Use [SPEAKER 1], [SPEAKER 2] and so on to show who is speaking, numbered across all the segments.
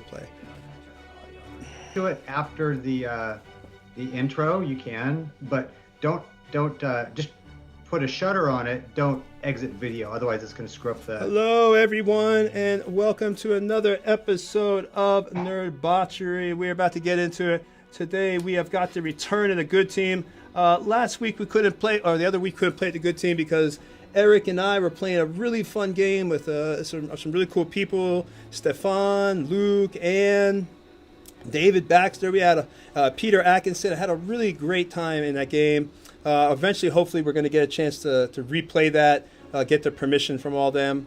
[SPEAKER 1] Play.
[SPEAKER 2] Do it after the intro. You can, but don't just put a shutter on it. Don't exit video, otherwise it's going to screw up the.
[SPEAKER 1] Hello, everyone, and welcome to another episode of Nerd Botchery. We're about to get into it. Today we have got the return of the good team. Last week we couldn't play, or the other week couldn't play the good team because Eric and I were playing a really fun game with some really cool people. Stefan, Luke, and David Baxter. We had Peter Atkinson. I had a really great time in that game. Eventually, hopefully, we're going to get a chance to replay that, get the permission from all them.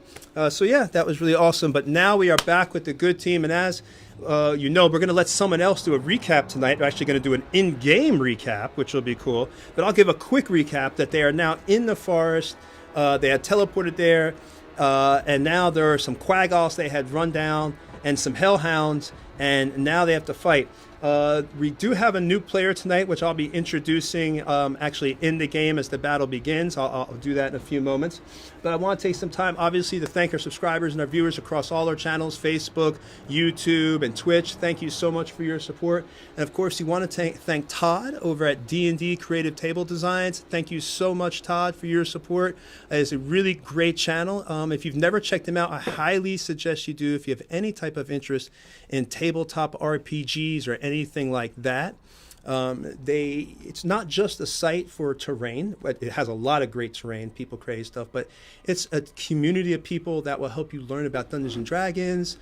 [SPEAKER 1] So yeah, that was really awesome. But now we are back with the good team. And as you know, we're going to let someone else do a recap tonight. We're actually going to do an in-game recap, which will be cool. But I'll give a quick recap that they are now in the forest. They had teleported there, and now there are some quaggoths they had run down and some hellhounds, and now they have to fight. We do have a new player tonight, which I'll be introducing actually in the game as the battle begins. I'll do that in a few moments. But I want to take some time, obviously, to thank our subscribers and our viewers across all our channels, Facebook, YouTube, and Twitch. Thank you so much for your support. And, of course, you want to thank Todd over at D&D Creative Table Designs. Thank you so much, Todd, for your support. It's a really great channel. If you've never checked him out, I highly suggest you do if you have any type of interest in tabletop RPGs or anything like that. It's not just a site for terrain, but it has a lot of great terrain, people create stuff, but it's a community of people that will help you learn about Dungeons and Dragons,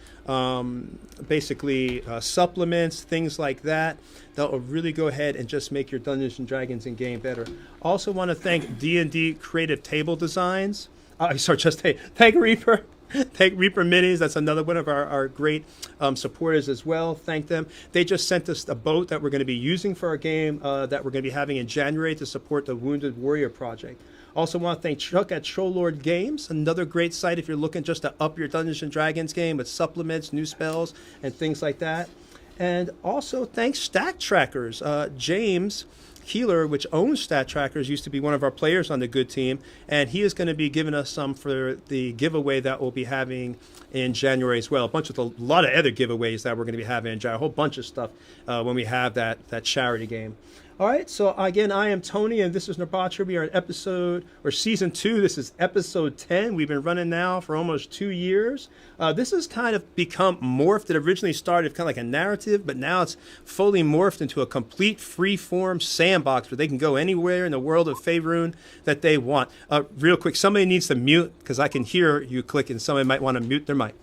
[SPEAKER 1] basically supplements, things like that will really go ahead and just make your Dungeons and Dragons in game better. Also want to thank D&D Creative Table Designs. Thank Reaper. Thank Reaper Minis. That's another one of our great supporters as well. Thank them. They just sent us a boat that we're going to be using for our game that we're going to be having in January to support the Wounded Warrior Project. Also want to thank Chuck at Troll Lord Games, another great site if you're looking just to up your Dungeons & Dragons game with supplements, new spells, and things like that. And also thanks Stack Trackers. James Keeler, which owns Stat Trackers, used to be one of our players on the good team, and he is going to be giving us some for the giveaway that we'll be having in January as well. A lot of other giveaways that we're going to be having in January, a whole bunch of stuff when we have that charity game. All right, so again, I am Tony, and this is Nerd Botchery. We are at season 2. This is episode 10. We've been running now for almost 2 years. This has kind of become morphed. It originally started kind of like a narrative, but now it's fully morphed into a complete free-form sandbox where they can go anywhere in the world of Faerun that they want. Real quick, somebody needs to mute because I can hear you clicking. Somebody might want to mute their mic.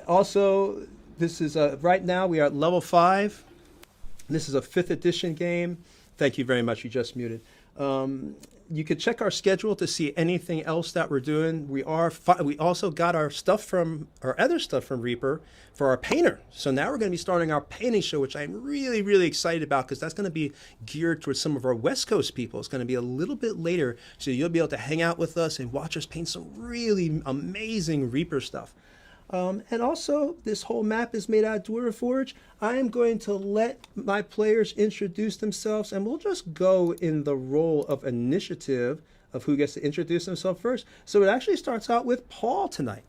[SPEAKER 1] Also, this is right now we are at level 5. This is a 5th edition game. Thank you very much. You just muted. You could check our schedule to see anything else that we're doing. We also got our other stuff from Reaper for our painter. So now we're going to be starting our painting show, which I'm really, really excited about because that's going to be geared towards some of our West Coast people. It's going to be a little bit later, so you'll be able to hang out with us and watch us paint some really amazing Reaper stuff. And also, this whole map is made out of Dwarven Forge. I am going to let my players introduce themselves, and we'll just go in the role of initiative of who gets to introduce themselves first. So it actually starts out with Paul tonight.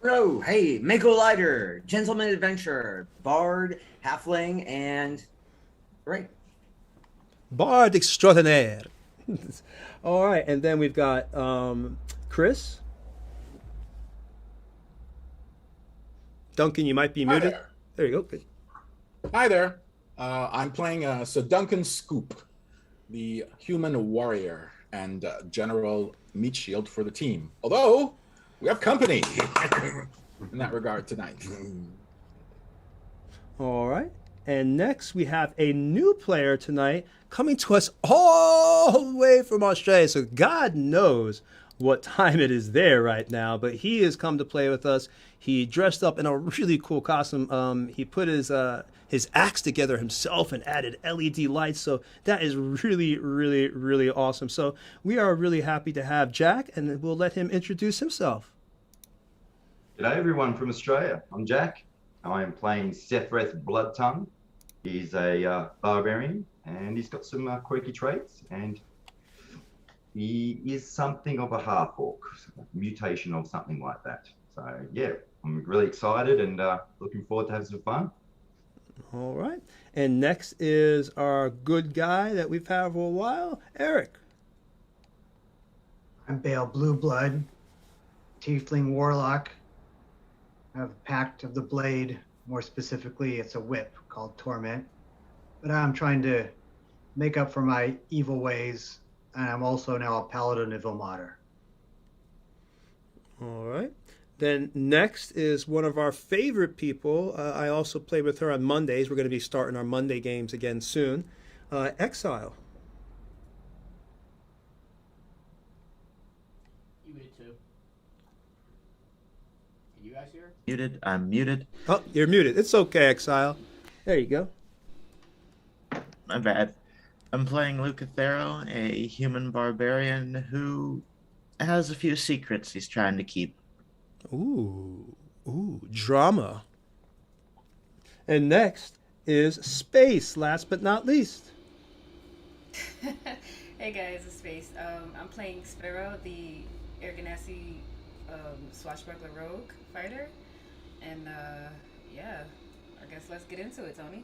[SPEAKER 3] Hello, hey, Mako Lighter, Gentleman Adventurer, Bard, Halfling, and... Right.
[SPEAKER 1] Bard extraordinaire. All right, and then we've got Chris. Duncan, you might be muted. There you go. Good.
[SPEAKER 4] Hi there. I'm playing Sir Duncan Scoop, the human warrior and general meat shield for the team. Although, we have company in that regard tonight.
[SPEAKER 1] All right. And next, we have a new player tonight coming to us all the way from Australia. So God knows what time it is there right now, but he has come to play with us. He dressed up in a really cool costume. He put his axe together himself and added LED lights. So that is really, really, really awesome. So we are really happy to have Jack, and we'll let him introduce himself.
[SPEAKER 5] G'day everyone from Australia. I'm Jack. I am playing Sephrith Bloodtongue. He's a barbarian, and he's got some quirky traits, and he is something of a half-orc, mutation of something like that. So yeah, I'm really excited and looking forward to having some fun.
[SPEAKER 1] All right. And next is our good guy that we've had for a while, Eric.
[SPEAKER 2] I'm Bale Blueblood, Tiefling Warlock. I have a Pact of the Blade. More specifically, it's a whip called Torment. But I'm trying to make up for my evil ways, and I'm also now a Paladin of Ilmater.
[SPEAKER 1] All right. Then next is one of our favorite people. I also play with her on Mondays. We're going to be starting our Monday games again soon. Exile.
[SPEAKER 6] You muted too. Can you guys hear?
[SPEAKER 7] Muted. I'm muted.
[SPEAKER 1] Oh, you're muted. It's okay, Exile. There you go.
[SPEAKER 7] My bad. I'm playing Lucathero, a human barbarian who has a few secrets he's trying to keep.
[SPEAKER 1] Ooh, drama. And next is Space, last but not least.
[SPEAKER 8] Hey guys, it's Space. I'm playing Sparrow, the Erganesi swashbuckler rogue fighter. And yeah, I guess let's get into it, Tony.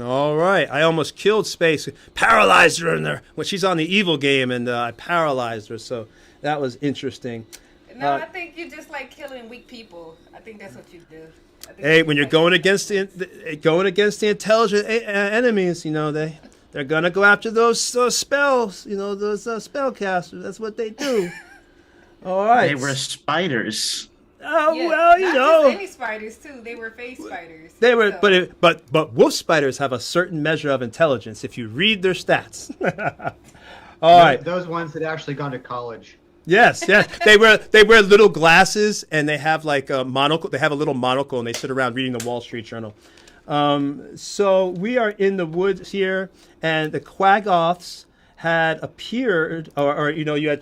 [SPEAKER 1] All right. I almost killed Space, paralyzed her in there when she's on the evil game, and I paralyzed her. So that was interesting.
[SPEAKER 8] No, I think you just like killing weak people. I think that's what you do.
[SPEAKER 1] Hey, when you're going against the intelligent enemies, you know they're gonna go after those spells. You know, those spellcasters. That's what they do. All right.
[SPEAKER 7] They were spiders.
[SPEAKER 1] Oh
[SPEAKER 8] yeah,
[SPEAKER 1] well, you
[SPEAKER 8] not
[SPEAKER 1] know.
[SPEAKER 8] just any spiders too. They were face spiders.
[SPEAKER 1] They were,
[SPEAKER 8] so.
[SPEAKER 1] but wolf spiders have a certain measure of intelligence if you read their stats. All right.
[SPEAKER 2] Those ones that actually gone to college.
[SPEAKER 1] Yes. They wear little glasses, and they have like a monocle. They have a little monocle, and they sit around reading the Wall Street Journal. So we are in the woods here, and the Quaggoths had appeared, or you know, you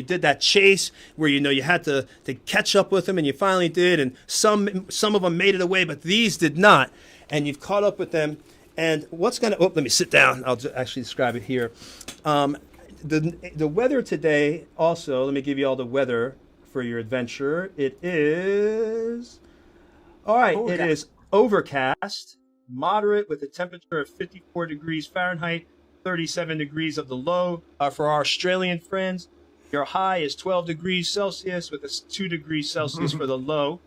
[SPEAKER 1] did that chase where you had to catch up with them, and you finally did, and some of them made it away, but these did not, and you've caught up with them. And let me sit down. I'll actually describe it here. The weather today, also, let me give you all the weather for your adventure. It is, all right, it is overcast, moderate with a temperature of 54 degrees Fahrenheit, 37 degrees of the low. For our Australian friends, your high is 12 degrees Celsius with a 2 degrees Celsius for the low.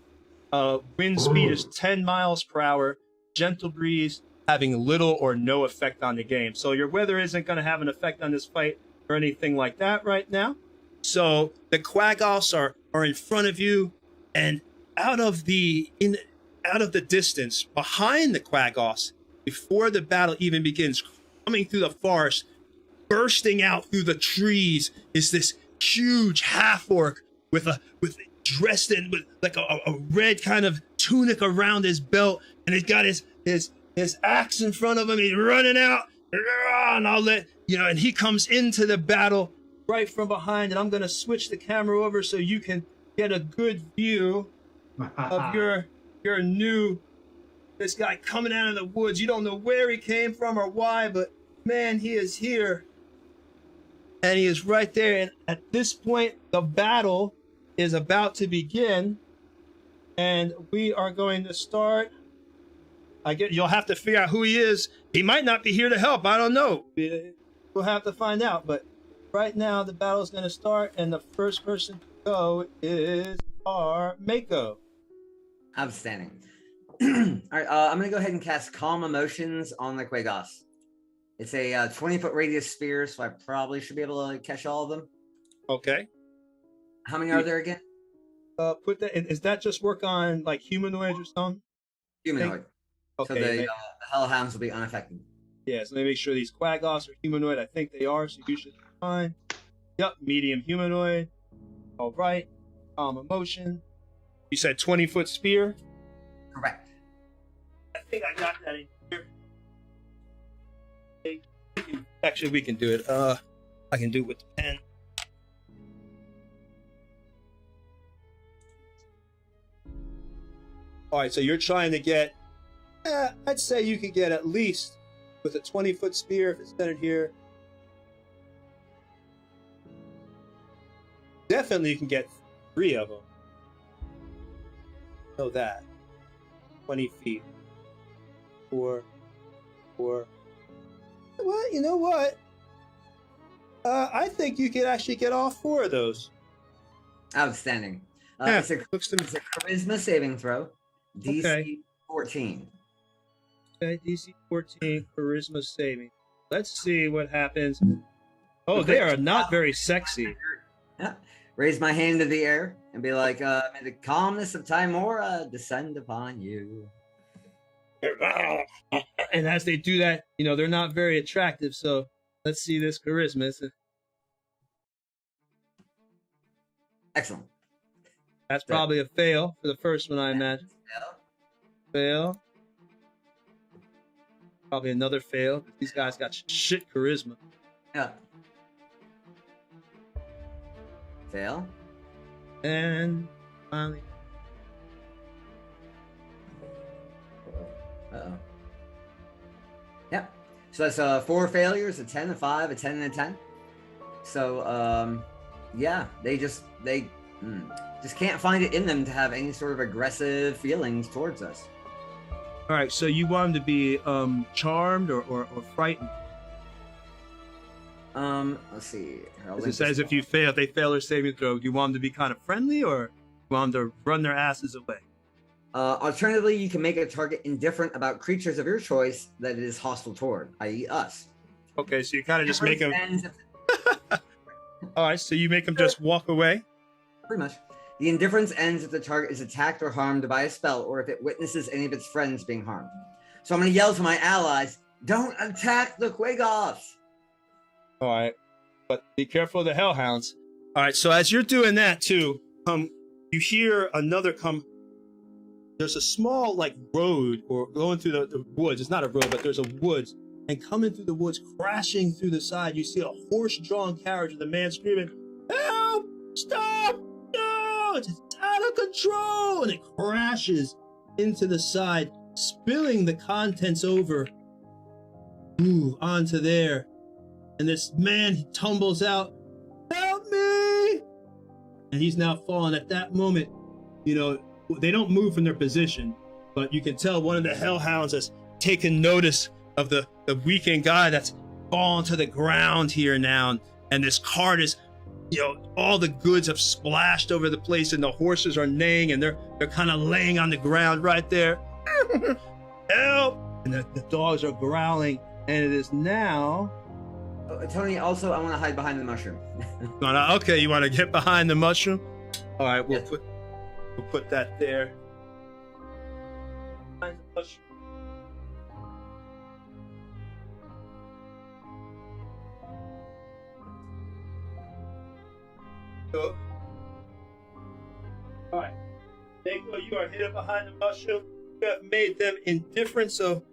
[SPEAKER 1] Wind speed is 10 miles per hour, gentle breeze, having little or no effect on the game. So your weather isn't going to have an effect on this fight or anything like that right now. So the Quaggoths are in front of you, and out of the distance behind the Quaggoths, before the battle even begins, coming through the forest, bursting out through the trees is this huge half orc with dressed in with like a red kind of tunic around his belt, and he's got his axe in front of him. He's running out, and I'll let you know. And he comes into the battle right from behind, and I'm gonna switch the camera over so you can get a good view of your new this guy coming out of the woods. You don't know where he came from or why, but man, he is here. And he is right there. And at this point, the battle is about to begin. And we are going to start. You'll have to figure out who he is. He might not be here to help. I don't know. We'll have to find out. But right now, the battle is going to start. And the first person to go is our Mako.
[SPEAKER 3] Outstanding. All right, I'm going to go ahead and cast Calm Emotions on the Quagos. It's a 20-foot radius sphere, so I probably should be able to catch all of them.
[SPEAKER 1] Okay.
[SPEAKER 3] How many are there again?
[SPEAKER 1] Put that. Is that just work on like humanoids or something?
[SPEAKER 3] Humanoid.
[SPEAKER 1] Okay.
[SPEAKER 3] So the Hellhounds will be unaffected.
[SPEAKER 1] Yeah, so let me make sure these Quagos are humanoid. I think they are, so you should be fine. Yep, medium humanoid. All right. Calm emotion. You said 20-foot spear?
[SPEAKER 3] Correct.
[SPEAKER 1] I think I got that in here. Actually, we can do it. I can do it with the pen. All right, so you're trying to get, I'd say you could get at least with a 20-foot spear if it's centered here. Definitely you can get 3 of them. Know that. 20 feet. 4. What? You know what? I think you could actually get all 4 of those.
[SPEAKER 3] Outstanding.
[SPEAKER 1] Yeah,
[SPEAKER 3] it's a charisma saving throw. DC 14.
[SPEAKER 1] Okay, DC 14, charisma saving. Let's see what happens. Oh, they are not very sexy.
[SPEAKER 3] Yeah. Raise my hand to the air and be like, may the calmness of Timora descend upon you.
[SPEAKER 1] And as they do that, you know, they're not very attractive. So let's see this charisma.
[SPEAKER 3] Excellent.
[SPEAKER 1] That's probably a fail for the first one, I imagine. Fail. Probably another fail. These guys got shit charisma.
[SPEAKER 3] Yeah. Fail.
[SPEAKER 1] And finally.
[SPEAKER 3] Uh-oh. Yep. So that's 4 failures, a 10, a 5, a 10, and a 10. So, yeah, they just can't find it in them to have any sort of aggressive feelings towards us.
[SPEAKER 1] All right, so you want them to be charmed or frightened?
[SPEAKER 3] Let's see.
[SPEAKER 1] It says if you fail, if they fail their saving throw, do you want them to be kind of friendly or you want them to run their asses away?
[SPEAKER 3] Alternatively, you can make a target indifferent about creatures of your choice that it is hostile toward, i.e. us.
[SPEAKER 1] Okay, so you kind of just make them... All right, so you make them just walk away?
[SPEAKER 3] Pretty much. The indifference ends if the target is attacked or harmed by a spell, or if it witnesses any of its friends being harmed. So I'm going to yell to my allies, don't attack the Quagos!
[SPEAKER 1] All right, but be careful of the Hellhounds. All right, so as you're doing that too, you hear another come. There's a small like road or going through the woods. It's not a road, but there's a woods. And coming through the woods, crashing through the side, you see a horse-drawn carriage with a man screaming, "Help! Stop! No! It's out of control!" And it crashes into the side, spilling the contents over onto there. And this man, he tumbles out, "Help me!" And he's now fallen. At that moment, you know, they don't move from their position, but you can tell one of the Hellhounds has taken notice of the weakened guy that's fallen to the ground here now. And this cart is, you know, all the goods have splashed over the place and the horses are neighing and they're kind of laying on the ground right there. Help! And the dogs are growling, and it is now...
[SPEAKER 3] Tony, also, I want to hide behind the mushroom.
[SPEAKER 1] Okay, you want to get behind the mushroom? All right, we'll put that there. Behind the mushroom. Go. All right. Mako, you are hidden behind the mushroom. You have made them indifferent, so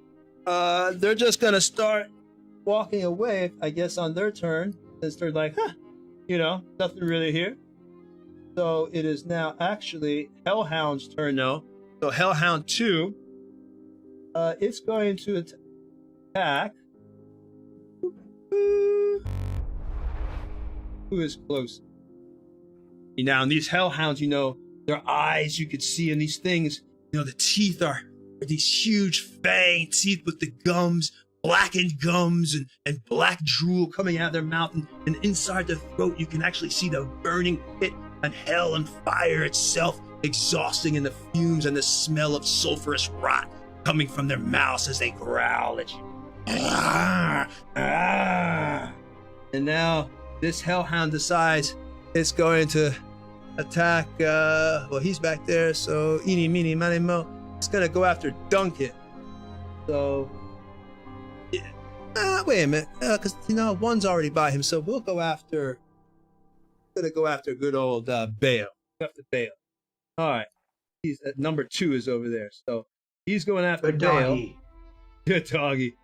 [SPEAKER 1] they're just gonna start walking away, I guess, on their turn, since they're like, nothing really here. So it is now actually Hellhound's turn now. So Hellhound 2, it's going to attack. Who is close? Now, in these Hellhounds, their eyes you could see in these things, the teeth are these huge fang teeth with the gums, blackened gums and black drool coming out of their mouth, and inside their throat you can actually see the burning pit and hell and fire itself exhausting in the fumes and the smell of sulfurous rot coming from their mouths as they growl at you. And now this Hellhound decides it's going to attack, he's back there, so eeny, meeny, miny, mo. It's going to go after Duncan. So, wait a minute, because, one's already by him, so we'll go after, good old Bale. Go after Bale. All right. He's at number 2 is over there, so he's going after
[SPEAKER 2] Good
[SPEAKER 1] Bale.
[SPEAKER 2] doggy.
[SPEAKER 1] Good doggy.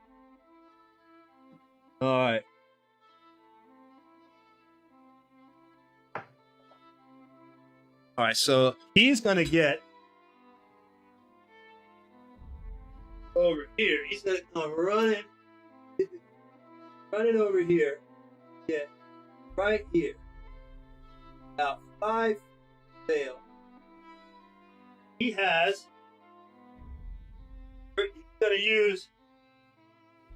[SPEAKER 1] All right. All right, so he's going to get over here. He's going to come running over here. Get right here. About 5 fail. He has. He's going to use.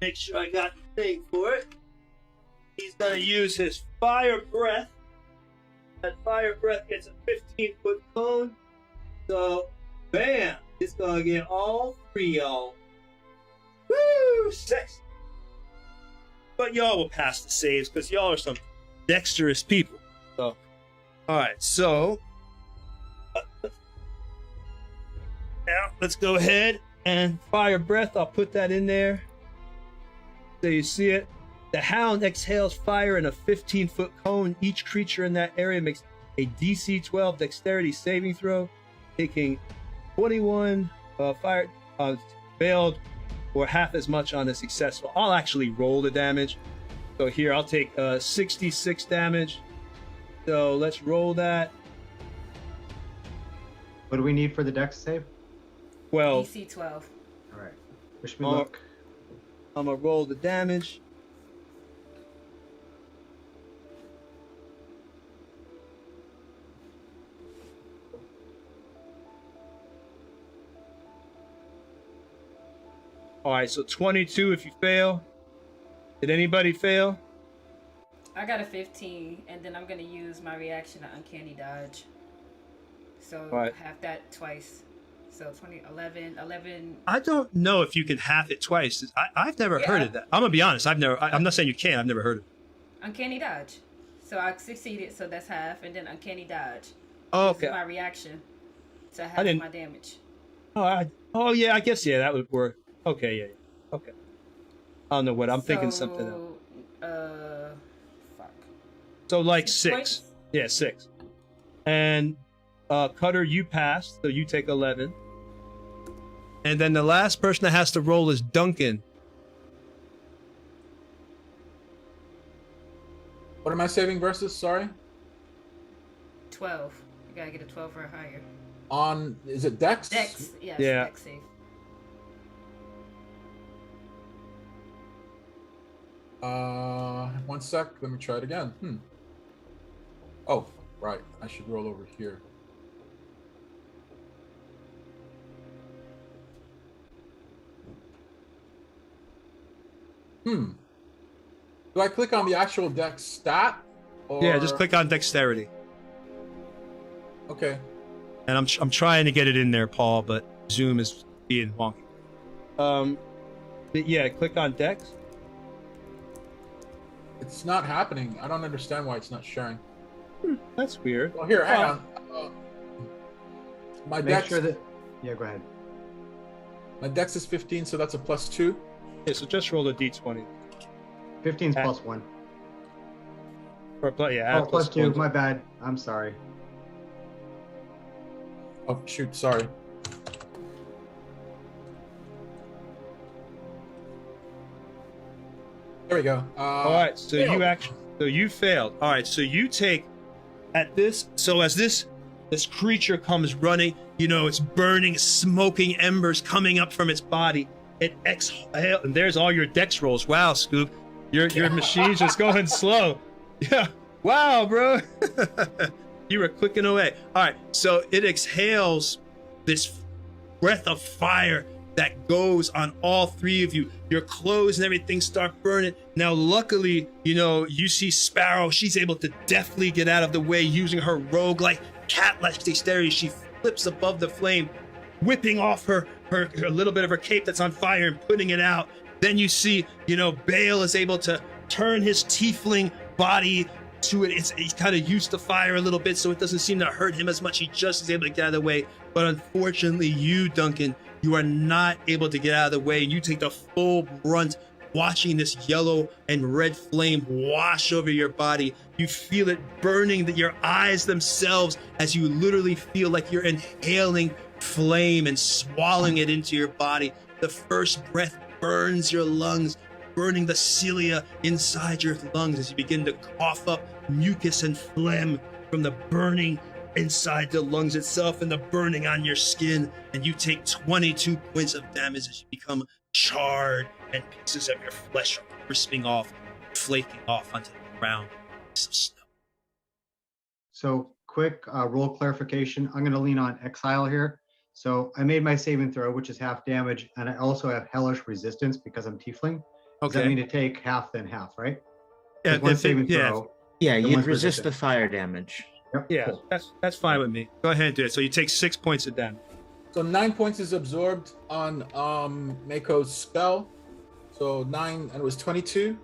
[SPEAKER 1] Make sure I got the thing for it. He's going to use his fire breath. That fire breath gets a 15-foot cone. So, bam! It's going to get all 3 y'all. Woo! 6. But y'all will pass the saves because y'all are some dexterous people. So, alright, so. Now, let's go ahead and fire breath. I'll put that in there. So you see it. The hound exhales fire in a 15-foot cone. Each creature in that area makes a DC 12 dexterity saving throw, taking 21 fire failed or half as much on a successful. I'll actually roll the damage. So here I'll take 66 damage. So let's roll that.
[SPEAKER 2] What do we need for the dex save?
[SPEAKER 1] Well,
[SPEAKER 8] DC 12.
[SPEAKER 2] All right. Wish me luck.
[SPEAKER 1] I'm gonna roll the damage. All right, so 22 if you fail. Did anybody fail?
[SPEAKER 8] I got a 15, and then I'm going to use my reaction to Uncanny Dodge. So
[SPEAKER 1] Right.
[SPEAKER 8] half that twice. So 20, 11.
[SPEAKER 1] I don't know if you can half it twice. I've never
[SPEAKER 8] Yeah.
[SPEAKER 1] heard of that. I'm gonna be honest. I'm not saying you can. I've never heard of it.
[SPEAKER 8] Uncanny Dodge. So I succeeded, so that's half, and then Uncanny Dodge.
[SPEAKER 1] Oh,
[SPEAKER 8] This is
[SPEAKER 1] okay.
[SPEAKER 8] my reaction to half
[SPEAKER 1] didn't-
[SPEAKER 8] my damage.
[SPEAKER 1] Oh, yeah. I guess that would work. Okay, yeah. Okay. I don't know what I'm thinking. Something else.
[SPEAKER 8] Fuck.
[SPEAKER 1] So like
[SPEAKER 8] 6
[SPEAKER 1] 6.
[SPEAKER 8] points?
[SPEAKER 1] Yeah, 6. And Cutter, you passed, so you take 11. And then the last person that has to roll is Duncan.
[SPEAKER 4] What am I saving versus? Sorry.
[SPEAKER 8] 12. You gotta get a 12 or higher.
[SPEAKER 4] On is it Dex?
[SPEAKER 8] Dex, yes,
[SPEAKER 1] Yeah.
[SPEAKER 8] Dex save.
[SPEAKER 4] One sec. Let me try it again. Oh, right. I should roll over here. Do I click on the actual Dex stat? Or...
[SPEAKER 1] Yeah, just click on Dexterity.
[SPEAKER 4] Okay.
[SPEAKER 1] And I'm trying to get it in there, Paul, but Zoom is being wonky. But yeah, click on Dex.
[SPEAKER 4] It's not happening. I don't understand why it's not sharing.
[SPEAKER 1] That's weird.
[SPEAKER 4] Well, here, hang on. My
[SPEAKER 2] Make
[SPEAKER 4] Dex.
[SPEAKER 2] sure that. Yeah, go ahead.
[SPEAKER 4] My Dex is 15, so that's a +2.
[SPEAKER 1] Yeah, so just roll a d20.
[SPEAKER 2] 15's plus 1.
[SPEAKER 1] Yeah.
[SPEAKER 2] Oh, plus 2. My bad. I'm sorry.
[SPEAKER 4] Oh shoot, sorry. There we go.
[SPEAKER 1] All right, so you failed. All right, so you take at this. So as this creature comes running, it's burning, smoking embers coming up from its body. It exhales, and there's all your dex rolls. Wow, Scoop, your machine's just going slow. Yeah, wow, bro, you were clicking away. All right, so it exhales this breath of fire that goes on all 3 of you. Your clothes and everything start burning. Now, luckily, you see Sparrow. She's able to deftly get out of the way using her rogue-like, cat-like dexterity. She flips above the flame, whipping off her little bit of her cape that's on fire and putting it out. Then you see, Bale is able to turn his tiefling body to it. He's kind of used to fire a little bit, so it doesn't seem to hurt him as much. He just is able to get out of the way. But unfortunately, you, Duncan, you are not able to get out of the way, and you take the full brunt watching this yellow and red flame wash over your body. You feel it burning your eyes themselves as you literally feel like you're inhaling flame and swallowing it into your body. The first breath burns your lungs, burning the cilia inside your lungs as you begin to cough up mucus and phlegm from the burning inside the lungs itself and the burning on your skin, and you take 22 points of damage as you become charred and pieces of your flesh are crisping off, flaking off onto the ground. Some snow.
[SPEAKER 2] So quick roll clarification. I'm going to lean on Exile here. So I made my saving throw, which is half damage, and I also have hellish resistance because I'm tiefling. Does that mean to take half then half, right?
[SPEAKER 1] Yeah,
[SPEAKER 2] one saving throw.
[SPEAKER 7] Yeah,
[SPEAKER 2] then
[SPEAKER 7] you'd
[SPEAKER 2] one's
[SPEAKER 7] resist the
[SPEAKER 2] resistance.
[SPEAKER 7] fire damage.
[SPEAKER 2] Yep,
[SPEAKER 1] Yeah,
[SPEAKER 2] cool.
[SPEAKER 1] that's fine with me. Go ahead and do it. So you take 6 points of damage.
[SPEAKER 4] So 9 points is absorbed on Mako's spell. So 9, and it was 22.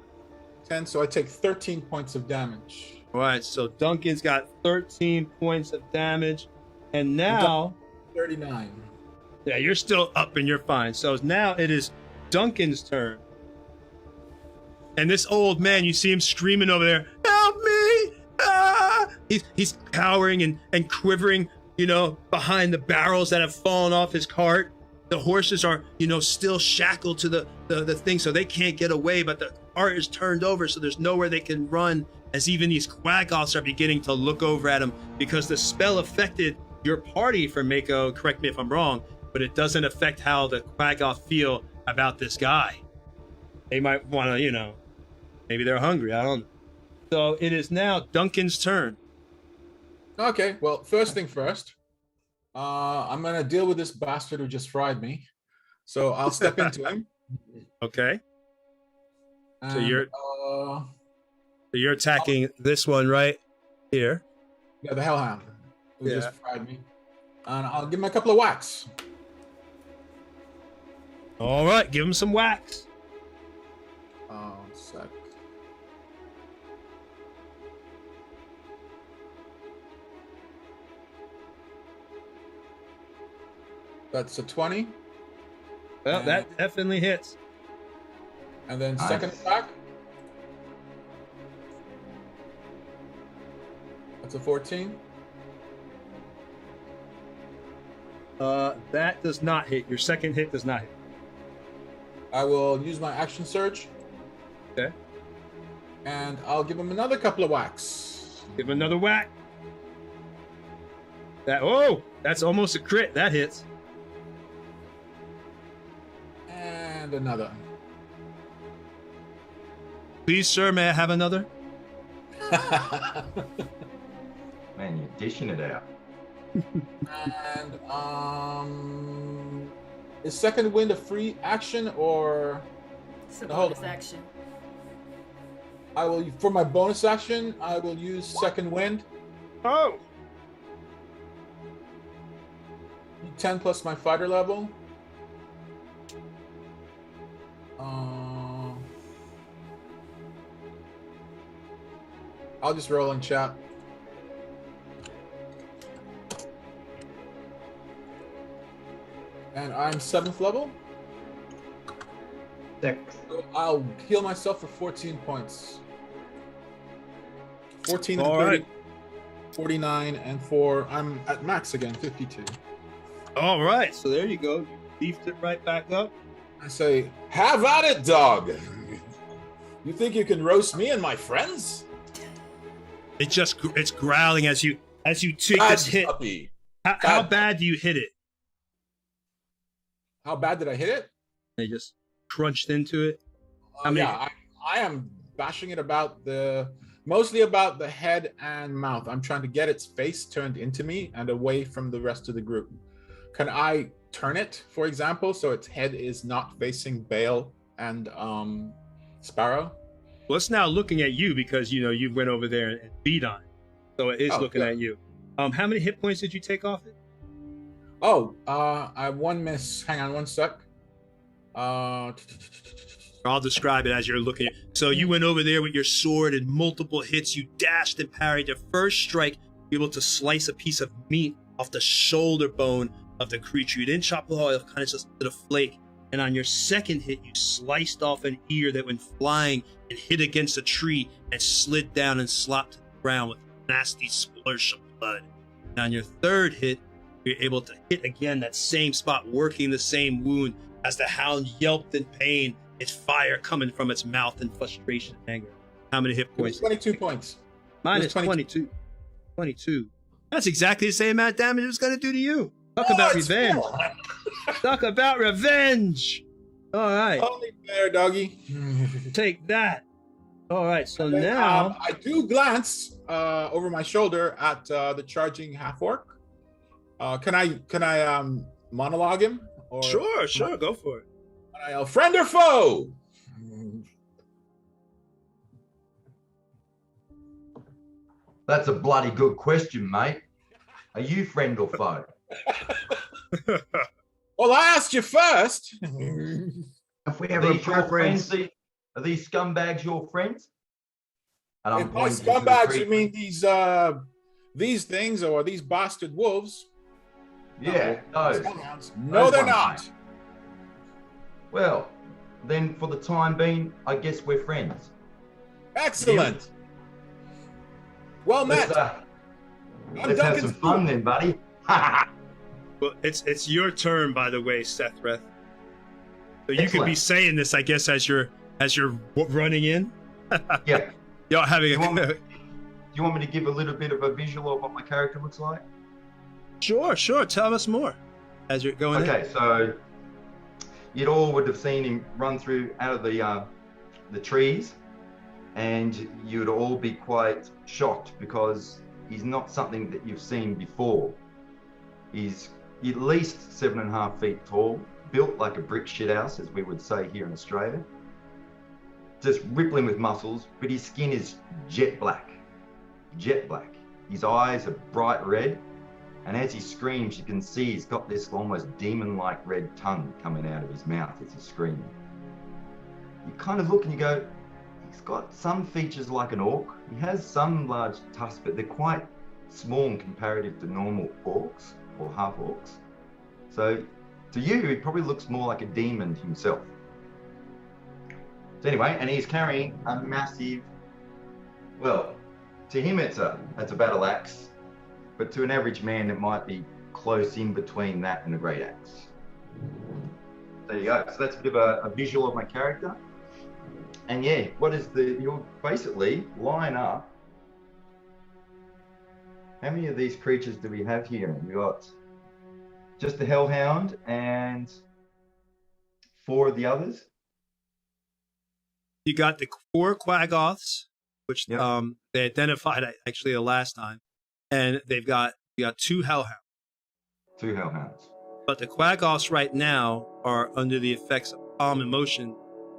[SPEAKER 4] 10, so I take 13 points of damage.
[SPEAKER 1] All right, so Duncan's got 13 points of damage, and now
[SPEAKER 4] 39.
[SPEAKER 1] yeah, you're still up and you're fine. So now it is Duncan's turn. And this old man, you see him screaming over there, "Help me!" Ah! He's cowering and quivering, behind the barrels that have fallen off his cart. The horses are, still shackled to the thing, so they can't get away, but the cart is turned over, so there's nowhere they can run, as even these quaggoths are beginning to look over at him because the spell affected your party for Mako, correct me if I'm wrong, but it doesn't affect how the quaggoth feel about this guy. They might want to, maybe they're hungry, I don't know. So it is now Duncan's turn.
[SPEAKER 4] Okay, well, first thing first. I'm going to deal with this bastard who just fried me. So I'll step into him.
[SPEAKER 1] Okay.
[SPEAKER 4] And,
[SPEAKER 1] So you're attacking this one right here.
[SPEAKER 4] yeah, the hellhound who
[SPEAKER 1] Yeah.
[SPEAKER 4] just fried me. And I'll give him a couple of whacks.
[SPEAKER 1] All right, give him some wax.
[SPEAKER 4] Sec. That's a 20.
[SPEAKER 1] Well, that definitely hits.
[SPEAKER 4] And then
[SPEAKER 5] Nice.
[SPEAKER 4] second attack. That's a 14.
[SPEAKER 1] That does not hit. Your second hit does not hit.
[SPEAKER 4] I will use my action surge.
[SPEAKER 1] Okay.
[SPEAKER 4] And I'll give him another couple of whacks.
[SPEAKER 1] Give him another whack. That's almost a crit. That hits.
[SPEAKER 4] And another.
[SPEAKER 1] Please, sir, may I have another?
[SPEAKER 5] Man, you're dishing it out.
[SPEAKER 4] And is second wind a free action, or
[SPEAKER 8] It's a
[SPEAKER 4] Hold
[SPEAKER 8] bonus
[SPEAKER 4] on.
[SPEAKER 8] action.
[SPEAKER 4] I will, for my bonus action, I will use second wind.
[SPEAKER 1] Oh.
[SPEAKER 4] 10 plus my fighter level. I'll just roll in chat. And I'm 7th level.
[SPEAKER 2] 6.
[SPEAKER 4] So I'll heal myself for 14 points. 14
[SPEAKER 1] All
[SPEAKER 4] and 30,
[SPEAKER 1] right.
[SPEAKER 4] 49 and 4. I'm at max again, 52.
[SPEAKER 1] All right. So there you go. You beefed it right back up.
[SPEAKER 4] I say, have at it, dog. You think you can roast me and my friends?
[SPEAKER 1] It's growling as you take
[SPEAKER 4] Bad
[SPEAKER 1] this hit.
[SPEAKER 4] puppy.
[SPEAKER 1] How bad do you hit it?
[SPEAKER 4] How bad did I hit it?
[SPEAKER 1] They just crunched into it. I mean,
[SPEAKER 4] Yeah, I am bashing it mostly about the head and mouth. I'm trying to get its face turned into me and away from the rest of the group. Can I turn it, for example, so its head is not facing Bale and Sparrow?
[SPEAKER 1] well, it's now looking at you because you went over there and beat on it, so it is looking
[SPEAKER 4] good.
[SPEAKER 1] at you. How many hit points did you take off it?
[SPEAKER 4] Oh, I have one miss. Hang on one sec.
[SPEAKER 1] I'll describe it as you're looking. So you went over there with your sword and multiple hits. You dashed and parried. Your first strike, you were able to slice a piece of meat off the shoulder bone of the creature. You didn't chop it all, it kind of just did a flake. And on your second hit, you sliced off an ear that went flying and hit against a tree and slid down and slopped to the ground with a nasty splurge of blood. And on your third hit, you're able to hit again that same spot, working the same wound as the hound yelped in pain, its fire coming from its mouth in frustration and anger. How many hit
[SPEAKER 4] It was
[SPEAKER 1] points?
[SPEAKER 4] 22 points.
[SPEAKER 1] Mine
[SPEAKER 4] it
[SPEAKER 1] is
[SPEAKER 4] was
[SPEAKER 1] 22. 22. That's exactly the same amount of damage it was going to do to you. Talk about
[SPEAKER 4] it's
[SPEAKER 1] revenge.
[SPEAKER 4] fair.
[SPEAKER 1] Talk about revenge. All right.
[SPEAKER 4] Only fair, doggy.
[SPEAKER 1] Take that. All right. So
[SPEAKER 4] And,
[SPEAKER 1] now.
[SPEAKER 4] I do glance over my shoulder at the charging half orc. Can I monologue him? Or
[SPEAKER 1] Sure. Go for it.
[SPEAKER 4] can I yell, friend or foe?
[SPEAKER 5] That's a bloody good question, mate. Are you friend or foe?
[SPEAKER 4] Well, I asked you first.
[SPEAKER 2] If we
[SPEAKER 5] Are
[SPEAKER 2] have a
[SPEAKER 5] these your friends?
[SPEAKER 2] preference,
[SPEAKER 5] Are these scumbags your friends? And I'm
[SPEAKER 4] If by
[SPEAKER 5] pointing to the
[SPEAKER 4] scumbags
[SPEAKER 5] three-
[SPEAKER 4] you mean these things or these bastard wolves?
[SPEAKER 5] Yeah, those.
[SPEAKER 4] No,
[SPEAKER 5] Those
[SPEAKER 4] they're
[SPEAKER 5] ones,
[SPEAKER 4] not.
[SPEAKER 5] mate. Well, then for the time being, I guess we're friends.
[SPEAKER 4] Excellent. Well met.
[SPEAKER 5] Let's,
[SPEAKER 4] I'm
[SPEAKER 5] let's have
[SPEAKER 4] Duncan
[SPEAKER 5] some fun then, buddy.
[SPEAKER 1] Well, it's your turn, by the way, Sethreth. So you could be
[SPEAKER 5] Excellent.
[SPEAKER 1] saying this, I guess, as you're running in.
[SPEAKER 5] Yeah.
[SPEAKER 1] You're having
[SPEAKER 5] You want
[SPEAKER 1] a.
[SPEAKER 5] Do you want me to give a little bit of a visual of what my character looks like?
[SPEAKER 1] Sure. Tell us more as you're going in.
[SPEAKER 5] Okay, so you'd all would have seen him run through out of the trees, and you'd all be quite shocked because he's not something that you've seen before. He's at least 7.5 feet tall, built like a brick shithouse, as we would say here in Australia. Just rippling with muscles, but his skin is jet black. Jet black. His eyes are bright red, and as he screams, you can see he's got this almost demon-like red tongue coming out of his mouth as he's screaming. You kind of look and you go, he's got some features like an orc. He has some large tusks, but they're quite small in comparative to normal orcs or half orcs. So to you, he probably looks more like a demon himself. So anyway, and he's carrying a massive, well, to him it's a battle axe, but to an average man it might be close in between that and a great axe. There you go. So that's a bit of a visual of my character. And yeah, you'll basically line up. How many of these creatures do we have here? We got just the Hellhound and 4 of the others.
[SPEAKER 1] You got the 4 Quaggoths, which
[SPEAKER 5] Yep.
[SPEAKER 1] they identified actually the last time, and you got 2 Hellhounds.
[SPEAKER 5] 2 Hellhounds.
[SPEAKER 1] But the Quaggoths right now are under the effects of calm emotion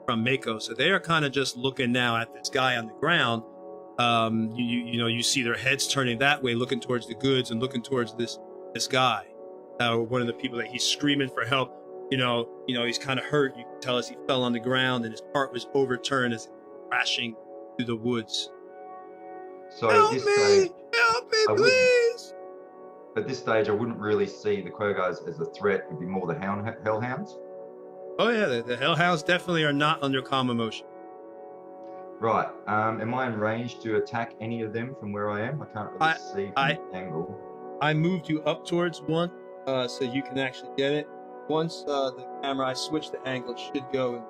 [SPEAKER 1] from Mako, so they are kind of just looking now at this guy on the ground. You see their heads turning that way, looking towards the goods and looking towards this guy, one of the people that he's screaming for help. He's kind of hurt. You can tell as he fell on the ground and his cart was overturned as he was crashing through the woods.
[SPEAKER 5] So
[SPEAKER 1] Help
[SPEAKER 5] at this
[SPEAKER 1] me!
[SPEAKER 5] stage,
[SPEAKER 1] Help me,
[SPEAKER 5] I wouldn't-
[SPEAKER 1] please!
[SPEAKER 5] at this stage, I wouldn't really see the Quaggas as a threat. It'd be more the Hellhounds.
[SPEAKER 1] Oh yeah, the Hellhounds definitely are not under calm emotion.
[SPEAKER 5] Right. Am I in range to attack any of them from where I am? I can't really see from the angle.
[SPEAKER 1] I moved you up towards one, so you can actually get it. Once the camera, I switch the angle, it should go in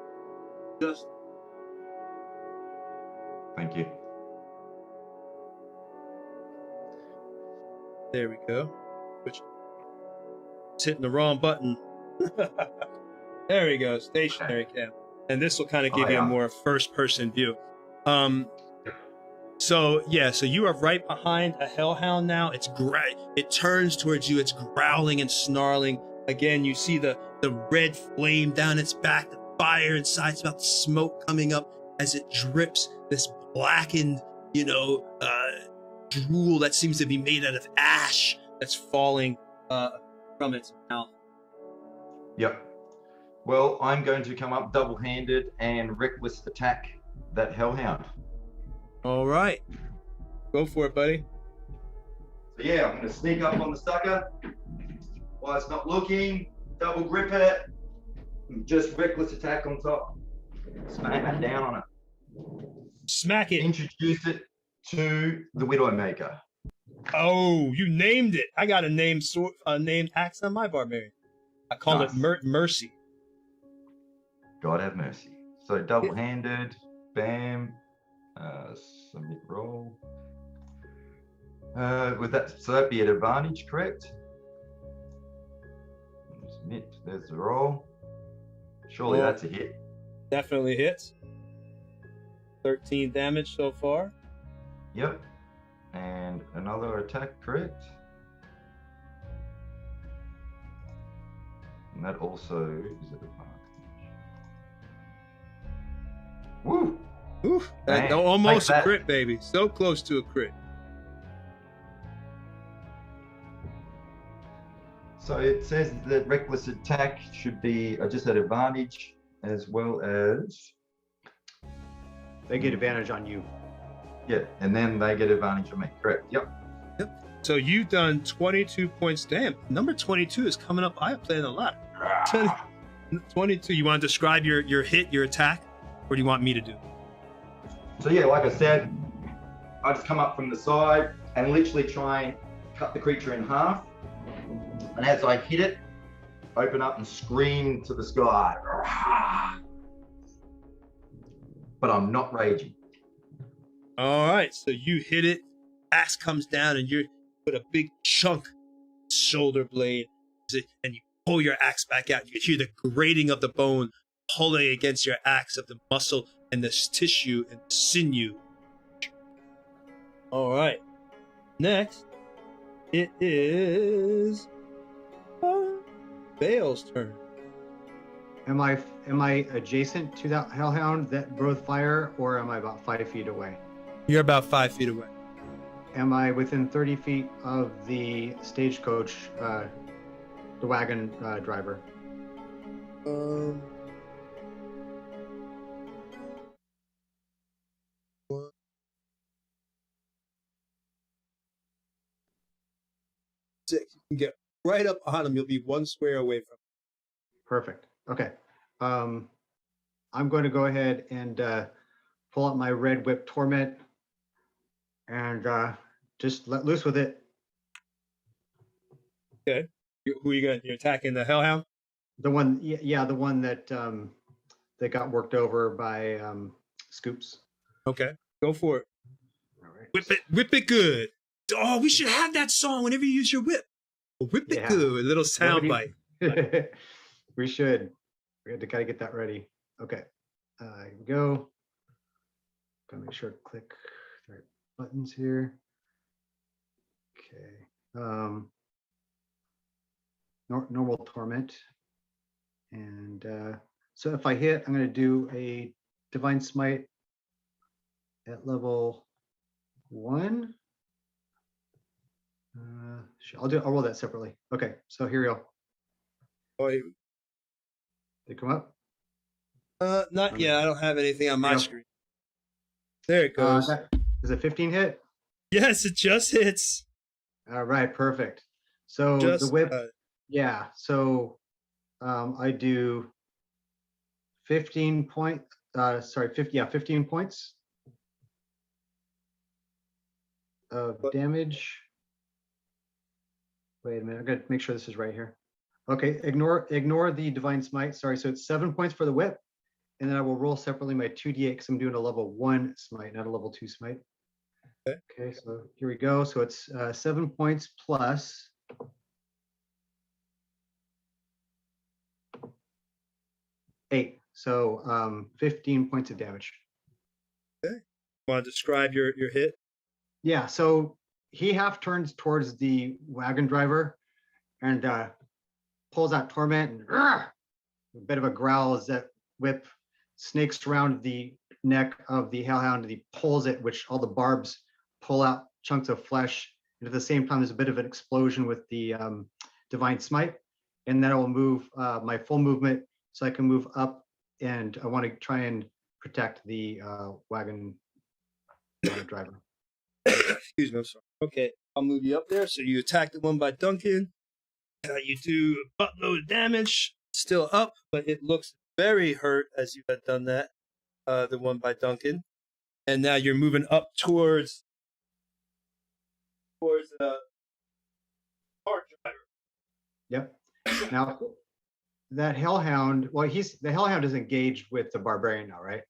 [SPEAKER 1] just.
[SPEAKER 5] Thank you.
[SPEAKER 1] There we go. Which it's hitting the wrong button. There we go. Stationary cam, and this will kind of give you a more first-person view. So you are right behind a hellhound now. It turns towards you. It's growling and snarling. Again, you see the red flame down its back, the fire inside. It's about the smoke coming up as it drips. This blackened, drool that seems to be made out of ash that's falling from its mouth.
[SPEAKER 5] Yep. Well, I'm going to come up double-handed and reckless attack that hellhound.
[SPEAKER 1] All right. Go for it, buddy.
[SPEAKER 5] So yeah, I'm going to sneak up on the sucker while it's not looking, double grip it, and just reckless attack on top. Smack down on it.
[SPEAKER 1] Smack it.
[SPEAKER 5] Introduce it to the Widowmaker.
[SPEAKER 1] Oh, you named it. I got a named axe on my barbarian. I call it Mercy.
[SPEAKER 5] God have mercy. So double-handed, bam, submit roll. With that, so that'd be an advantage, correct? Submit. There's the roll. Surely that's a hit.
[SPEAKER 1] Definitely hits. 13 damage so far.
[SPEAKER 5] Yep. And another attack, correct? And that also is an advantage. Woo!
[SPEAKER 1] Oof.
[SPEAKER 5] Dang,
[SPEAKER 1] Almost
[SPEAKER 5] like
[SPEAKER 1] a crit, baby. So close to a crit.
[SPEAKER 5] So it says that reckless attack should be just at advantage, as well as
[SPEAKER 2] They get advantage on you.
[SPEAKER 5] yeah, and then they get advantage on me. Correct. Yep.
[SPEAKER 1] So you've done 22 points. Damn, number 22 is coming up. I playing a lot. 22. You want to describe your hit, your attack, or do you want me to do?
[SPEAKER 5] So yeah, like I said, I just come up from the side and literally try and cut the creature in half. And as I hit it, open up and scream to the sky. But I'm not raging.
[SPEAKER 1] All right, so you hit it. Axe comes down, and you put a big chunk shoulder blade, and you pull your axe back out. You hear the grating of the bone pulling against your axe of the muscle and the tissue and the sinew. All right. Next, it is Bale's turn.
[SPEAKER 2] Am I adjacent to that hellhound that breathed fire, or am I about 5 feet away?
[SPEAKER 1] You're about 5 feet away.
[SPEAKER 2] Am I within 30 feet of the stagecoach, the wagon driver?
[SPEAKER 1] Six. You can get right up on him. You'll be one square away from him.
[SPEAKER 2] Perfect. Okay. I'm going to go ahead and pull out my red whip torment and just let loose with it.
[SPEAKER 1] Okay. Who are you going? You're attacking the hellhound?
[SPEAKER 2] The one, yeah, the one that that got worked over by Scoops.
[SPEAKER 1] Okay. Go for it.
[SPEAKER 2] All right.
[SPEAKER 1] Whip it good. Oh, we should have that song whenever you use your whip. Whip it
[SPEAKER 2] Yeah.
[SPEAKER 1] good. A little sound bite.
[SPEAKER 2] We should. We had to kind of get that ready. Okay. Here we go. Gotta make sure to click the right buttons here. Okay. Normal torment. And so if I hit, I'm going to do a divine smite at level 1. I'll roll that separately. Okay, so here we go.
[SPEAKER 1] Oh,
[SPEAKER 2] They come up.
[SPEAKER 1] not yet. I don't have anything on my
[SPEAKER 2] Yeah.
[SPEAKER 1] screen. There it goes.
[SPEAKER 2] Is it 15 hit?
[SPEAKER 1] Yes, it just hits.
[SPEAKER 2] All right, perfect. So
[SPEAKER 1] Just
[SPEAKER 2] the whip, yeah. So I do 15 points. 15 points of damage. Wait a minute, I gotta make sure this is right here. Okay, ignore the divine smite. Sorry, so it's 7 points for the whip, and then I will roll separately my 2d8 because I'm doing a level 1 smite, not a level 2 smite. Okay, so here we go. So it's 7 points plus 8. So 15 points of damage.
[SPEAKER 1] Okay. Want to describe your hit?
[SPEAKER 2] Yeah, so he half turns towards the wagon driver and pulls out torment and a bit of a growl as that whip snakes around the neck of the hellhound and he pulls it, which all the barbs pull out chunks of flesh. And at the same time, there's a bit of an explosion with the divine smite. And then I will move my full movement so I can move up, and I want to try and protect the wagon driver.
[SPEAKER 1] Excuse me, I'm sorry. Okay, I'll move you up there. So you attack the one by Duncan. You do a buttload of damage. Still up, but it looks very hurt as you have done that. The one by Duncan. And now you're moving up towards the cart driver.
[SPEAKER 2] Yep. Now that hellhound, well, the hellhound is engaged with the barbarian now, right?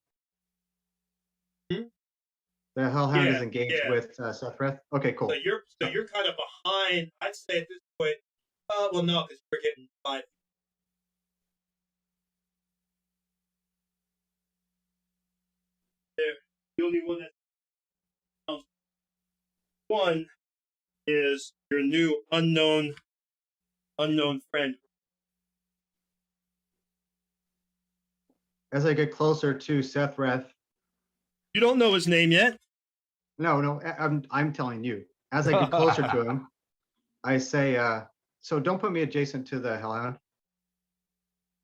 [SPEAKER 2] The hellhound is engaged with Sephrith. Okay, cool.
[SPEAKER 1] So you're kind of behind. I'd say at this point. Well, no, because we're getting 5. The only one that one is your new unknown friend.
[SPEAKER 2] As I get closer to Sephrith,
[SPEAKER 1] You don't know his name yet.
[SPEAKER 2] no, I'm telling you. As I get closer to him, I say, so don't put me adjacent to the hellhound.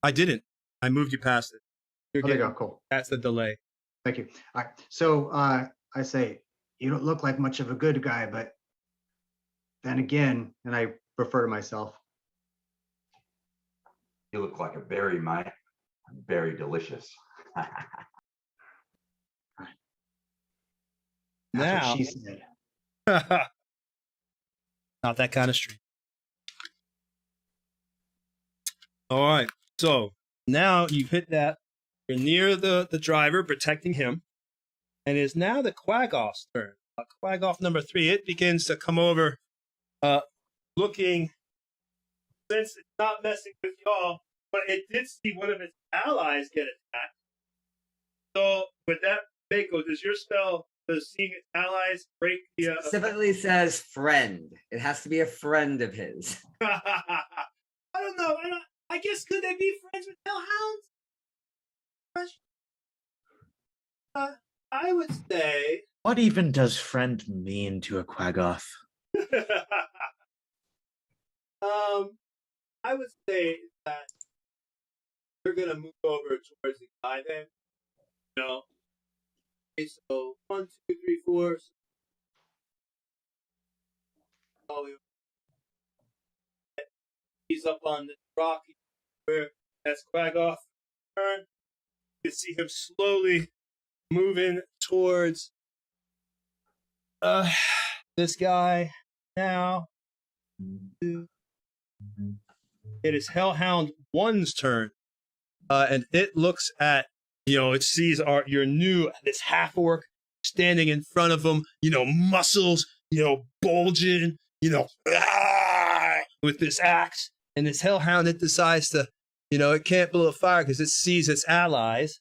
[SPEAKER 1] I didn't. I moved you past it.
[SPEAKER 2] There you go. Cool.
[SPEAKER 1] That's the delay.
[SPEAKER 2] Thank you. All right. So I say, you don't look like much of a good guy, but then again, and I refer to myself.
[SPEAKER 5] You look like a berry, mate. Very delicious.
[SPEAKER 2] That's
[SPEAKER 1] Now,
[SPEAKER 2] what she said.
[SPEAKER 1] not that kind of street. All right. So now you've hit that. You're near the driver, protecting him. And it is now the Quagoff's turn. Quagoff number 3. It begins to come over, looking, since it's not messing with y'all, but it did see one of its allies get attacked. So with that, Mako, does your spell, does seeing its allies break the...
[SPEAKER 3] Specifically says friend. It has to be a friend of his.
[SPEAKER 1] I don't know. I guess, could they be friends with hellhounds? I would say...
[SPEAKER 7] What even does friend mean to a Quagoth?
[SPEAKER 1] I would say that you're gonna move over towards the guy then. No. Okay, so 1, 2, 3, 4. He's up on the rock where that's Quagoff turn. You can see him slowly moving towards this guy now. It is Hellhound 1's turn. And it looks at, it sees this half orc standing in front of him, muscles, bulging, with this axe. And this Hellhound, it decides to, it can't blow a fire because it sees its allies.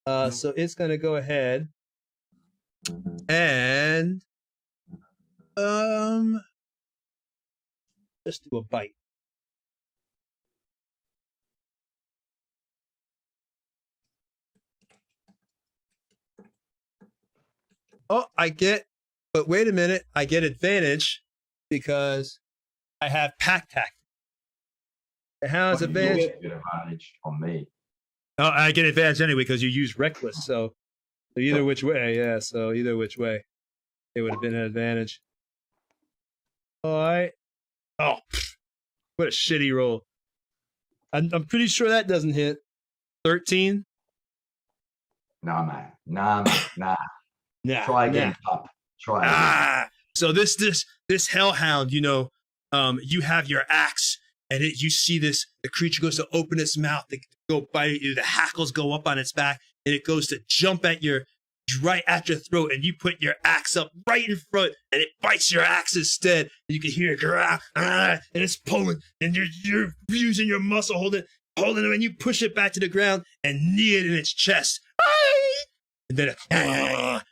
[SPEAKER 1] So it's going to go ahead and just do a bite. Oh, but wait a minute, I get advantage because I have pack tactics. The hound's advantage.
[SPEAKER 5] You get advantage on me.
[SPEAKER 1] Oh, I get advantage anyway because you use reckless. So either which way, yeah. So either which way, it would have been an advantage. All right. Oh, what a shitty roll. I'm pretty sure that doesn't hit. 13.
[SPEAKER 5] Nah, man. Nah.
[SPEAKER 1] Nah,
[SPEAKER 5] Try again, pup. Try again.
[SPEAKER 1] So this hellhound, you know, you have your axe, and you see the creature goes to open its mouth to go bite you. The hackles go up on its back, and it goes to jump right at your throat, and you put your axe up right in front, and it bites your axe instead. And you can hear it growl, and it's pulling, and you're using your muscle, holding it, and you push it back to the ground and knee it in its chest. And then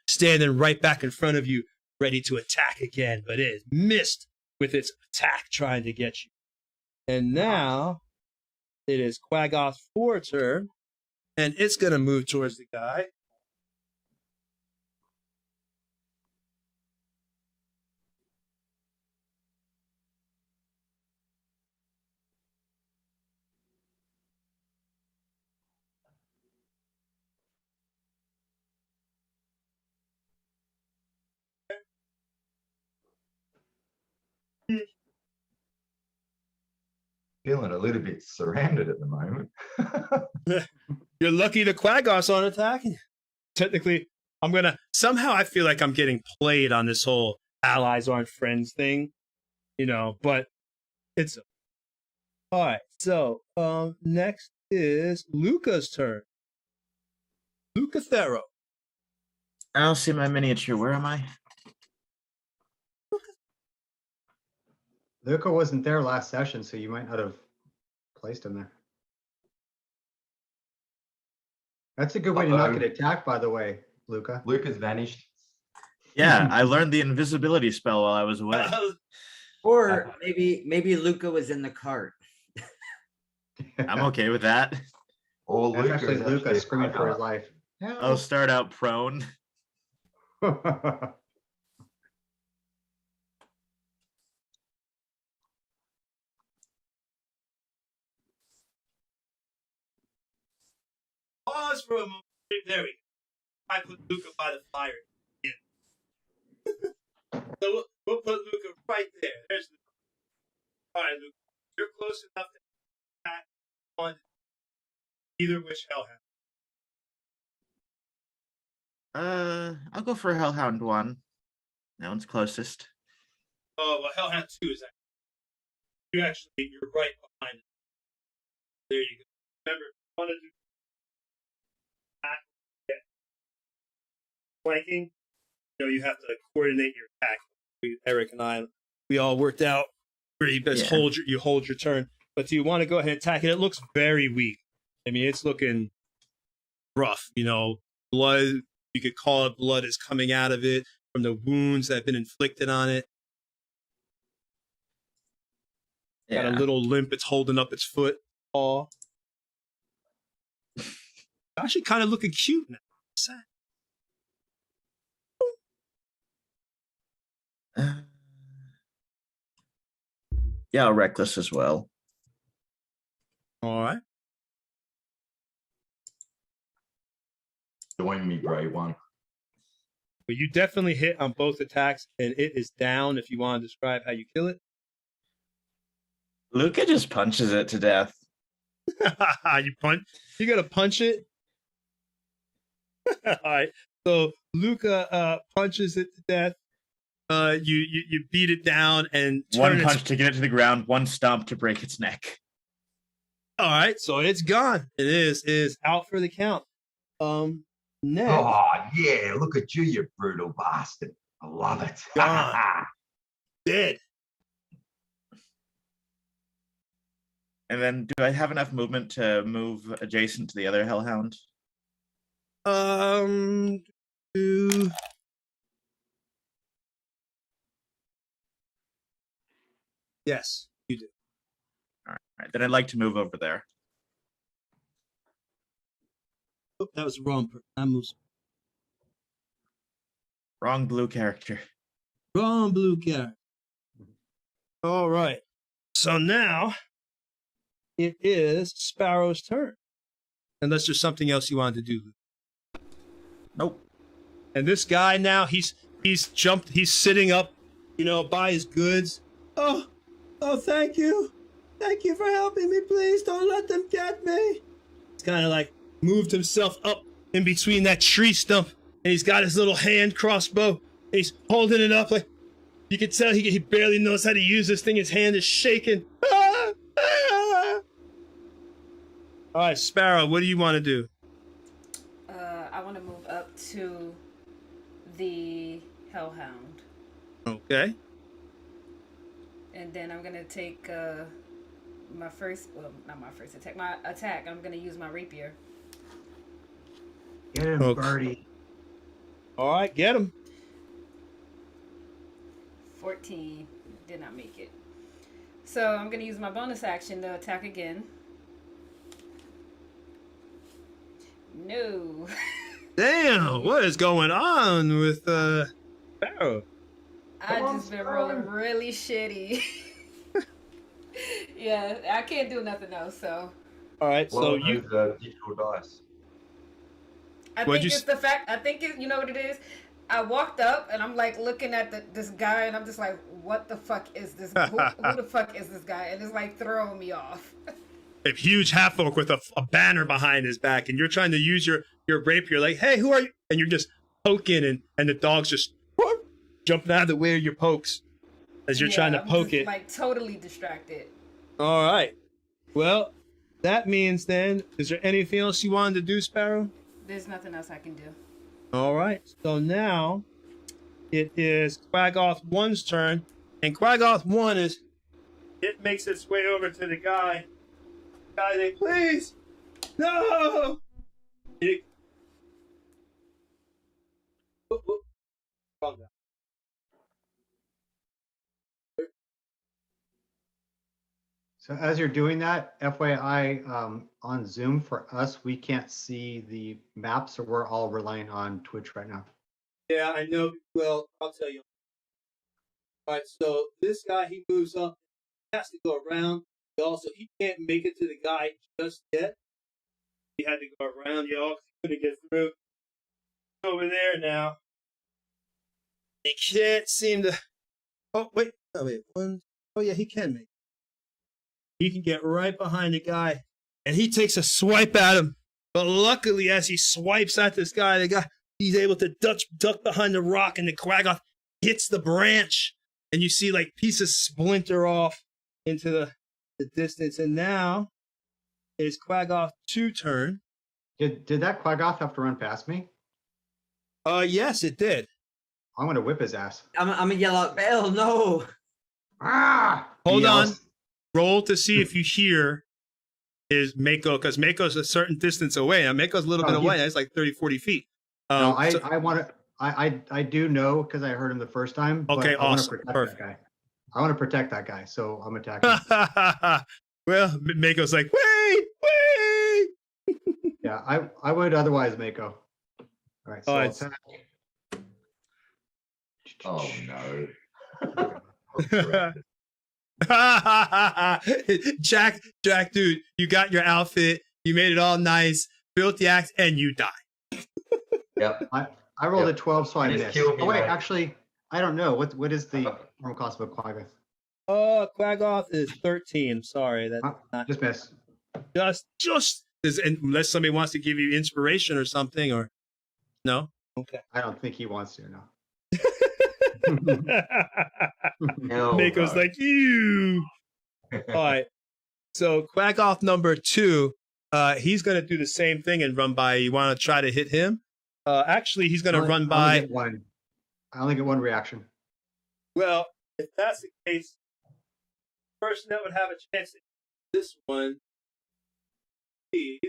[SPEAKER 1] standing right back in front of you, ready to attack again, but it is missed with its attack trying to get you. And now it is Quaggoth's turn, and it's going to move towards the guy.
[SPEAKER 5] Feeling a little bit surrounded at the moment.
[SPEAKER 1] You're lucky the Quaggoth's on attacking. Technically, somehow I feel like I'm getting played on this whole allies aren't friends thing, you know, but it's all right. So, next is Luca's turn. Luca Thero.
[SPEAKER 7] I don't see my miniature. Where am I?
[SPEAKER 2] Luca wasn't there last session, so you might not have placed him there. That's a good way to not get attacked, by the way, Luca.
[SPEAKER 5] Luca's vanished.
[SPEAKER 7] Yeah, I learned the invisibility spell while I was away.
[SPEAKER 3] Or maybe Luca was in the cart.
[SPEAKER 7] I'm okay with that.
[SPEAKER 5] Or
[SPEAKER 2] That's actually Luca screaming for his life.
[SPEAKER 7] I'll start out prone.
[SPEAKER 1] Pause for a moment. There we go. I put Luca by the fire. Yeah. So we'll put Luca right there. There's the. All right, Luca. You're close enough to attack on either which hellhound.
[SPEAKER 7] I'll go for Hellhound 1. That one's closest.
[SPEAKER 1] Oh, well, hellhound 2 is actually, you're right behind it. There you go. Remember, one of the flanking, you know, you have to coordinate your attack. Eric and I, we all worked out where you best hold your turn. But do you want to go ahead and attack it? It looks very weak. I mean, it's looking rough. You know, blood, you could call it blood is coming out of it from the wounds that have been inflicted on it.
[SPEAKER 7] Yeah.
[SPEAKER 1] Got a little limp. It's holding up its foot. Paw. Actually kind of looking cute now. Sad.
[SPEAKER 7] Yeah, reckless as well.
[SPEAKER 1] All right.
[SPEAKER 5] Join me, Grey One.
[SPEAKER 1] But you definitely hit on both attacks, and it is down. If you want to describe how you kill it.
[SPEAKER 7] Luca just punches it to death.
[SPEAKER 1] You gotta punch it. All right. So Luca punches it to death. You beat it down and
[SPEAKER 7] one punch to get it to the ground, one stomp to break its neck.
[SPEAKER 1] All right, so it's gone. It is out for the count. Next.
[SPEAKER 5] Oh yeah, look at you, you brutal bastard. I love it.
[SPEAKER 1] Gone. Dead.
[SPEAKER 7] And then, do I have enough movement to move adjacent to the other hellhound?
[SPEAKER 1] Yes, you do.
[SPEAKER 7] All right, then I'd like to move over there.
[SPEAKER 1] Oh, that was the wrong person. I moved.
[SPEAKER 7] Wrong blue character.
[SPEAKER 1] Wrong blue character. All right. So now it is Sparrow's turn. Unless there's something else you wanted to do.
[SPEAKER 7] Nope.
[SPEAKER 1] And this guy now, he's jumped, he's sitting up, you know, by his goods. Oh, thank you. Thank you for helping me. Please don't let them get me. He's kind of like moved himself up in between that tree stump. And he's got his little hand crossbow. And he's holding it up like, You can tell he barely knows how to use this thing. His hand is shaking. Ah! Ah! All right, Sparrow, what do you want to do?
[SPEAKER 8] I want to move up to the Hellhound.
[SPEAKER 1] Okay.
[SPEAKER 8] And then I'm going to take my first, well, not my first attack, my attack. I'm going to use my rapier.
[SPEAKER 2] Get him,
[SPEAKER 1] Okay.
[SPEAKER 2] Birdie.
[SPEAKER 1] All right, get him.
[SPEAKER 8] 14. Did not make it. So I'm going to use my bonus action to attack again. No.
[SPEAKER 1] Damn, what is going on with Sparrow?
[SPEAKER 8] I just been rolling really shitty. Yeah, I can't do nothing else, so.
[SPEAKER 1] All right, so
[SPEAKER 5] Well,
[SPEAKER 1] you.
[SPEAKER 5] digital dice.
[SPEAKER 8] I
[SPEAKER 1] What'd
[SPEAKER 8] think
[SPEAKER 1] you
[SPEAKER 8] it's the fact, you know what it is? I walked up and I'm like looking at this guy and I'm just like, what the fuck is this? Who the fuck is this guy? And it's like throwing me off.
[SPEAKER 1] A huge half orc with a banner behind his back, and you're trying to use your rapier, like, hey, who are you? And you're just poking, and the dog's just jumping out of the way of your pokes as you're trying to
[SPEAKER 8] I'm
[SPEAKER 1] poke
[SPEAKER 8] just,
[SPEAKER 1] it.
[SPEAKER 8] like totally distracted.
[SPEAKER 1] All right. Well, that means then, is there anything else you wanted to do, Sparrow?
[SPEAKER 8] There's nothing else I can do.
[SPEAKER 1] All right. So now it is Quaggoth 1's turn, and Quaggoth 1 it makes its way over to the guy. Guy, please, no. Calm down.
[SPEAKER 2] So as you're doing that, FYI, on Zoom for us, we can't see the map, so we're all relying on Twitch right now.
[SPEAKER 1] Yeah, I know. Well, I'll tell you. All right, so this guy, he moves up. He has to go around. He can't make it to the guy just yet. He had to go around y'all because he couldn't get through. Over there now. He can't seem to. Oh, wait. One. Oh, yeah, he can make it. He can get right behind the guy, and he takes a swipe at him. But luckily, as he swipes at this guy, he's able to duck behind the rock, and the Quaggoth hits the branch, and you see like pieces splinter off into the distance. And now it's Quaggoth 2 turn.
[SPEAKER 2] Did that Quaggoth have to run past me?
[SPEAKER 1] Yes, it did.
[SPEAKER 2] I'm gonna whip his ass.
[SPEAKER 3] I'm gonna yell out, Bale, no!
[SPEAKER 2] Ah!
[SPEAKER 1] Hold
[SPEAKER 2] He
[SPEAKER 1] on.
[SPEAKER 2] yells.
[SPEAKER 1] Roll to see if you hear is Mako, because Mako's a certain distance away. Now, Mako's a little bit away. It's like 30, 40 feet.
[SPEAKER 2] No, I do know because I heard him the first time. But
[SPEAKER 1] Okay,
[SPEAKER 2] I wanna
[SPEAKER 1] awesome.
[SPEAKER 2] protect
[SPEAKER 1] Perfect.
[SPEAKER 2] that guy. I want to protect that guy, so I'm attacking.
[SPEAKER 1] Well, Mako's like, wait.
[SPEAKER 2] Yeah, I would otherwise Mako. All right, so
[SPEAKER 1] All
[SPEAKER 2] I'll
[SPEAKER 1] right.
[SPEAKER 2] attack.
[SPEAKER 5] Oh no.
[SPEAKER 1] Jack, dude, you got your outfit. You made it all nice. Built the axe, and you die.
[SPEAKER 5] Yep.
[SPEAKER 2] I rolled a 12, so I
[SPEAKER 5] Just
[SPEAKER 2] missed.
[SPEAKER 5] kill me,
[SPEAKER 2] Oh wait,
[SPEAKER 5] mate.
[SPEAKER 2] actually, I don't know. What is the normal cost of a Quaggoth?
[SPEAKER 1] Quaggoth is 13. Sorry, that's not
[SPEAKER 2] Just miss.
[SPEAKER 1] just unless somebody wants to give you inspiration or something, or no. Okay.
[SPEAKER 2] I don't think he wants to. No.
[SPEAKER 5] Hell
[SPEAKER 1] Mako's
[SPEAKER 5] no.
[SPEAKER 1] like, you. All right. So Quaggoth number 2, he's going to do the same thing and run by. You want to try to hit him? Actually, he's going to run by.
[SPEAKER 2] I only get one reaction.
[SPEAKER 1] Well, if that's the case, the person that would have a chance to hit this one be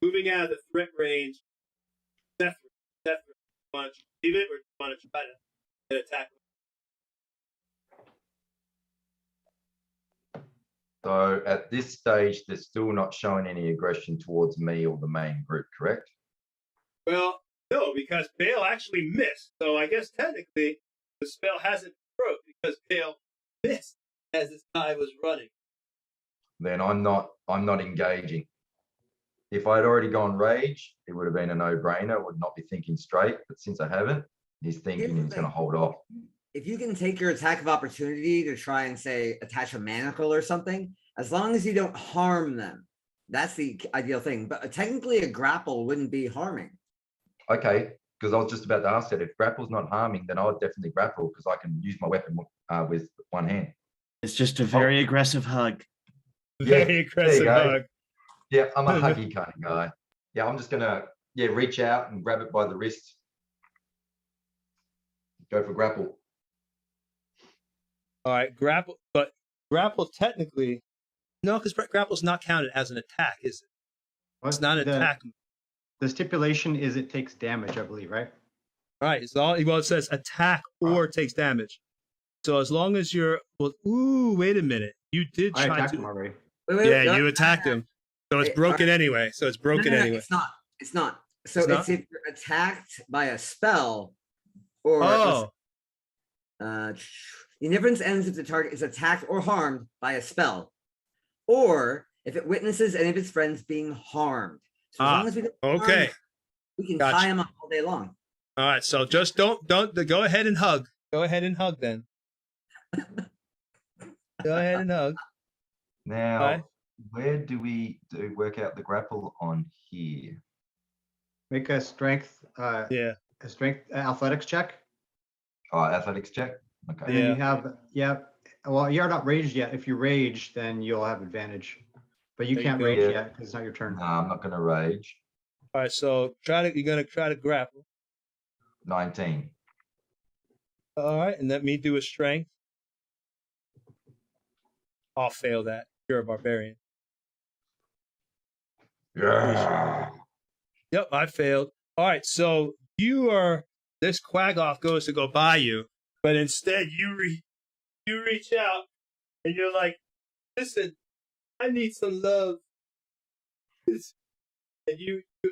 [SPEAKER 1] moving out of the threat range. Seth, do you want to leave it, or do you want to try to attack?
[SPEAKER 5] So at this stage, they're still not showing any aggression towards me or the main group, correct?
[SPEAKER 1] Well, no, because Bale actually missed. So I guess technically the spell hasn't broke because Bale missed as this guy was running.
[SPEAKER 5] Then I'm not engaging. If I'd already gone rage, it would have been a no-brainer. I would not be thinking straight. But since I haven't, he's thinking he's going to hold off.
[SPEAKER 3] If you can take your attack of opportunity to try and say attach a manacle or something, as long as you don't harm them, that's the ideal thing. But technically a grapple wouldn't be harming.
[SPEAKER 5] Okay, because I was just about to ask that if grapple's not harming, then I would definitely grapple because I can use my weapon with one hand.
[SPEAKER 7] It's just a very aggressive hug.
[SPEAKER 5] Yeah,
[SPEAKER 1] Very
[SPEAKER 5] there you
[SPEAKER 1] aggressive
[SPEAKER 5] go.
[SPEAKER 1] hug.
[SPEAKER 5] Yeah, I'm a huggy kind of guy. Yeah, I'm just gonna reach out and grab it by the wrist. Go for grapple.
[SPEAKER 1] All right, grapple, but grapple technically, no, because grapple's not counted as an attack, is it? It's not an attack.
[SPEAKER 2] The stipulation is it takes damage, I believe, right?
[SPEAKER 1] All right, it's all well. It says attack or takes damage. So as long as you're ooh, wait a minute, you did
[SPEAKER 2] I
[SPEAKER 1] try
[SPEAKER 2] attacked
[SPEAKER 1] to.
[SPEAKER 2] him already.
[SPEAKER 1] Yeah, you attacked him, so it's broken anyway. So it's broken anyway.
[SPEAKER 3] It's not. It's not. So
[SPEAKER 1] It's
[SPEAKER 3] it's if you're attacked by a spell, or the difference ends if the target is attacked or harmed by a spell, or if it witnesses any of its friends being harmed. So as long as we don't harm them, we can tie them up all day long.
[SPEAKER 1] All right, so just don't go ahead and hug. Go ahead and hug then. Go ahead and hug.
[SPEAKER 5] Now, where do we work out the grapple on here?
[SPEAKER 2] Make a strength. A strength athletics check.
[SPEAKER 5] Oh, athletics check. Okay.
[SPEAKER 2] And then you have well, you're not raged yet. If you rage, then you'll have advantage. But you can't rage yet because it's not your turn.
[SPEAKER 5] No, I'm not gonna rage.
[SPEAKER 1] All right, so you're gonna try to grapple.
[SPEAKER 5] 19.
[SPEAKER 1] All right, and let me do a strength. I'll fail that. You're a barbarian.
[SPEAKER 5] Yeah.
[SPEAKER 1] Yep, I failed. All right, so this Quaggoth goes to go by you, but instead you reach out and you're like, listen, I need some love. And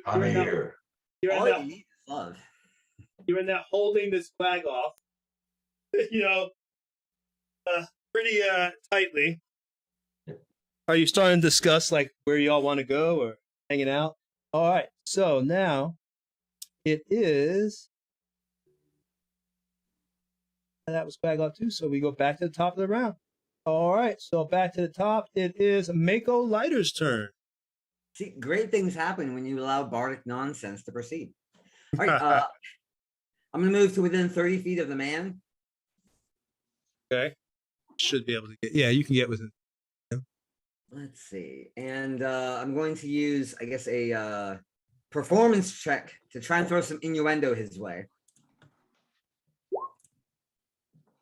[SPEAKER 5] I'm here.
[SPEAKER 3] All you need is love.
[SPEAKER 1] You're now holding this Quaggoth, pretty tightly. Are you starting to discuss like where y'all want to go or hanging out? All right, so now it is. That was Quaggoth too, so we go back to the top of the round. All right, so back to the top. It is Mako Lighter's turn.
[SPEAKER 3] See, great things happen when you allow bardic nonsense to proceed. All right, I'm going to move to within 30 feet of the man.
[SPEAKER 1] Okay. Should be able to get. Yeah, you can get within.
[SPEAKER 3] Let's see. And I'm going to use, I guess, a performance check to try and throw some innuendo his way.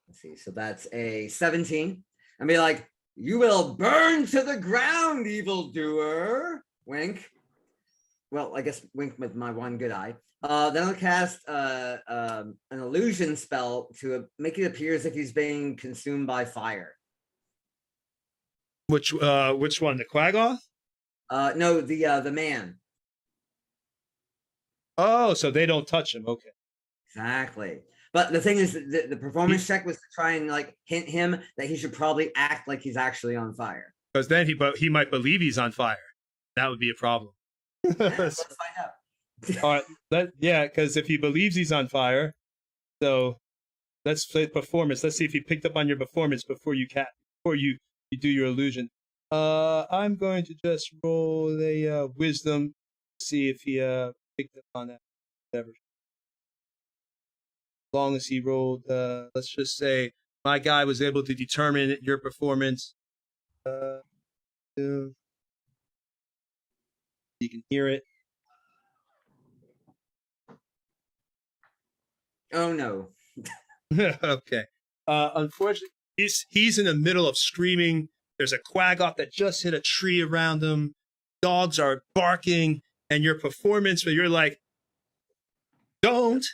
[SPEAKER 3] Let's see. So that's a 17. And be like, you will burn to the ground, evildoer. Wink. Well, I guess wink with my one good eye. Then I'll cast an illusion spell to make it appear as if he's being consumed by fire.
[SPEAKER 1] Which one? The Quaggoth?
[SPEAKER 3] No, the man.
[SPEAKER 1] Oh, so they don't touch him. Okay.
[SPEAKER 3] Exactly. But the thing is, the performance check was to try and like hint him that he should probably act like he's actually on fire.
[SPEAKER 1] Because then he might believe he's on fire. That would be a problem.
[SPEAKER 3] Let's find out.
[SPEAKER 1] All right. Because if he believes he's on fire, so let's play performance. Let's see if he picked up on your performance before you do your illusion. I'm going to just roll a wisdom, see if he picked up on that. Whatever. As long as he rolled, let's just say my guy was able to determine your performance. You can hear it.
[SPEAKER 3] Oh no.
[SPEAKER 1] Okay. Unfortunately, he's in the middle of screaming. There's a Quaggoth that just hit a tree around him. Dogs are barking, and your performance where you're like, don't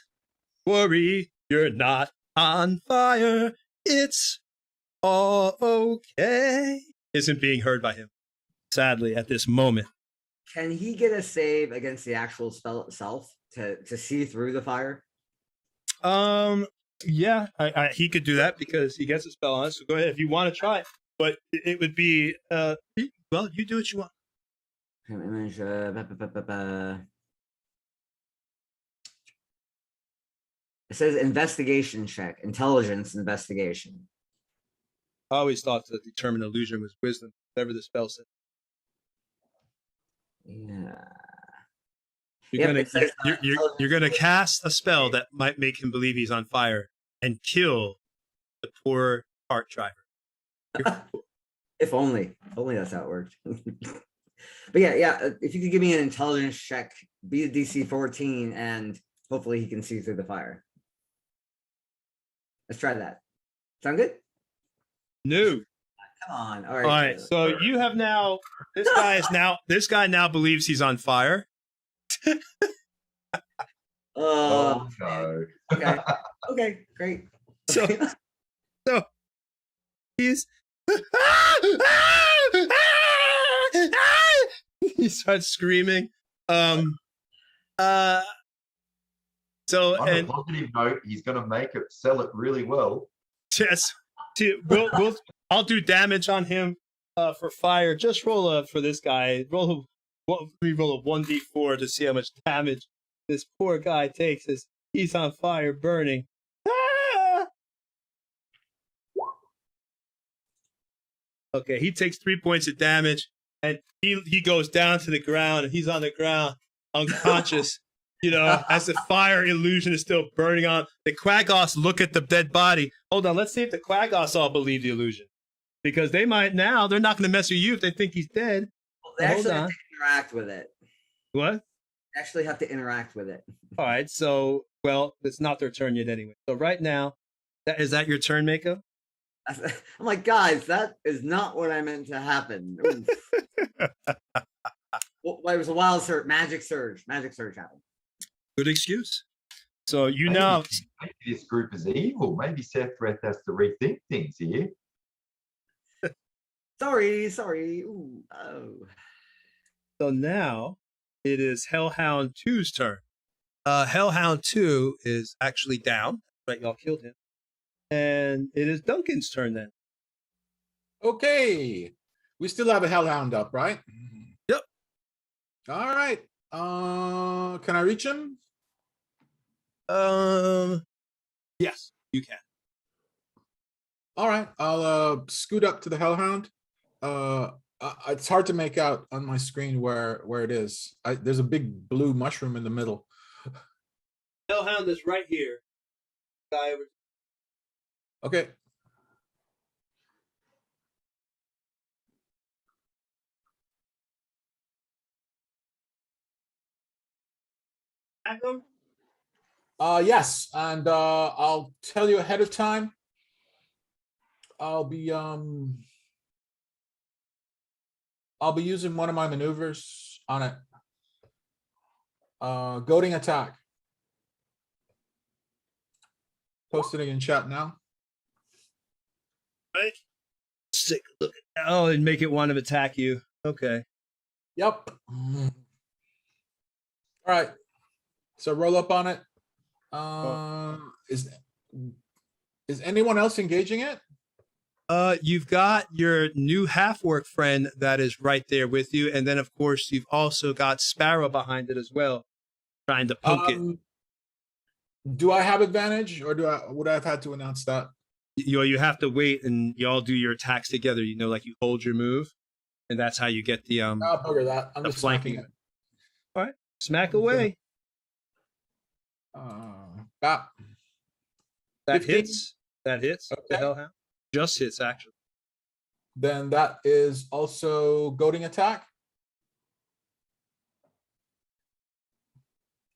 [SPEAKER 1] worry, you're not on fire. It's all okay. Isn't being heard by him, sadly, at this moment.
[SPEAKER 3] Can he get a save against the actual spell itself to see through the fire?
[SPEAKER 1] Yeah, he could do that because he gets a spell on it. So go ahead if you want to try it. But it would be, well, you do what you want.
[SPEAKER 3] Image, it says investigation check, intelligence investigation.
[SPEAKER 1] I always thought to determine illusion was wisdom, whatever the spell said.
[SPEAKER 3] Yeah.
[SPEAKER 1] You're gonna cast a spell that might make him believe he's on fire and kill the poor cart driver.
[SPEAKER 3] If only that's how it worked. But yeah. If you could give me an intelligence check, be a DC 14, and hopefully he can see through the fire. Let's try that. Sound good?
[SPEAKER 1] No.
[SPEAKER 3] Come on. All
[SPEAKER 1] All right. So you have now. This guy now believes he's on fire.
[SPEAKER 5] Oh no.
[SPEAKER 3] Okay. Great.
[SPEAKER 1] So he's he starts screaming. So
[SPEAKER 5] On a
[SPEAKER 1] and
[SPEAKER 5] positive note, he's going to sell it really well.
[SPEAKER 1] yes, I'll do damage on him for fire. Just roll for this guy. Roll a 1d4 to see how much damage this poor guy takes as he's on fire, burning. Ah! Okay, he takes 3 points of damage, and he goes down to the ground, and he's on the ground, unconscious. As the fire illusion is still burning on. The Quaggoths look at the dead body. Hold on, let's see if the Quaggoths all believe the illusion. Because they might now. They're not going to mess with you if they think he's dead.
[SPEAKER 3] Well, they actually have to interact with it.
[SPEAKER 1] What?
[SPEAKER 3] They actually have to interact with it.
[SPEAKER 1] All right, so, it's not their turn yet anyway. So right now, is that your turn, Mako?
[SPEAKER 3] I'm like, guys, that is not what I meant to happen. Well, it was a wild surge, magic surge happened.
[SPEAKER 1] Good excuse. So
[SPEAKER 5] Maybe this group is evil. Maybe Sephiroth has to rethink things here.
[SPEAKER 3] Sorry. Ooh, oh.
[SPEAKER 1] So now it is Hellhound 2's turn. Hellhound 2 is actually down. Right, y'all killed him. And it is Duncan's turn then.
[SPEAKER 4] Okay. We still have a Hellhound up, right?
[SPEAKER 1] Yep.
[SPEAKER 4] All right. Can I reach him?
[SPEAKER 1] Yes, you can.
[SPEAKER 4] All right. I'll scoot up to the Hellhound. It's hard to make out on my screen where it is. There's a big blue mushroom in the middle.
[SPEAKER 1] Hellhound is right here.
[SPEAKER 4] Okay. Yes, and I'll tell you ahead of time. I'll be using one of my maneuvers on it. Goading attack. Posting it in chat now.
[SPEAKER 1] Right. Sick. Oh, and make it want to attack you. Okay.
[SPEAKER 4] Yep. All right. So roll up on it. Is anyone else engaging it?
[SPEAKER 1] You've got your new half-orc friend that is right there with you, and then of course you've also got Sparrow behind it as well, trying to poke it.
[SPEAKER 4] Do I have advantage, or would I have had to announce that?
[SPEAKER 1] You have to wait, and you all do your attacks together. Like you hold your move, and that's how you get the
[SPEAKER 4] I'll bugger that. I'm just
[SPEAKER 1] flanking
[SPEAKER 4] it.
[SPEAKER 1] All right, smack away.
[SPEAKER 4] That
[SPEAKER 1] 15? hits. That hits.
[SPEAKER 4] Okay.
[SPEAKER 1] The Hellhound just hits actually.
[SPEAKER 4] Then that is also goading attack.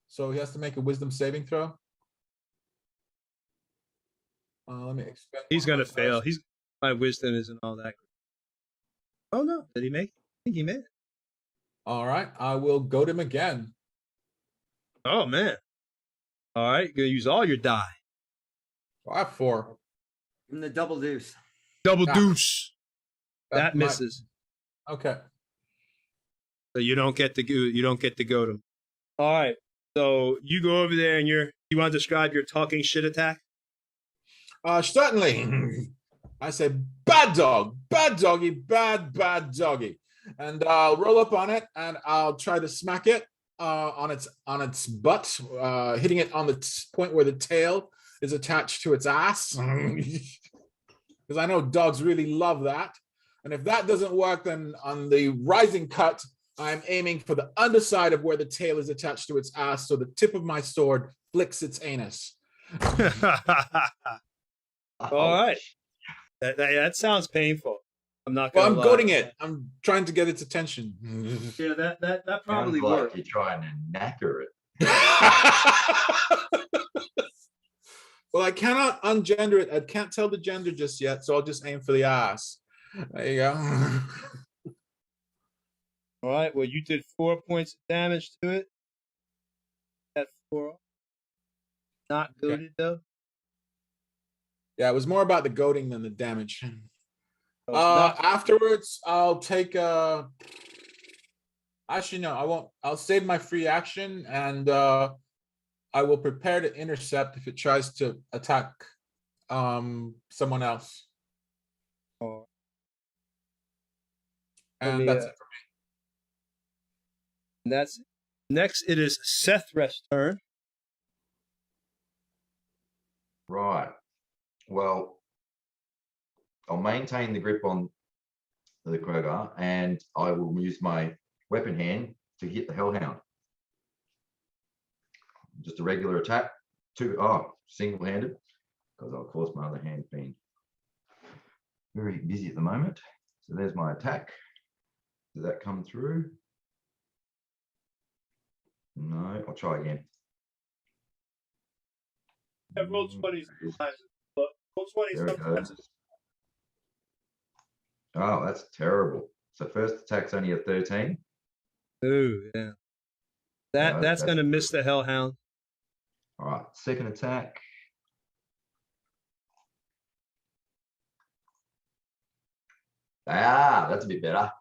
[SPEAKER 4] So he has to make a wisdom saving throw. Let me expand.
[SPEAKER 1] He's gonna fail. My wisdom isn't all that good. Oh no! Did he make it? I think he made it.
[SPEAKER 4] All right, I will goad him again.
[SPEAKER 1] Oh man! All right, you're gonna use all your die.
[SPEAKER 4] I have 4.
[SPEAKER 3] And the double deuce.
[SPEAKER 1] Double deuce. That misses.
[SPEAKER 4] Okay.
[SPEAKER 1] So you don't get to goad him. All right. So you go over there and you want to describe your talking shit attack?
[SPEAKER 4] Certainly. I say, bad dog, bad doggy, bad doggy. And I'll roll up on it and I'll try to smack it on its butt, hitting it on the point where the tail is attached to its ass. Because I know dogs really love that. And if that doesn't work, then on the rising cut, I'm aiming for the underside of where the tail is attached to its ass, so the tip of my sword flicks its anus.
[SPEAKER 1] All right. That sounds painful. I'm not
[SPEAKER 4] Well,
[SPEAKER 1] gonna
[SPEAKER 4] I'm
[SPEAKER 1] lie.
[SPEAKER 4] goading it. I'm trying to get its attention.
[SPEAKER 1] Yeah, that
[SPEAKER 5] Sounds
[SPEAKER 1] probably
[SPEAKER 5] like
[SPEAKER 1] worked.
[SPEAKER 5] you're trying to knacker it.
[SPEAKER 4] Well, I cannot ungender it. I can't tell the gender just yet, so I'll just aim for the ass. There you go.
[SPEAKER 1] All right. Well, you did 4 points of damage to it. That 4. Not goaded though.
[SPEAKER 4] Yeah, it was more about the goading than the damage.
[SPEAKER 1] So it's not-
[SPEAKER 4] Afterwards, I'll take a. Actually, no, I won't. I'll save my free action, and I will prepare to intercept if it tries to attack someone else.
[SPEAKER 1] Oh.
[SPEAKER 4] And that's it for me.
[SPEAKER 1] That's next. It is Sethreth's turn.
[SPEAKER 5] Right. Well, I'll maintain the grip on the Kroger, and I will use my weapon hand to hit the Hellhound. Just a regular attack. Single-handed, because of course my other hand's been very busy at the moment. So there's my attack. Did that come through? No, I'll try again.
[SPEAKER 1] Roll 20 sometimes. Roll 20
[SPEAKER 5] There it
[SPEAKER 1] sometimes.
[SPEAKER 5] goes. Oh, that's terrible. So first attack's only a 13.
[SPEAKER 1] Ooh, yeah.
[SPEAKER 5] No,
[SPEAKER 1] That's gonna miss the Hellhound.
[SPEAKER 5] All right, second attack. That's a bit better.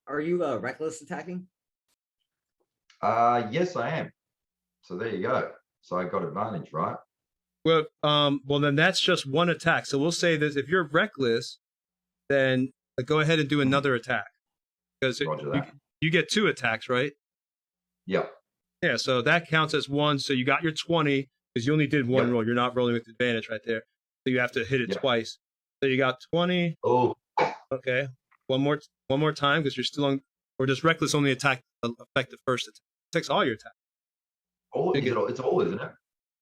[SPEAKER 3] Are you reckless attacking?
[SPEAKER 5] Yes, I am. So there you go. So I got advantage, right?
[SPEAKER 1] Well, then that's just one attack. So we'll say that if you're reckless, then go ahead and do another attack because
[SPEAKER 5] Roger that.
[SPEAKER 1] you get 2 attacks, right?
[SPEAKER 5] Yep.
[SPEAKER 1] Yeah. So that counts as 1. So you got your 20 because you only did 1
[SPEAKER 5] Yep.
[SPEAKER 1] roll. You're not rolling with advantage right there. So you have to hit it
[SPEAKER 5] Yep.
[SPEAKER 1] twice. So you got 20.
[SPEAKER 5] Oh,
[SPEAKER 1] Okay. One more time because you're still on. Or does reckless only affect the first attack? It takes all your attacks.
[SPEAKER 5] it's all, isn't it?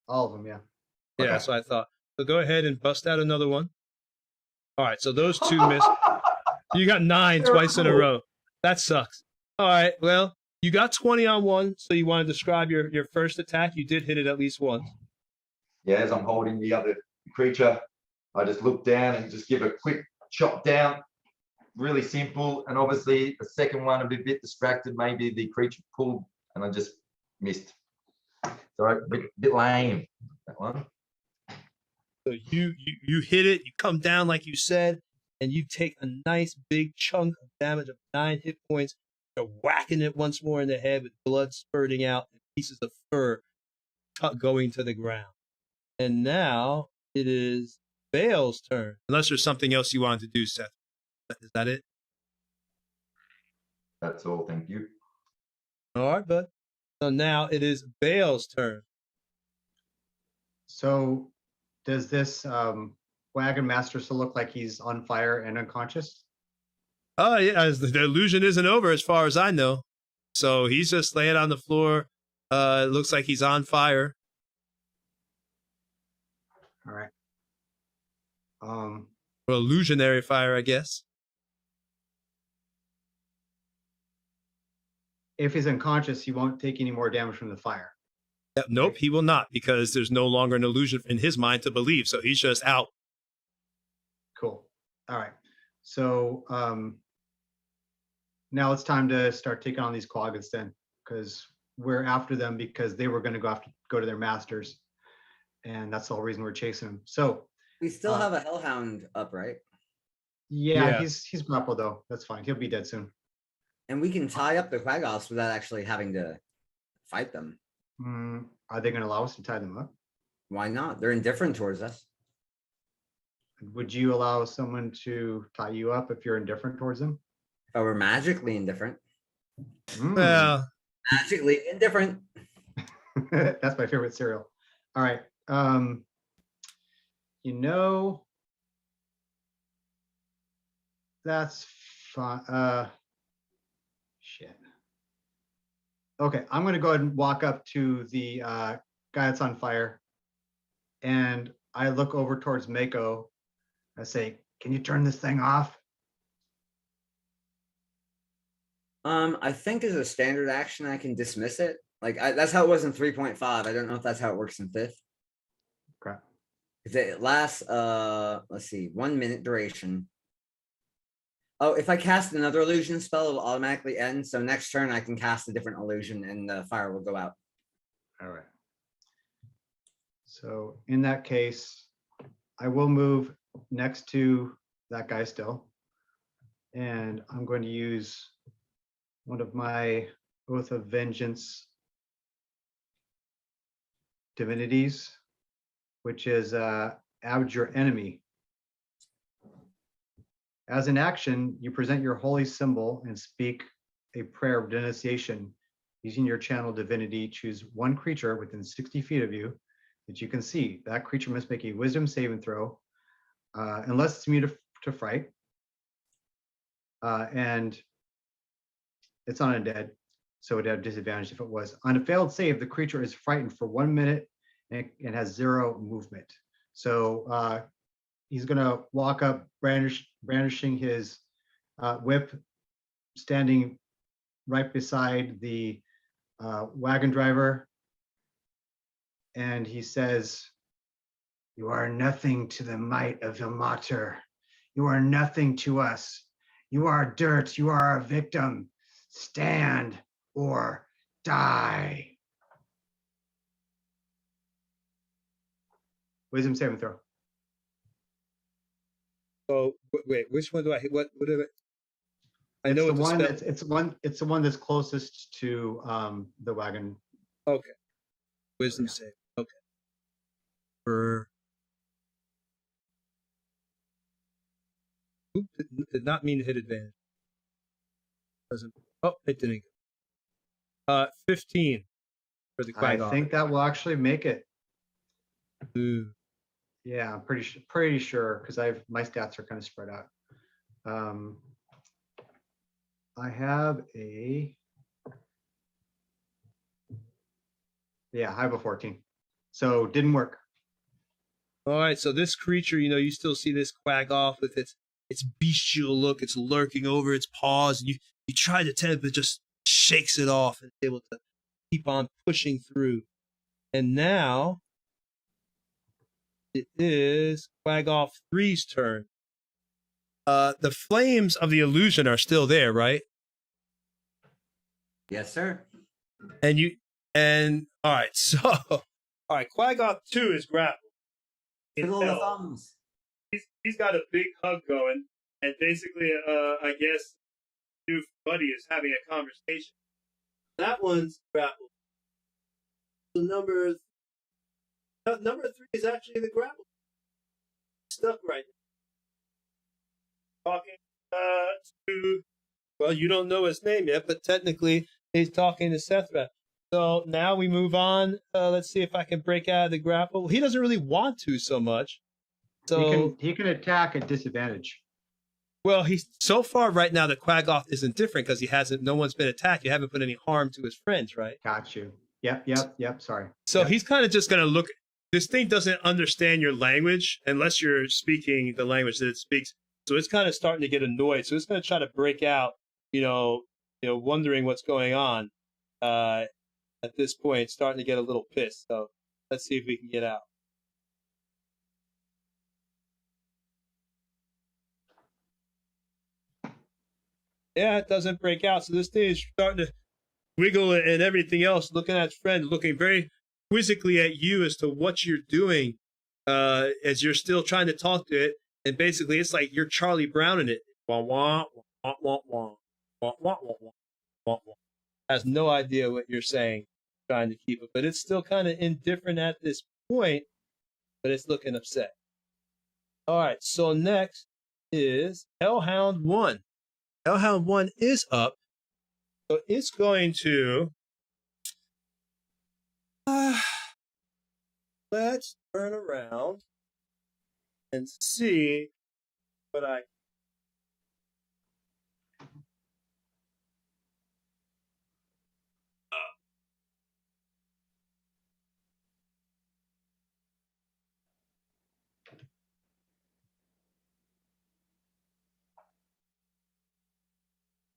[SPEAKER 2] All of them, yeah.
[SPEAKER 1] Yeah,
[SPEAKER 5] Okay.
[SPEAKER 1] so I thought. So go ahead and bust out another one. All right, so those 2 missed. You got 9 twice in a row. That sucks. All right, well, you got 20 on one, so you want to describe your first attack. You did hit it at least once.
[SPEAKER 5] Yeah, as I'm holding the other creature, I just look down and just give a quick chop down. Really simple. And obviously the second one, I'm a bit distracted. Maybe the creature pulled and I just missed. So a bit lame, that one.
[SPEAKER 1] So you hit it, you come down like you said, and you take a nice big chunk of damage of 9 hit points. You're whacking it once more in the head with blood spurting out and pieces of fur going to the ground. And now it is Bale's turn. Unless there's something else you wanted to do, Seth. Is that it?
[SPEAKER 5] That's all. Thank you.
[SPEAKER 1] All right, bud. So now it is Bale's turn.
[SPEAKER 2] So does this wagon master still look like he's on fire and unconscious?
[SPEAKER 1] Oh, yeah. The illusion isn't over as far as I know. So he's just laying on the floor. It looks like he's on fire.
[SPEAKER 2] All right.
[SPEAKER 1] Or illusionary fire, I guess.
[SPEAKER 2] If he's unconscious, he won't take any more damage from the fire.
[SPEAKER 1] Nope, he will not because there's no longer an illusion in his mind to believe. So he's just out.
[SPEAKER 2] Cool. All right. So now it's time to start taking on these Quaggins then, because we're after them because they were going to go to their masters, and that's the whole reason we're chasing them. So
[SPEAKER 3] We still have a Hellhound up, right?
[SPEAKER 2] yeah,
[SPEAKER 1] Yeah.
[SPEAKER 2] he's grappled though. That's fine. He'll be dead soon.
[SPEAKER 3] And we can tie up the Quaggoths without actually having to fight them.
[SPEAKER 2] Are they going to allow us to tie them up?
[SPEAKER 3] Why not? They're indifferent towards us.
[SPEAKER 2] Would you allow someone to tie you up if you're indifferent towards them?
[SPEAKER 3] If I were magically indifferent.
[SPEAKER 1] Well,
[SPEAKER 3] Magically indifferent.
[SPEAKER 2] That's my favorite cereal. All right. That's fine. Okay, I'm going to go ahead and walk up to the guy that's on fire. And I look over towards Mako. I say, can you turn this thing off?
[SPEAKER 3] I think as a standard action, I can dismiss it. Like that's how it was in 3.5. I don't know if that's how it works in 5th.
[SPEAKER 2] Okay.
[SPEAKER 3] If it lasts, let's see, 1 minute duration. Oh, if I cast another illusion spell, it'll automatically end. So next turn, I can cast a different illusion and the fire will go out.
[SPEAKER 2] All right. So in that case, I will move next to that guy still. And I'm going to use one of my Oath of Vengeance divinities, which is abjure enemy. As an action, you present your holy symbol and speak a prayer of denunciation. Using your channel divinity, choose one creature within 60 feet of you that you can see. That creature must make a wisdom saving throw, unless it's immune to fright. And it's not undead, so it would have disadvantage if it was. On a failed save, the creature is frightened for 1 minute and has 0 movement. So he's going to walk up, brandishing his whip, standing right beside the wagon driver. And he says, "You are nothing to the might of Ilmater. You are nothing to us. You are dirt. You are a victim. Stand or die." Wisdom saving throw.
[SPEAKER 1] So wait, which one do I hit? What did I
[SPEAKER 2] It's
[SPEAKER 1] know
[SPEAKER 2] the
[SPEAKER 1] what the
[SPEAKER 2] one
[SPEAKER 1] spell.
[SPEAKER 2] it's the one that's closest to the wagon.
[SPEAKER 1] Okay. Wisdom
[SPEAKER 2] Yeah.
[SPEAKER 1] save. Okay. For Oop, did not mean to hit advantage. Doesn't. Oh, it didn't. 15 for the
[SPEAKER 2] I
[SPEAKER 1] Quag off.
[SPEAKER 2] think that will actually make it.
[SPEAKER 1] Ooh.
[SPEAKER 2] Yeah, I'm pretty sure because my stats are kind of spread out. I have I have a 14. So didn't work.
[SPEAKER 1] All right, so this creature, you still see this Quag off with its bestial look. It's lurking over its paws, and you try to tell it, but it just shakes it off and is able to keep on pushing through. And now it is Quag off 3's turn. The flames of the illusion are still there, right?
[SPEAKER 3] Yes, sir.
[SPEAKER 1] And all right, so all right, Quag off 2 is grappled.
[SPEAKER 3] Fiddle the thumbs.
[SPEAKER 1] He's got a big hug going, and basically, I guess, new buddy is having a conversation. That one's grappled. So number 3 is actually the grapple. Stuck right now. Talking to, well, you don't know his name yet, but technically he's talking to Sethra. So now we move on. Let's see if I can break out of the grapple. He doesn't really want to so much. So
[SPEAKER 2] He can attack at disadvantage.
[SPEAKER 1] well, he's so far right now. The Quagoth isn't different because no one's been attacked. You haven't put any harm to his friends, right?
[SPEAKER 2] Got you. Yep. Sorry.
[SPEAKER 1] So
[SPEAKER 2] Yep.
[SPEAKER 1] he's kind of just going to look. This thing doesn't understand your language unless you're speaking the language that it speaks. So it's kind of starting to get annoyed. So it's going to try to break out. Wondering what's going on. At this point, it's starting to get a little pissed. So let's see if we can get out. Yeah, it doesn't break out. So this thing is starting to wiggle and everything else, looking at its friend, looking very quizzically at you as to what you're doing as you're still trying to talk to it. And basically, it's like you're Charlie Brown in it. Wah, wah, wah, wah, wah, wah, wah, wah, wah, wah, wah. Has no idea what you're saying, trying to keep it. But it's still kind of indifferent at this point, but it's looking upset. All right, so next is Hellhound 1. Hellhound 1 is up. So it's going to... let's turn around and see what I...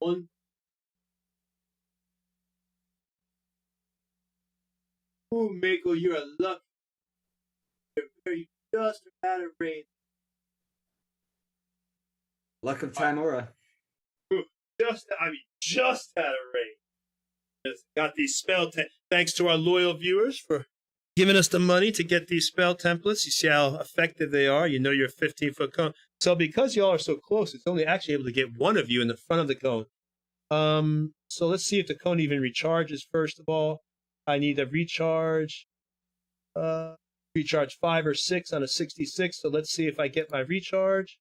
[SPEAKER 1] one. Ooh, Mako, you're a lucky. You just out of range.
[SPEAKER 3] Luck of Timora.
[SPEAKER 1] Just out of range. Just got these thanks to our loyal viewers for giving us the money to get these spell templates. You see how effective they are. You know your 15-foot cone. So because y'all are so close, it's only actually able to get one of you in the front of the cone. So let's see if the cone even recharges. First of all, I need a recharge. Recharge 5 or 6 on a 66. So let's see if I get my recharge.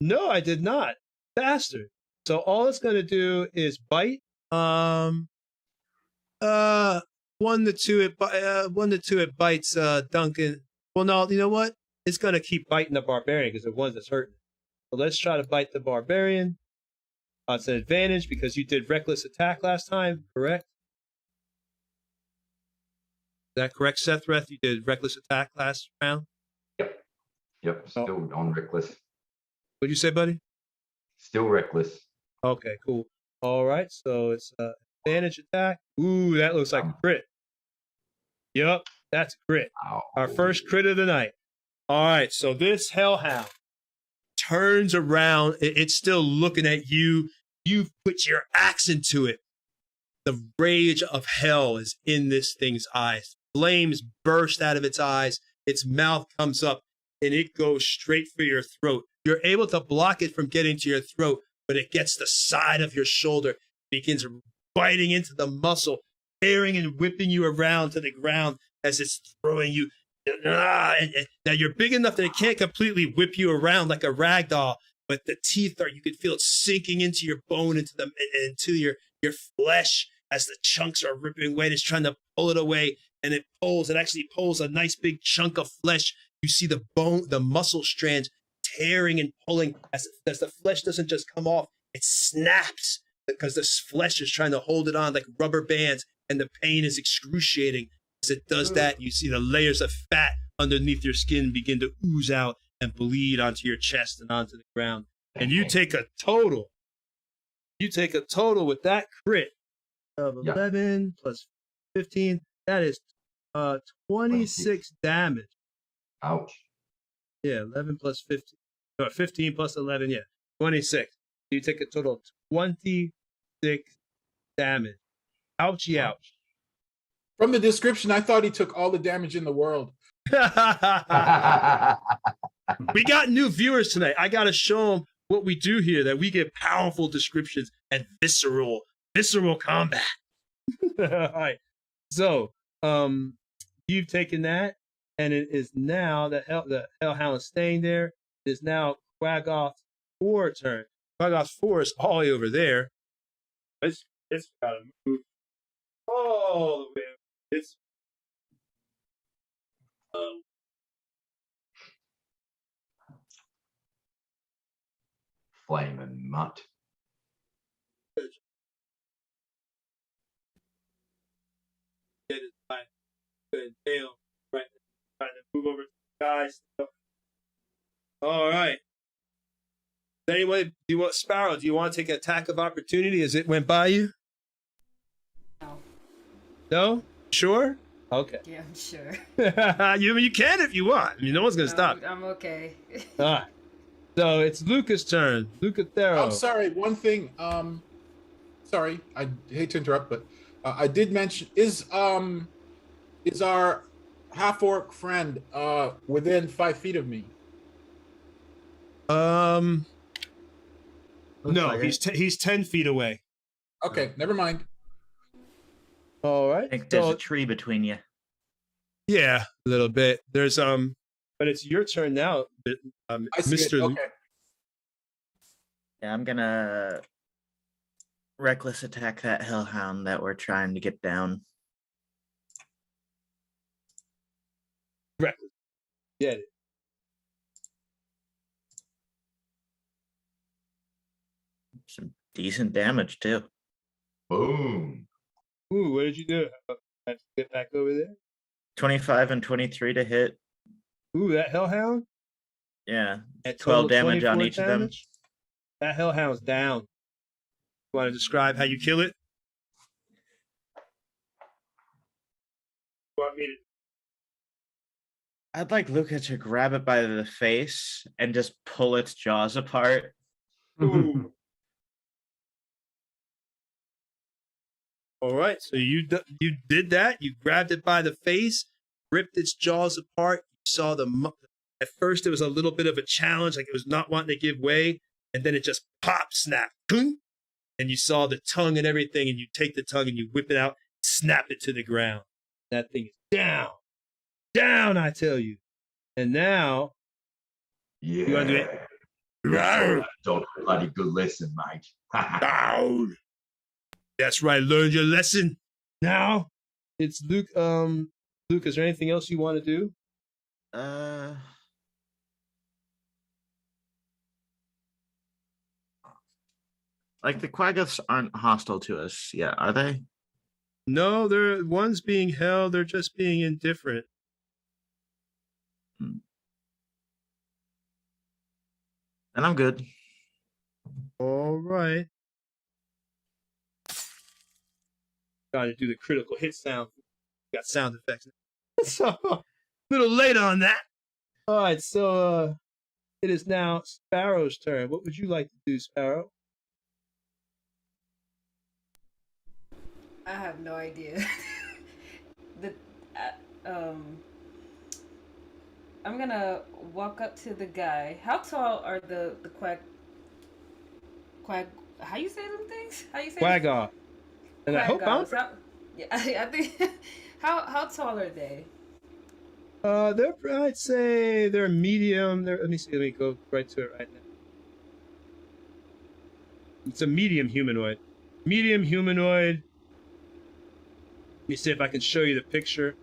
[SPEAKER 1] No, I did not. Bastard. So all it's going to do is bite. 1 to 2. It bites Duncan. Well, no, you know what? It's going to keep biting the barbarian because the one that's hurting. So let's try to bite the barbarian. It's an advantage because you did reckless attack last time, correct? Is that correct, Sethreth? You did reckless attack last round?
[SPEAKER 5] Yep. Still on reckless.
[SPEAKER 1] What'd you say, buddy?
[SPEAKER 5] Still reckless.
[SPEAKER 1] Okay, cool. All right, so it's advantage attack. Ooh, that looks like a crit. Yep, that's a crit.
[SPEAKER 5] Ow.
[SPEAKER 1] Our first crit of the night. All right, so this hellhound turns around. It's still looking at you. You've put your axe into it. The rage of hell is in this thing's eyes. Flames burst out of its eyes. Its mouth comes up, and it goes straight for your throat. You're able to block it from getting to your throat, but it gets the side of your shoulder, begins biting into the muscle, tearing and whipping you around to the ground as it's throwing you. Now you're big enough that it can't completely whip you around like a rag doll, but the teeth you can feel it sinking into your bone, into your flesh as the chunks are ripping away. It's trying to pull it away, and it actually pulls a nice big chunk of flesh. You see the muscle strands tearing and pulling as the flesh doesn't just come off, it snaps because the flesh is trying to hold it on like rubber bands, and the pain is excruciating. As it does that, you see the layers of fat underneath your skin begin to ooze out and bleed onto your chest and onto the ground. And you take a total with that crit of 11 plus 15. That is 26 damage.
[SPEAKER 5] Ouch.
[SPEAKER 1] Yeah, 11 plus 15. No, 15 plus 11, yeah. 26. You take a total of 26 damage. Ouchie, ouch.
[SPEAKER 4] From the description, I thought he took all the damage in the world.
[SPEAKER 1] We got new viewers tonight. I got to show them what we do here, that we get powerful descriptions and visceral combat. All right. So, you've taken that, and it is now the Hellhound is staying there. It is now Quaggoth's 4 turn. Quaggoth's 4 is all the way over there. It's got to move all the way over. It's
[SPEAKER 5] Flaming mutt.
[SPEAKER 1] Get his back and tail right, trying to move over to the guys. All right. Anyway, do you want Sparrow? Do you want to take an attack of opportunity as it went by you?
[SPEAKER 8] No.
[SPEAKER 1] No? Sure? Okay.
[SPEAKER 8] Yeah, I'm sure.
[SPEAKER 1] You can if you want. I mean, no one's gonna stop.
[SPEAKER 8] I'm okay.
[SPEAKER 1] All right. So it's Luca's turn. Luca Thero.
[SPEAKER 4] I'm sorry. One thing. Sorry, I hate to interrupt, but I did mention is our half orc friend within 5 feet of me?
[SPEAKER 1] No,
[SPEAKER 7] like
[SPEAKER 1] he's 10 feet away.
[SPEAKER 4] Okay, never mind.
[SPEAKER 1] All right.
[SPEAKER 7] I think there's a tree between you.
[SPEAKER 1] Yeah, a little bit. There's but it's your turn now,
[SPEAKER 4] I see
[SPEAKER 1] Mr.
[SPEAKER 4] it. Okay.
[SPEAKER 7] Yeah, I'm gonna reckless attack that hellhound that we're trying to get down.
[SPEAKER 1] Reckless. Get it.
[SPEAKER 7] Some decent damage too.
[SPEAKER 5] Boom.
[SPEAKER 1] Ooh, what did you do? Let's get back over there.
[SPEAKER 7] 25 and 23 to hit.
[SPEAKER 1] Ooh, that hellhound?
[SPEAKER 7] Yeah.
[SPEAKER 1] At
[SPEAKER 7] 12
[SPEAKER 1] total
[SPEAKER 7] damage on
[SPEAKER 1] 24
[SPEAKER 7] each of them.
[SPEAKER 1] damage? That hellhound's down. Want to describe how you kill it? Want me to?
[SPEAKER 7] I'd like Luca to grab it by the face and just pull its jaws apart.
[SPEAKER 1] Ooh. All right, so you did that. You grabbed it by the face, ripped its jaws apart. You saw at first it was a little bit of a challenge, like it was not wanting to give way, and then it just pop, snap, boom, and you saw the tongue and everything, and you take the tongue and you whip it out, snap it to the ground. That thing is down, down, I tell you. And now,
[SPEAKER 5] Yeah.
[SPEAKER 1] you want to do it?
[SPEAKER 5] Dog, bloody good lesson, mate.
[SPEAKER 1] Down. That's right. Learned your lesson. Now it's Luke. Luke, is there anything else you want to do?
[SPEAKER 7] Like the Quaggoths aren't hostile to us yet, are they?
[SPEAKER 1] No, one's being held. They're just being indifferent.
[SPEAKER 7] And I'm good.
[SPEAKER 1] All right. Trying to do the critical hit sound. Got sound effects. So a little late on that. All right, so it is now Sparrow's turn. What would you like to do, Sparrow?
[SPEAKER 8] I have no idea. I'm gonna walk up to the guy. How tall are the quag? How you say them things? How you say?
[SPEAKER 1] Quaggoth. And I hope I'm.
[SPEAKER 8] Yeah, I think. How tall are they?
[SPEAKER 1] I'd say they're medium. Let me see. Let me go right to it right now. It's a medium humanoid. Medium humanoid. Let me see if I can show you the picture.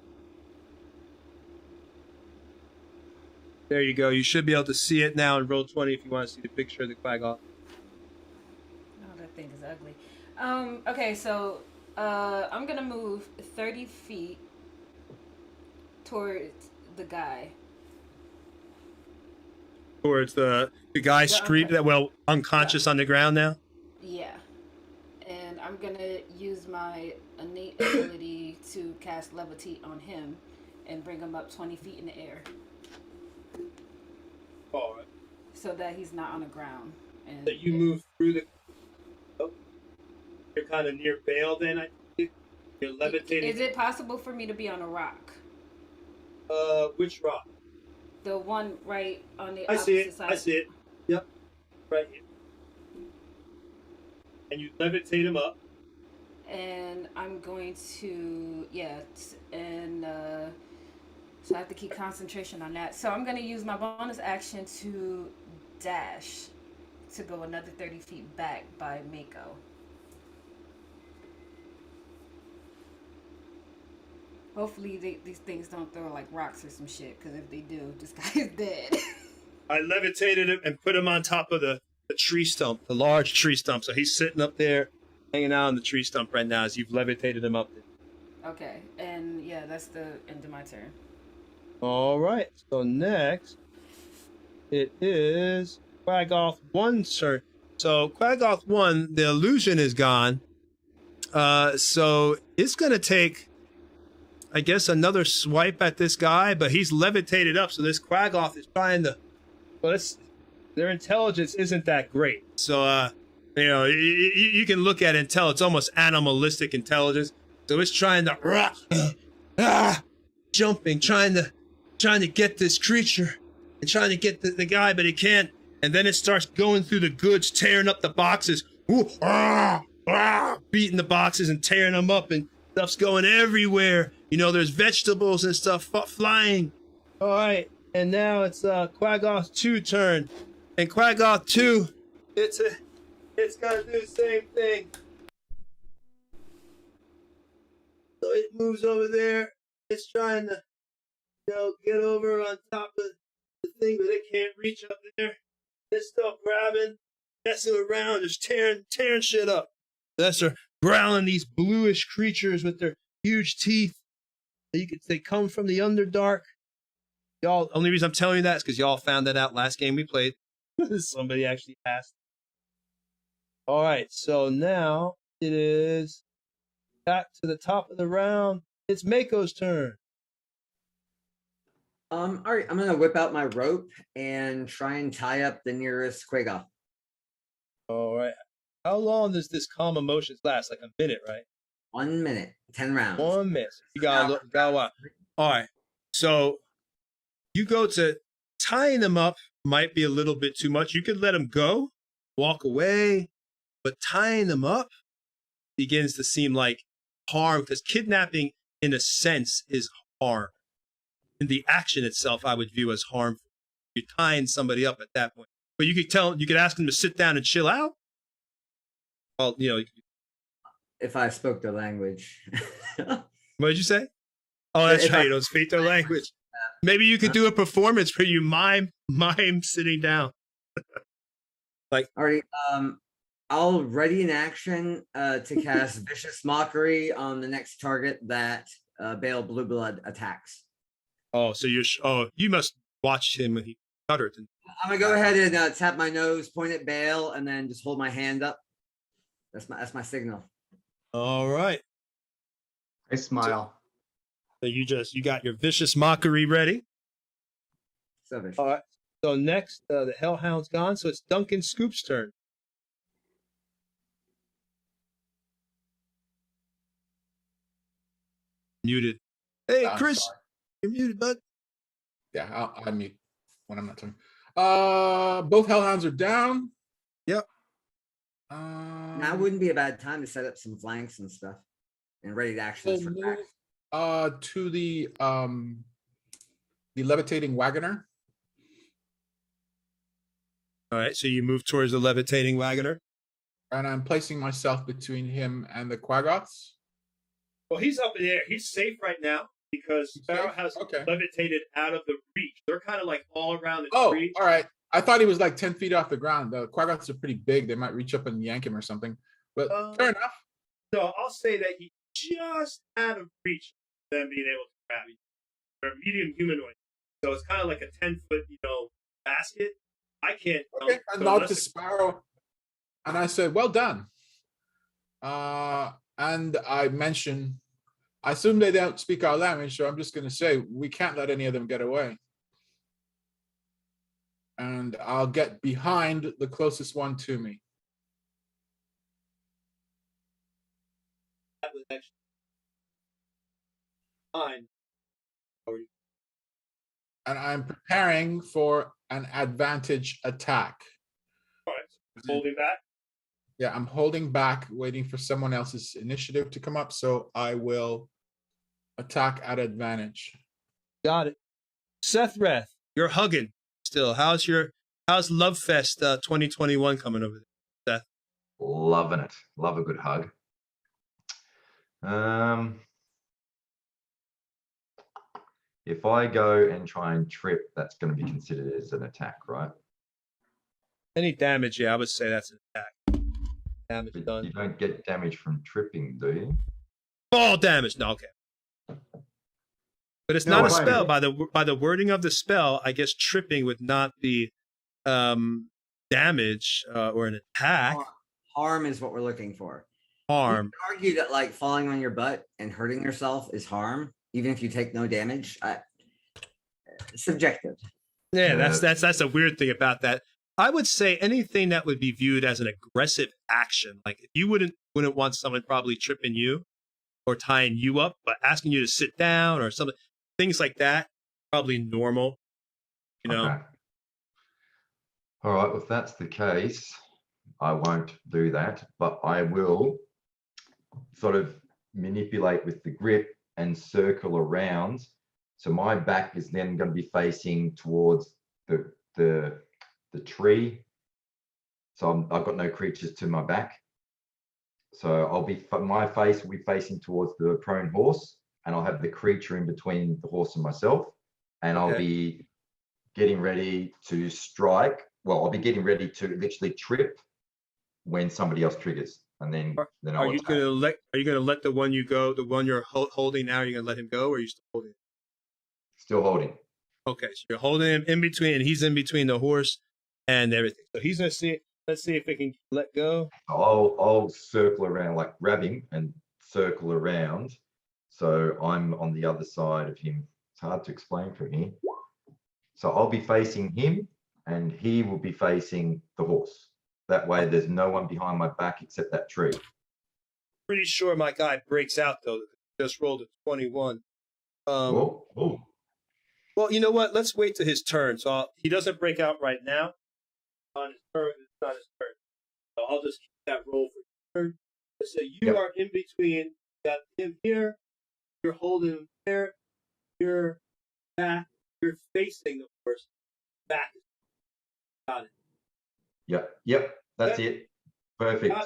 [SPEAKER 1] There you go. You should be able to see it now in Roll20 if you want to see the picture of the Quaggoth.
[SPEAKER 8] Oh, that thing is ugly. Okay, so I'm gonna move 30 feet towards the guy.
[SPEAKER 1] Towards the guy street that unconscious on the ground now?
[SPEAKER 8] Yeah. And I'm gonna use my innate ability to cast levitate on him and bring him up 20 feet in the air.
[SPEAKER 1] All right.
[SPEAKER 8] So that he's not on the ground. And
[SPEAKER 1] so you move through the... Oh, you're kind of near Bale then, I think? You're levitating.
[SPEAKER 8] Is it possible for me to be on a rock?
[SPEAKER 1] Which rock?
[SPEAKER 8] The one right on the
[SPEAKER 1] opposite
[SPEAKER 8] side.
[SPEAKER 1] I see it. Yep. Right here. And you levitate him up.
[SPEAKER 8] And I'm going to, so I have to keep concentration on that. So I'm going to use my bonus action to dash to go another 30 feet back by Mako. Hopefully these things don't throw like rocks or some shit, because if they do, this guy is dead.
[SPEAKER 1] I levitated him and put him on top of the tree stump, the large tree stump. So he's sitting up there, hanging out on the tree stump right now as you've levitated him up there.
[SPEAKER 8] Okay, and yeah, that's the end of my turn.
[SPEAKER 1] All right, so next it is Quaggoth 1's turn. So Quaggoth 1, the illusion is gone. So it's going to take, I guess, another swipe at this guy, but he's levitated up. So this Quaggoth is trying to, their intelligence isn't that great. So, you can look at it and tell it's almost animalistic intelligence. So it's trying to, jumping, trying to get this creature and trying to get the guy, but it can't. And then it starts going through the goods, tearing up the boxes, beating the boxes and tearing them up, and stuff's going everywhere. There's vegetables and stuff flying. All right, and now it's Quaggoth 2 turn, and Quaggoth 2, it's gonna do the same thing. So it moves over there. It's trying to, get over on top of the thing, but it can't reach up there. It's still grabbing, messing around, just tearing shit up. That's her growling, these bluish creatures with their huge teeth. They come from the Underdark. Y'all, only reason I'm telling you that is because y'all found that out last game we played. Somebody actually asked. All right, so now it is back to the top of the round. It's Mako's turn.
[SPEAKER 3] All right, I'm gonna whip out my rope and try and tie up the nearest Quagga.
[SPEAKER 1] All right. How long does this calm emotions last? Like a minute, right?
[SPEAKER 3] 1 minute, 10 rounds.
[SPEAKER 1] 1 minute. You gotta look. Got what? All right. So you go to tying them up. Might be a little bit too much. You could let them go, walk away, but tying them up begins to seem like harm, because kidnapping, in a sense, is harm. And the action itself, I would view as harmful. You're tying somebody up at that point. But you could ask them to sit down and chill out. Well,
[SPEAKER 3] If I spoke their language.
[SPEAKER 1] What did you say? Oh, that's right. You don't speak their language. Maybe you could do a performance where you mime sitting down.
[SPEAKER 3] Alrighty, I'll ready an action to cast Vicious Mockery on the next target that Bale Blue Blood attacks.
[SPEAKER 1] Oh, so you must watch him when he stuttered.
[SPEAKER 3] I'm gonna go ahead and tap my nose, point at Bale, and then just hold my hand up. That's my signal.
[SPEAKER 1] All right.
[SPEAKER 2] I smile.
[SPEAKER 1] So you got your Vicious Mockery ready.
[SPEAKER 3] So vicious.
[SPEAKER 1] All right. So next, the Hellhound's gone, so it's Duncan Scoop's turn. Muted. Hey, Chris,
[SPEAKER 4] sorry.
[SPEAKER 1] you're muted, bud.
[SPEAKER 4] Yeah, I mute when I'm not talking. Both Hellhounds are down.
[SPEAKER 1] Yep.
[SPEAKER 3] Now wouldn't be a bad time to set up some flanks and stuff and ready to actions for back.
[SPEAKER 4] To the levitating wagoner.
[SPEAKER 1] All right, so you move towards the levitating wagoner.
[SPEAKER 4] And I'm placing myself between him and the Quaggoths.
[SPEAKER 1] Well, he's up in the air. He's safe right now because Sparrow has levitated out of the reach. They're kind of like all around the tree.
[SPEAKER 4] All right. I thought he was like 10 feet off the ground. The Quaggoths are pretty big. They might reach up and yank him or something. But fair enough.
[SPEAKER 1] So I'll say that he just out of reach of them being able to grab you. They're medium humanoid. So it's kind of like a 10-foot, basket. I can't.
[SPEAKER 4] Okay, I nod to Sparrow. And I said, well done. And I mentioned, I assume they don't speak our language, so I'm just going to say, we can't let any of them get away. And I'll get behind the closest one to me.
[SPEAKER 1] That was actually fine.
[SPEAKER 4] And I'm preparing for an advantage attack.
[SPEAKER 1] All right, holding back?
[SPEAKER 4] Yeah, I'm holding back, waiting for someone else's initiative to come up, so I will attack at advantage.
[SPEAKER 1] Got it. Seth Reth, you're hugging still. How's Love Fest 2021 coming over there, Seth?
[SPEAKER 5] Loving it. Love a good hug. If I go and try and trip, that's going to be considered as an attack, right?
[SPEAKER 1] Any damage, yeah, I would say that's an attack. Damage
[SPEAKER 5] But
[SPEAKER 1] done.
[SPEAKER 5] you don't get damage from tripping, do you?
[SPEAKER 1] Fall damage. No, okay. But it's not a spell. By the wording of the spell, I guess tripping would not be damage or an attack.
[SPEAKER 3] Harm is what we're looking for.
[SPEAKER 1] Harm.
[SPEAKER 3] You could argue that like falling on your butt and hurting yourself is harm, even if you take no damage. Subjective.
[SPEAKER 1] Yeah, that's a weird thing about that. I would say anything that would be viewed as an aggressive action, like if you wouldn't want someone probably tripping you or tying you up, but asking you to sit down or something, things like that, probably normal.
[SPEAKER 5] Okay. All right, well, if that's the case, I won't do that, but I will sort of manipulate with the grip and circle around. So my back is then going to be facing towards the tree. So I've got no creatures to my back. So my face will be facing towards the prone horse, and I'll have the creature in between the horse and myself, and I'll be getting ready to strike. Well, I'll be getting ready to literally trip when somebody else triggers, and then I'll
[SPEAKER 1] Are you gonna let the one you're holding now? Are you gonna let him go, or are you still holding him?
[SPEAKER 5] Still holding.
[SPEAKER 1] Okay, so you're holding him in between, and he's in between the horse and everything. So he's gonna see it. Let's see if we can let go.
[SPEAKER 5] I'll circle around, like grab him and circle around. So I'm on the other side of him. It's hard to explain from here. So I'll be facing him and he will be facing the horse. That way there's no one behind my back except that tree.
[SPEAKER 1] Pretty sure my guy breaks out, though. Just rolled a 21.
[SPEAKER 5] Oh.
[SPEAKER 1] Well, you know what? Let's wait till his turn. So he doesn't break out right now. On his turn, it's not his turn. So I'll just keep that roll for your turn. So you are in between. You got him here. You're holding him there. You're back. You're facing the horse. Back. Got it.
[SPEAKER 5] Yep. That's it. Perfect.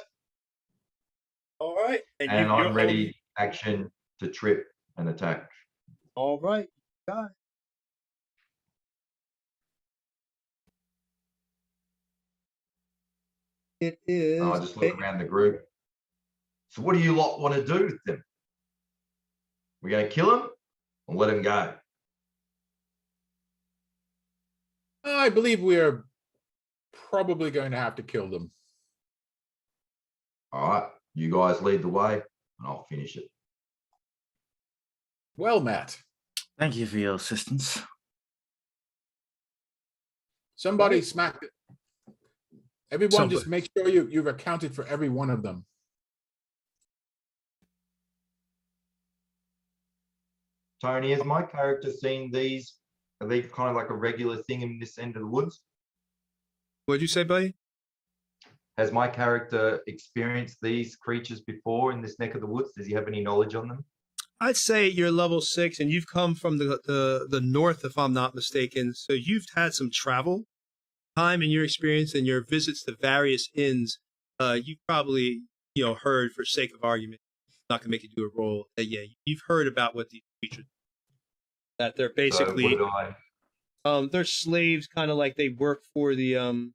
[SPEAKER 1] All right.
[SPEAKER 5] And I'm ready. Action to trip and attack.
[SPEAKER 1] All right. Got it. It is.
[SPEAKER 5] I just look around the group. So what do you lot want to do with them? We're going to kill him or let him go?
[SPEAKER 4] I believe we are probably going to have to kill them.
[SPEAKER 5] All right. You guys lead the way and I'll finish it.
[SPEAKER 4] Well, Matt.
[SPEAKER 7] Thank you for your assistance.
[SPEAKER 4] Somebody smack it. Everyone, just make sure you've accounted for every one of them.
[SPEAKER 5] Tony, has my character seen these? Are they kind of like a regular thing in this end of the woods?
[SPEAKER 1] What'd you say, buddy?
[SPEAKER 5] Has my character experienced these creatures before in this neck of the woods? Does he have any knowledge on them?
[SPEAKER 1] I'd say you're level 6 and you've come from the north, if I'm not mistaken. So you've had some travel time in your experience and your visits to various inns. You've probably, heard, for sake of argument, not gonna make you do a roll. You've heard about what these creatures, that they're basically, they're slaves, kind of like they work for the.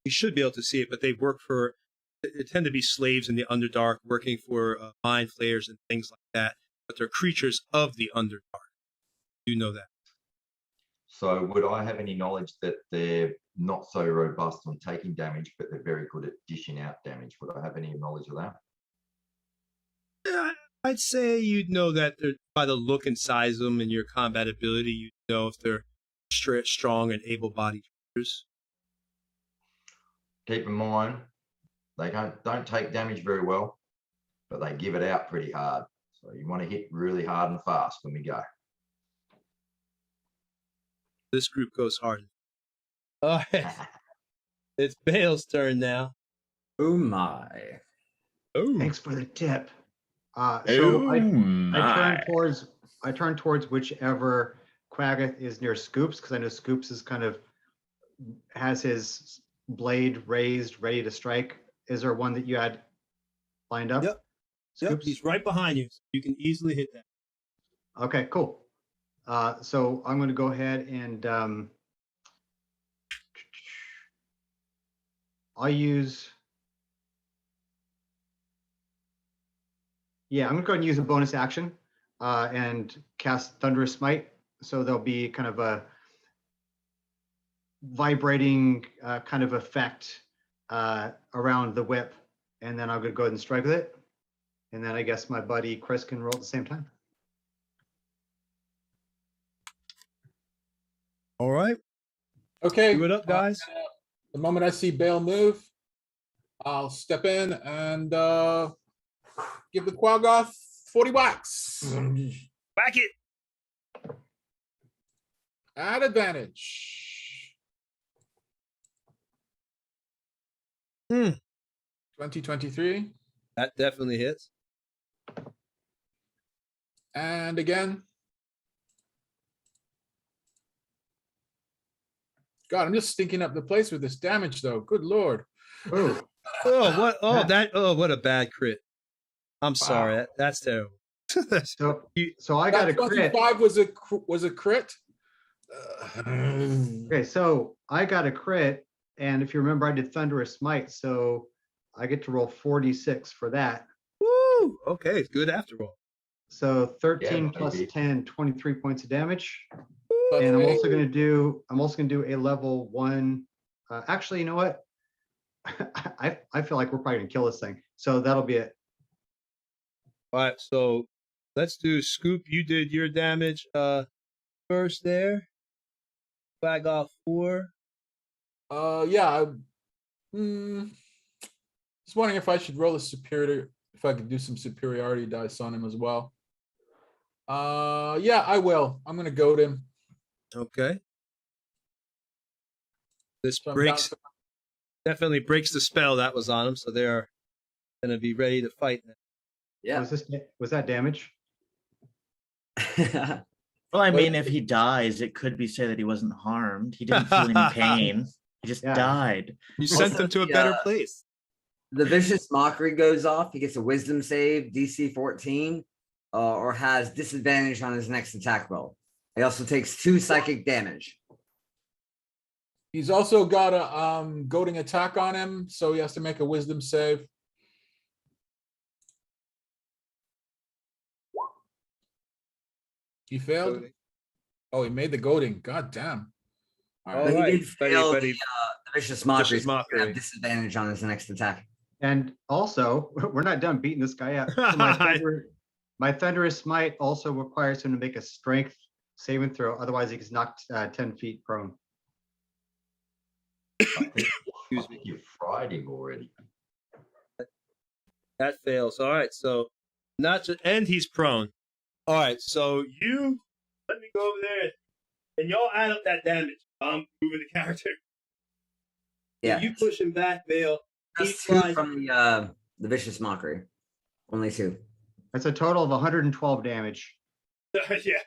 [SPEAKER 1] You should be able to see it, but they work for. They tend to be slaves in the Underdark, working for mind flayers and things like that. But they're creatures of the Underdark. You know that.
[SPEAKER 5] So would I have any knowledge that they're not so robust on taking damage, but they're very good at dishing out damage? Would I have any knowledge of that?
[SPEAKER 1] Yeah, I'd say you'd know that by the look and size of them and your combat ability, you'd know if they're strong and able-bodied creatures.
[SPEAKER 5] Keep in mind, they don't take damage very well, but they give it out pretty hard. So you want to hit really hard and fast when we go.
[SPEAKER 1] This group goes hard. All right. It's Bale's turn now.
[SPEAKER 3] Oh my.
[SPEAKER 1] Oh.
[SPEAKER 2] Thanks for the tip. I turn towards whichever Quaggoth is near Scoops, because I know Scoops is kind of has his blade raised, ready to strike. Is there one that you had lined up?
[SPEAKER 1] Yep. Yep. He's right behind you. So you can easily hit that.
[SPEAKER 2] Okay, cool. So I'm going to go ahead and I'll use. Yeah, I'm going to go ahead and use a bonus action and cast Thunderous Smite. So there'll be kind of a vibrating kind of effect around the whip. And then I'm going to go ahead and strike with it. And then I guess my buddy Chris can roll at the same time.
[SPEAKER 1] All right.
[SPEAKER 4] Okay.
[SPEAKER 1] Do it up, guys.
[SPEAKER 4] The moment I see Bale move, I'll step in and give the Quaggoth 40 whacks.
[SPEAKER 1] Back it.
[SPEAKER 4] At advantage. 2023.
[SPEAKER 1] That definitely hits.
[SPEAKER 4] And again. God, I'm just stinking up the place with this damage, though. Good Lord.
[SPEAKER 2] Oh,
[SPEAKER 1] what? Oh, what a bad crit. I'm sorry.
[SPEAKER 5] Wow.
[SPEAKER 1] That's terrible.
[SPEAKER 2] so I got a crit.
[SPEAKER 4] 25 was a crit.
[SPEAKER 2] Okay, so I got a crit, and if you remember, I did Thunderous Smite, so I get to roll 46 for that.
[SPEAKER 1] Woo! Okay, good after all.
[SPEAKER 2] So 13
[SPEAKER 5] Yeah,
[SPEAKER 2] plus
[SPEAKER 5] maybe.
[SPEAKER 2] 10, 23 points of damage.
[SPEAKER 4] Plus
[SPEAKER 2] And I'm
[SPEAKER 4] eight.
[SPEAKER 2] also going to do a level 1. Actually, you know what? I feel like we're probably gonna kill this thing. So that'll be it.
[SPEAKER 1] All right, so let's do Scoop. You did your damage first there. Flag off 4.
[SPEAKER 4] Yeah. Just wondering if I should roll a superior, if I could do some superiority dice on him as well. Yeah, I will. I'm gonna goad him.
[SPEAKER 1] Okay. This
[SPEAKER 4] So I'm
[SPEAKER 1] breaks,
[SPEAKER 4] down
[SPEAKER 1] definitely breaks the spell that was on him, so they're going to be ready to fight now.
[SPEAKER 3] Yeah.
[SPEAKER 2] Was that damage?
[SPEAKER 7] Well, I mean, if he dies, it could be say that he wasn't harmed. He didn't feel any pain. He just died.
[SPEAKER 1] You sent them to a better place.
[SPEAKER 3] The vicious mockery goes off. He gets a wisdom save, DC 14, or has disadvantage on his next attack roll. He also takes 2 psychic damage.
[SPEAKER 4] He's also got a goading attack on him, so he has to make a wisdom save. He failed.
[SPEAKER 1] Goading.
[SPEAKER 4] Oh, he made the goading. God damn. All
[SPEAKER 1] All
[SPEAKER 4] right.
[SPEAKER 3] But
[SPEAKER 1] right,
[SPEAKER 3] he did fail
[SPEAKER 1] buddy.
[SPEAKER 3] the vicious mockery.
[SPEAKER 1] Vicious
[SPEAKER 3] So he's gonna
[SPEAKER 1] mockery.
[SPEAKER 3] have disadvantage on his next attack.
[SPEAKER 2] And also, we're not done beating this guy up. So my thunderous smite also requires him to make a strength saving throw. Otherwise, he gets knocked 10 feet prone.
[SPEAKER 5] I think you fried him already.
[SPEAKER 1] That fails. All right, so not just, and he's prone. All right, so you let me go over there and y'all add up that damage. I'm moving the character.
[SPEAKER 3] Yeah.
[SPEAKER 1] You push him back, Vale.
[SPEAKER 3] That's 2 from the vicious mockery. Only 2.
[SPEAKER 2] That's a total of 112 damage.
[SPEAKER 1] Yeah,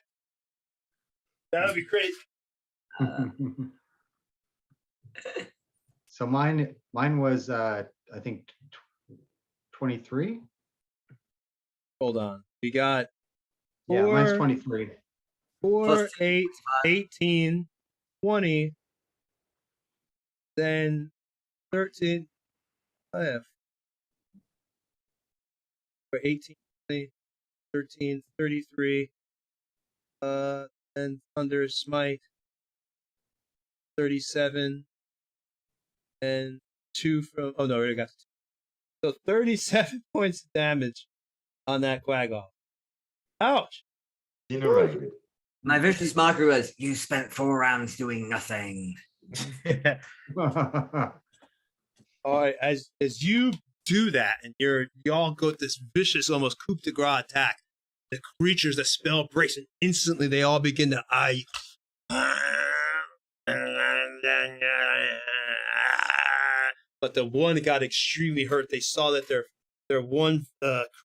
[SPEAKER 1] that would be crazy.
[SPEAKER 2] So mine was I think 23.
[SPEAKER 1] Hold on, we got
[SPEAKER 2] Yeah, mine's
[SPEAKER 1] 4,
[SPEAKER 2] 23.
[SPEAKER 1] 4,
[SPEAKER 3] Plus
[SPEAKER 1] 8, 18, 20, then 13. I have for 18, 20, 13, 33. And Thunder Smite 37, and 2 from. Oh no, we already got 2. So 37 points of damage on that Quaggoth. Ouch!
[SPEAKER 5] Incinerated.
[SPEAKER 3] My vicious mockery was, you spent 4 rounds doing nothing.
[SPEAKER 1] All right, as you do that, and y'all go this vicious, almost coup de grace attack. The creatures, the spell breaks, and instantly they all begin to eye you. But the one got extremely hurt. They saw that their one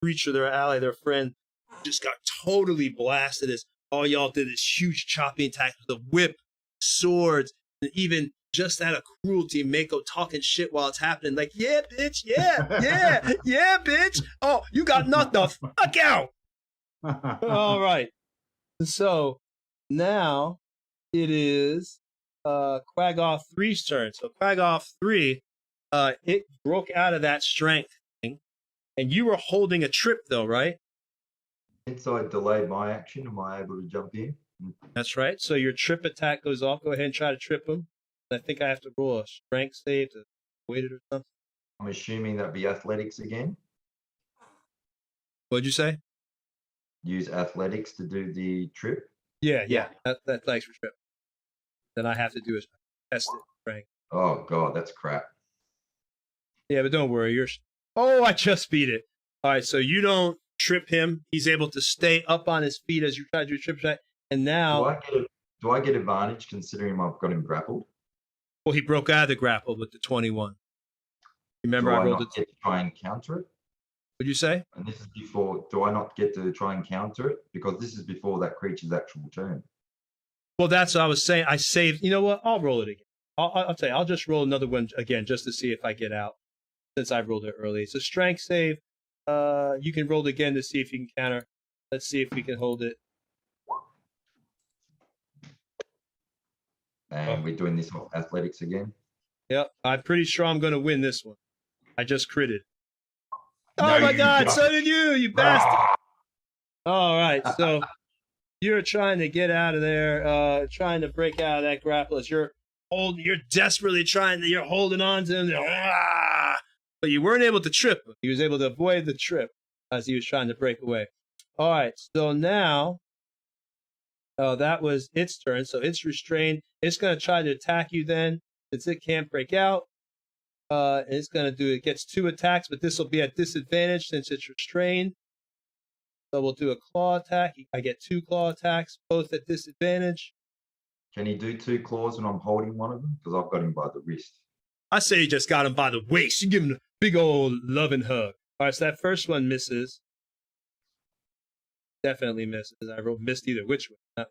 [SPEAKER 1] creature, their ally, their friend, just got totally blasted. As all y'all did this huge chopping attack with a whip, swords, and even just out of cruelty, Mako talking shit while it's happening. Like, yeah, bitch, yeah, bitch. Oh, you got knocked the fuck out. All right. So now it is Quaggoth 3's turn. So Quaggoth 3, it broke out of that strength thing, and you were holding a trip though, right?
[SPEAKER 5] Since I delayed my action, am I able to jump in?
[SPEAKER 1] That's right. So your trip attack goes off. Go ahead and try to trip him. I think I have to roll a strength save to wait it or something.
[SPEAKER 5] I'm assuming that'd be athletics again.
[SPEAKER 1] What'd you say?
[SPEAKER 5] Use athletics to do the trip.
[SPEAKER 1] Yeah. That thanks for trip. Then I have to do is test it, Frank.
[SPEAKER 5] Oh god, that's crap.
[SPEAKER 1] Yeah, but don't worry. Oh, I just beat it. All right, so you don't trip him. He's able to stay up on his feet as you try to do a trip shot. And now,
[SPEAKER 5] Do I get advantage considering I've got him grappled?
[SPEAKER 1] well, he broke out of the grapple with the 21. Remember,
[SPEAKER 5] Do
[SPEAKER 1] I
[SPEAKER 5] I
[SPEAKER 1] rolled
[SPEAKER 5] not
[SPEAKER 1] it.
[SPEAKER 5] get to try and counter it?
[SPEAKER 1] What'd you say?
[SPEAKER 5] And this is before. Do I not get to try and counter it because this is before that creature's actual turn?
[SPEAKER 1] Well, that's what I was saying. I saved. You know what? I'll roll it again. I'll tell you. I'll just roll another one again just to see if I get out. Since I rolled it early, it's a strength save. You can roll it again to see if you can counter. Let's see if we can hold it.
[SPEAKER 5] And we're doing this off athletics again.
[SPEAKER 1] Yep, I'm pretty sure I'm going to win this one. I just critted.
[SPEAKER 5] No,
[SPEAKER 1] Oh my
[SPEAKER 5] you
[SPEAKER 1] God!
[SPEAKER 5] don't.
[SPEAKER 1] So did you bastard! All right, so you're trying to get out of there, trying to break out of that grapple as you're you're desperately you're holding on to him, but you weren't able to trip him. He was able to avoid the trip as he was trying to break away. All right, so now, that was its turn, so it's restrained. It's going to try to attack you then, since it can't break out. It's going to it gets 2 attacks, but this will be at disadvantage since it's restrained. So we'll do a claw attack. I get 2 claw attacks, both at disadvantage.
[SPEAKER 5] Can he do 2 claws when I'm holding one of them? Because I've got him by the wrist.
[SPEAKER 1] I say you just got him by the waist. You give him a big old loving hug. All right, so that first one misses. Definitely misses. I missed either which one.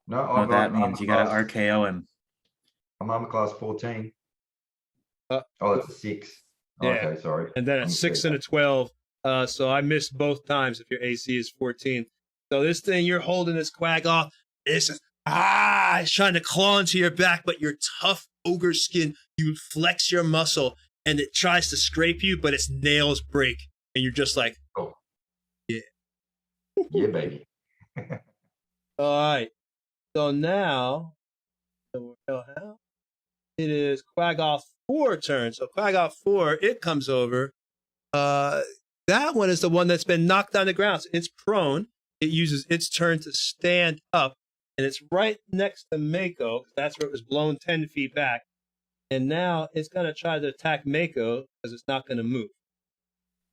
[SPEAKER 5] No,
[SPEAKER 7] that means you got to RKO him.
[SPEAKER 5] I'm armor class 14.
[SPEAKER 1] Oh,
[SPEAKER 5] it's a 6.
[SPEAKER 1] Yeah.
[SPEAKER 5] Okay, sorry.
[SPEAKER 1] And then a 6 and a 12. So I missed both times if your AC is 14. So this thing, you're holding this quag off. It's trying to claw into your back, but your tough ogre skin, you flex your muscle and it tries to scrape you, but its nails break. And you're just like,
[SPEAKER 5] oh,
[SPEAKER 1] yeah.
[SPEAKER 5] Yeah, baby.
[SPEAKER 1] All right. So now, it is Quagoth 4 turn. So Quagoth 4, it comes over. That one is the one that's been knocked on the ground. So it's prone. It uses its turn to stand up. And it's right next to Mako. That's where it was blown 10 feet back. And now it's going to try to attack Mako because it's not going to move.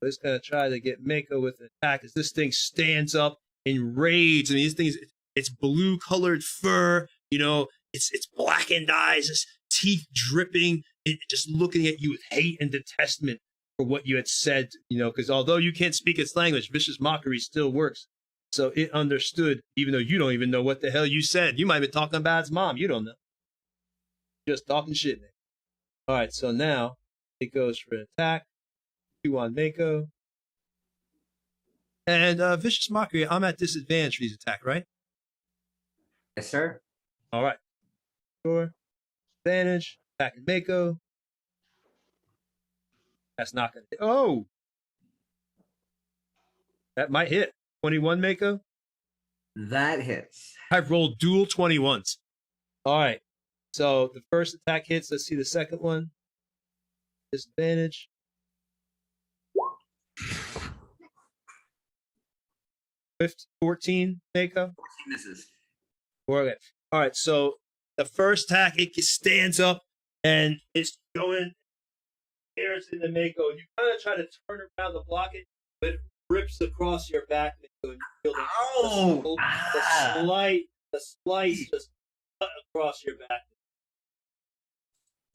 [SPEAKER 1] So it's going to try to get Mako with an attack as this thing stands up in rage. I mean, these things, it's blue-colored fur. You know, it's blackened eyes, its teeth dripping, just looking at you with hate and detestment for what you had said. You know, because although you can't speak its language, vicious mockery still works. So it understood, even though you don't even know what the hell you said. You might have been talking about its mom. You don't know. Just talking shit, man. All right, so now it goes for an attack. 2 on Mako. And Vicious Mockery, I'm at disadvantage for these attack, right?
[SPEAKER 3] Yes, sir.
[SPEAKER 1] All right. Sure. Advantage. Attacking Mako. That's not going to hit. Oh! That might hit. 21 Mako?
[SPEAKER 3] That hits.
[SPEAKER 1] I've rolled dual 21s. All right. So the first attack hits. Let's see the second one. Disadvantage. 14 Mako?
[SPEAKER 3] 14 misses.
[SPEAKER 1] Okay. All right. So the first attack, it stands up and it's going, stares into Mako. You kind of try to turn around to block it, but it rips across your back. Mako, and you feel the slice just cut across your back.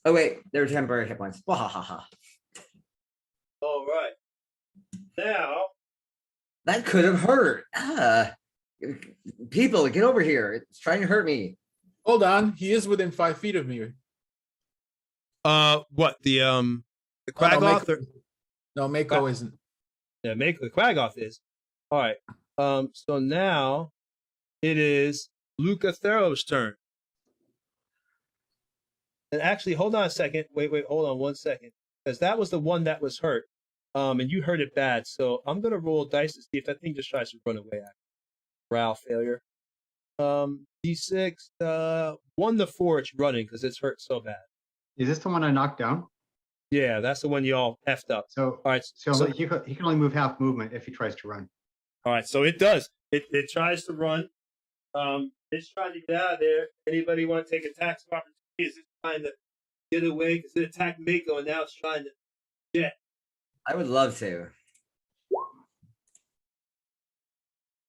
[SPEAKER 3] Oh, wait. They're temporary hit points. Wahahaha.
[SPEAKER 1] All right. Now.
[SPEAKER 3] That could have hurt. People, get over here. It's trying to hurt me.
[SPEAKER 4] Hold on. He is within 5 feet of me.
[SPEAKER 1] What? The Quagoth?
[SPEAKER 4] No, Mako isn't.
[SPEAKER 1] Yeah, the Quagoth is. All right. So now it is Luca Thero's turn. And actually, hold on a second. Wait, hold on 1 second. Because that was the one that was hurt. And you hurt it bad. So I'm going to roll dice to see if that thing just tries to run away. Morale failure. D6, 1 to 4, it's running because it's hurt so bad.
[SPEAKER 2] Is this the one I knocked down?
[SPEAKER 1] Yeah, that's the one you all effed up.
[SPEAKER 2] So,
[SPEAKER 1] all right.
[SPEAKER 2] So he can only move half movement if he tries to run.
[SPEAKER 1] All right, so it does. It tries to run. It's trying to get out of there. Anybody want to take attacks of opportunity? Is it trying to get away? Because it attacked Mako and now it's trying to jet.
[SPEAKER 3] I would love to.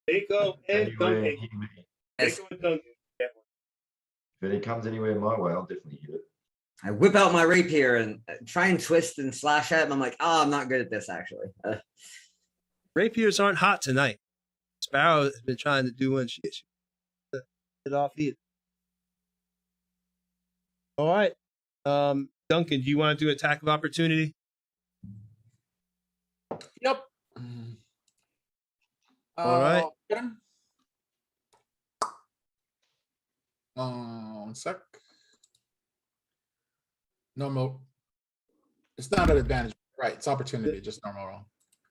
[SPEAKER 1] Mako and Duncan.
[SPEAKER 3] Yes.
[SPEAKER 1] Mako and Duncan.
[SPEAKER 5] If it comes anywhere my way, I'll definitely hit it.
[SPEAKER 3] I whip out my rapier and try and twist and slash at him. I'm like, I'm not good at this, actually.
[SPEAKER 1] Rapiers aren't hot tonight. Sparrow has been trying to do one shit. It off either. All right. Duncan, do you want to do attack of opportunity?
[SPEAKER 4] Yep.
[SPEAKER 1] All right.
[SPEAKER 4] 1 sec. Normal. It's not an advantage. Right. It's opportunity. Just normal roll.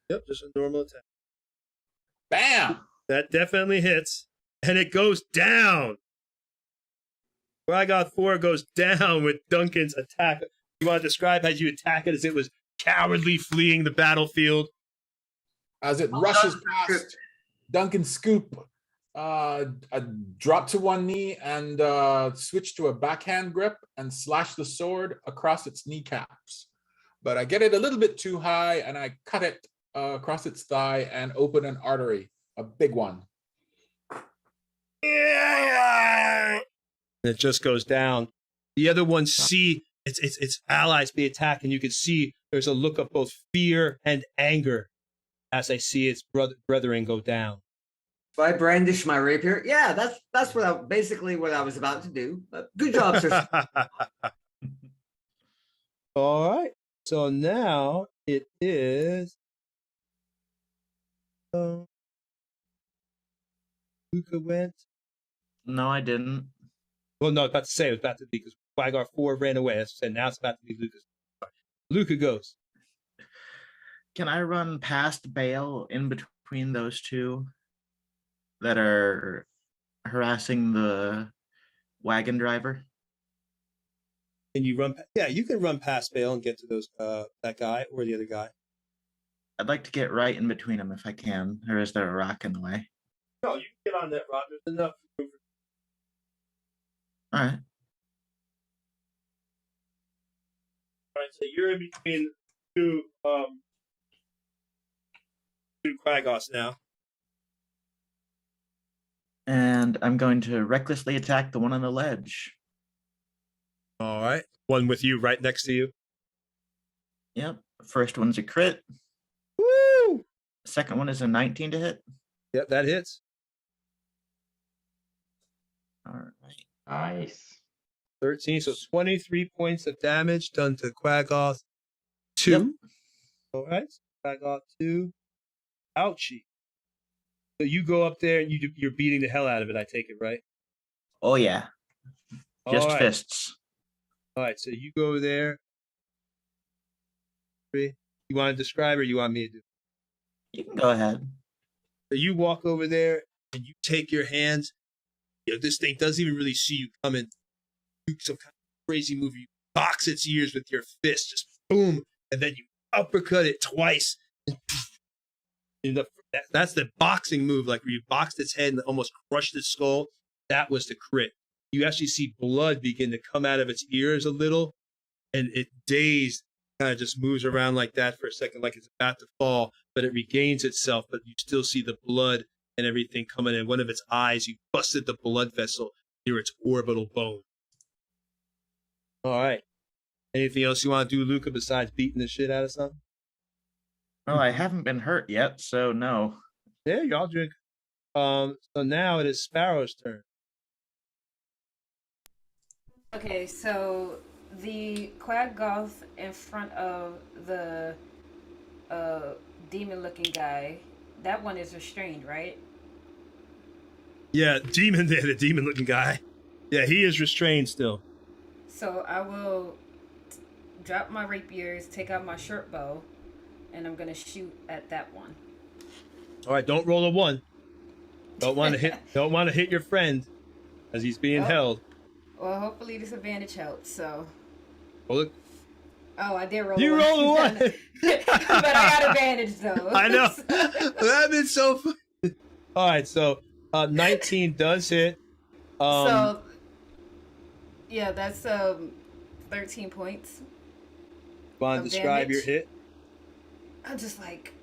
[SPEAKER 1] Yep. Just a normal attack.
[SPEAKER 4] Bam!
[SPEAKER 1] That definitely hits. And it goes down. Rygoth 4 goes down with Duncan's attack. You want to describe how you attack it as it was cowardly fleeing the battlefield?
[SPEAKER 4] As it rushes past Duncan's scoop, I drop to one knee and switch to a backhand grip and slash the sword across its kneecaps. But I get it a little bit too high and I cut it across its thigh and open an artery, a big one.
[SPEAKER 1] Yeah. It just goes down. The other ones see its allies be attacked, and you can see there's a look of both fear and anger as they see its brethren go down.
[SPEAKER 3] So I brandish my rapier. Yeah, that's basically what I was about to do. Good job, sir.
[SPEAKER 1] All right. So now it is. Luca went.
[SPEAKER 7] No, I didn't.
[SPEAKER 1] Well, no, I was about to say it was about to be because Quaggar 4 ran away. As I said, now it's about to be Luca's. Luca goes.
[SPEAKER 7] Can I run past Bale in between those two that are harassing the wagon driver?
[SPEAKER 1] Can you run? Yeah, you can run past Bale and get to those that guy or the other guy.
[SPEAKER 7] I'd like to get right in between them if I can. Or is there a rock in the way?
[SPEAKER 1] No, you can get on that rock. There's enough room.
[SPEAKER 7] All right.
[SPEAKER 1] All right, so you're in between two Quaggos now.
[SPEAKER 7] And I'm going to recklessly attack the one on the ledge.
[SPEAKER 1] All right. One with you right next to you.
[SPEAKER 7] Yep. First one's a crit.
[SPEAKER 1] Woo!
[SPEAKER 7] Second one is a 19 to hit.
[SPEAKER 1] Yep, that hits.
[SPEAKER 7] All right.
[SPEAKER 5] Nice.
[SPEAKER 1] 13, so 23 points of damage done to Quaggoth 2.
[SPEAKER 7] Yep.
[SPEAKER 1] All right. So Quaggoth 2. Ouchie. So you go up there and you're beating the hell out of it, I take it, right?
[SPEAKER 7] Oh, yeah. Just
[SPEAKER 1] All right.
[SPEAKER 7] fists.
[SPEAKER 1] All right, so you go there. You want to describe or you want me to do?
[SPEAKER 7] You can go ahead.
[SPEAKER 1] So you walk over there and you take your hands. You know, this thing doesn't even really see you coming. Do some kind of crazy move. You box its ears with your fist, just boom, and then you uppercut it twice. That's the boxing move, like where you boxed its head and almost crushed its skull. That was the crit. You actually see blood begin to come out of its ears a little, and it dazed, kind of just moves around like that for a second, like it's about to fall, but it regains itself, but you still see the blood and everything coming in. One of its eyes, you busted the blood vessel near its orbital bone. All right. Anything else you want to do, Luca, besides beating the shit out of something?
[SPEAKER 7] Well, I haven't been hurt yet, so no.
[SPEAKER 1] Yeah, y'all drink. So now it is Sparrow's turn.
[SPEAKER 8] Okay, so the Quaggoth in front of the demon-looking guy, that one is restrained, right?
[SPEAKER 1] Yeah, the demon-looking guy. Yeah, he is restrained still.
[SPEAKER 8] So I will drop my rapiers, take out my short bow, and I'm gonna shoot at that one.
[SPEAKER 1] All right, don't roll a 1. Don't want to hit. Don't want to hit your friend, as he's being held.
[SPEAKER 8] Well, hopefully this advantage helps. So.
[SPEAKER 1] Well, look.
[SPEAKER 8] Oh, I did roll.
[SPEAKER 1] You rolled a 1.
[SPEAKER 8] But I got advantage though.
[SPEAKER 1] I know. That'd been so fun. All right, so 19 does hit.
[SPEAKER 8] So. Yeah, that's 13 points.
[SPEAKER 1] Want to describe your hit?
[SPEAKER 8] I'm just like,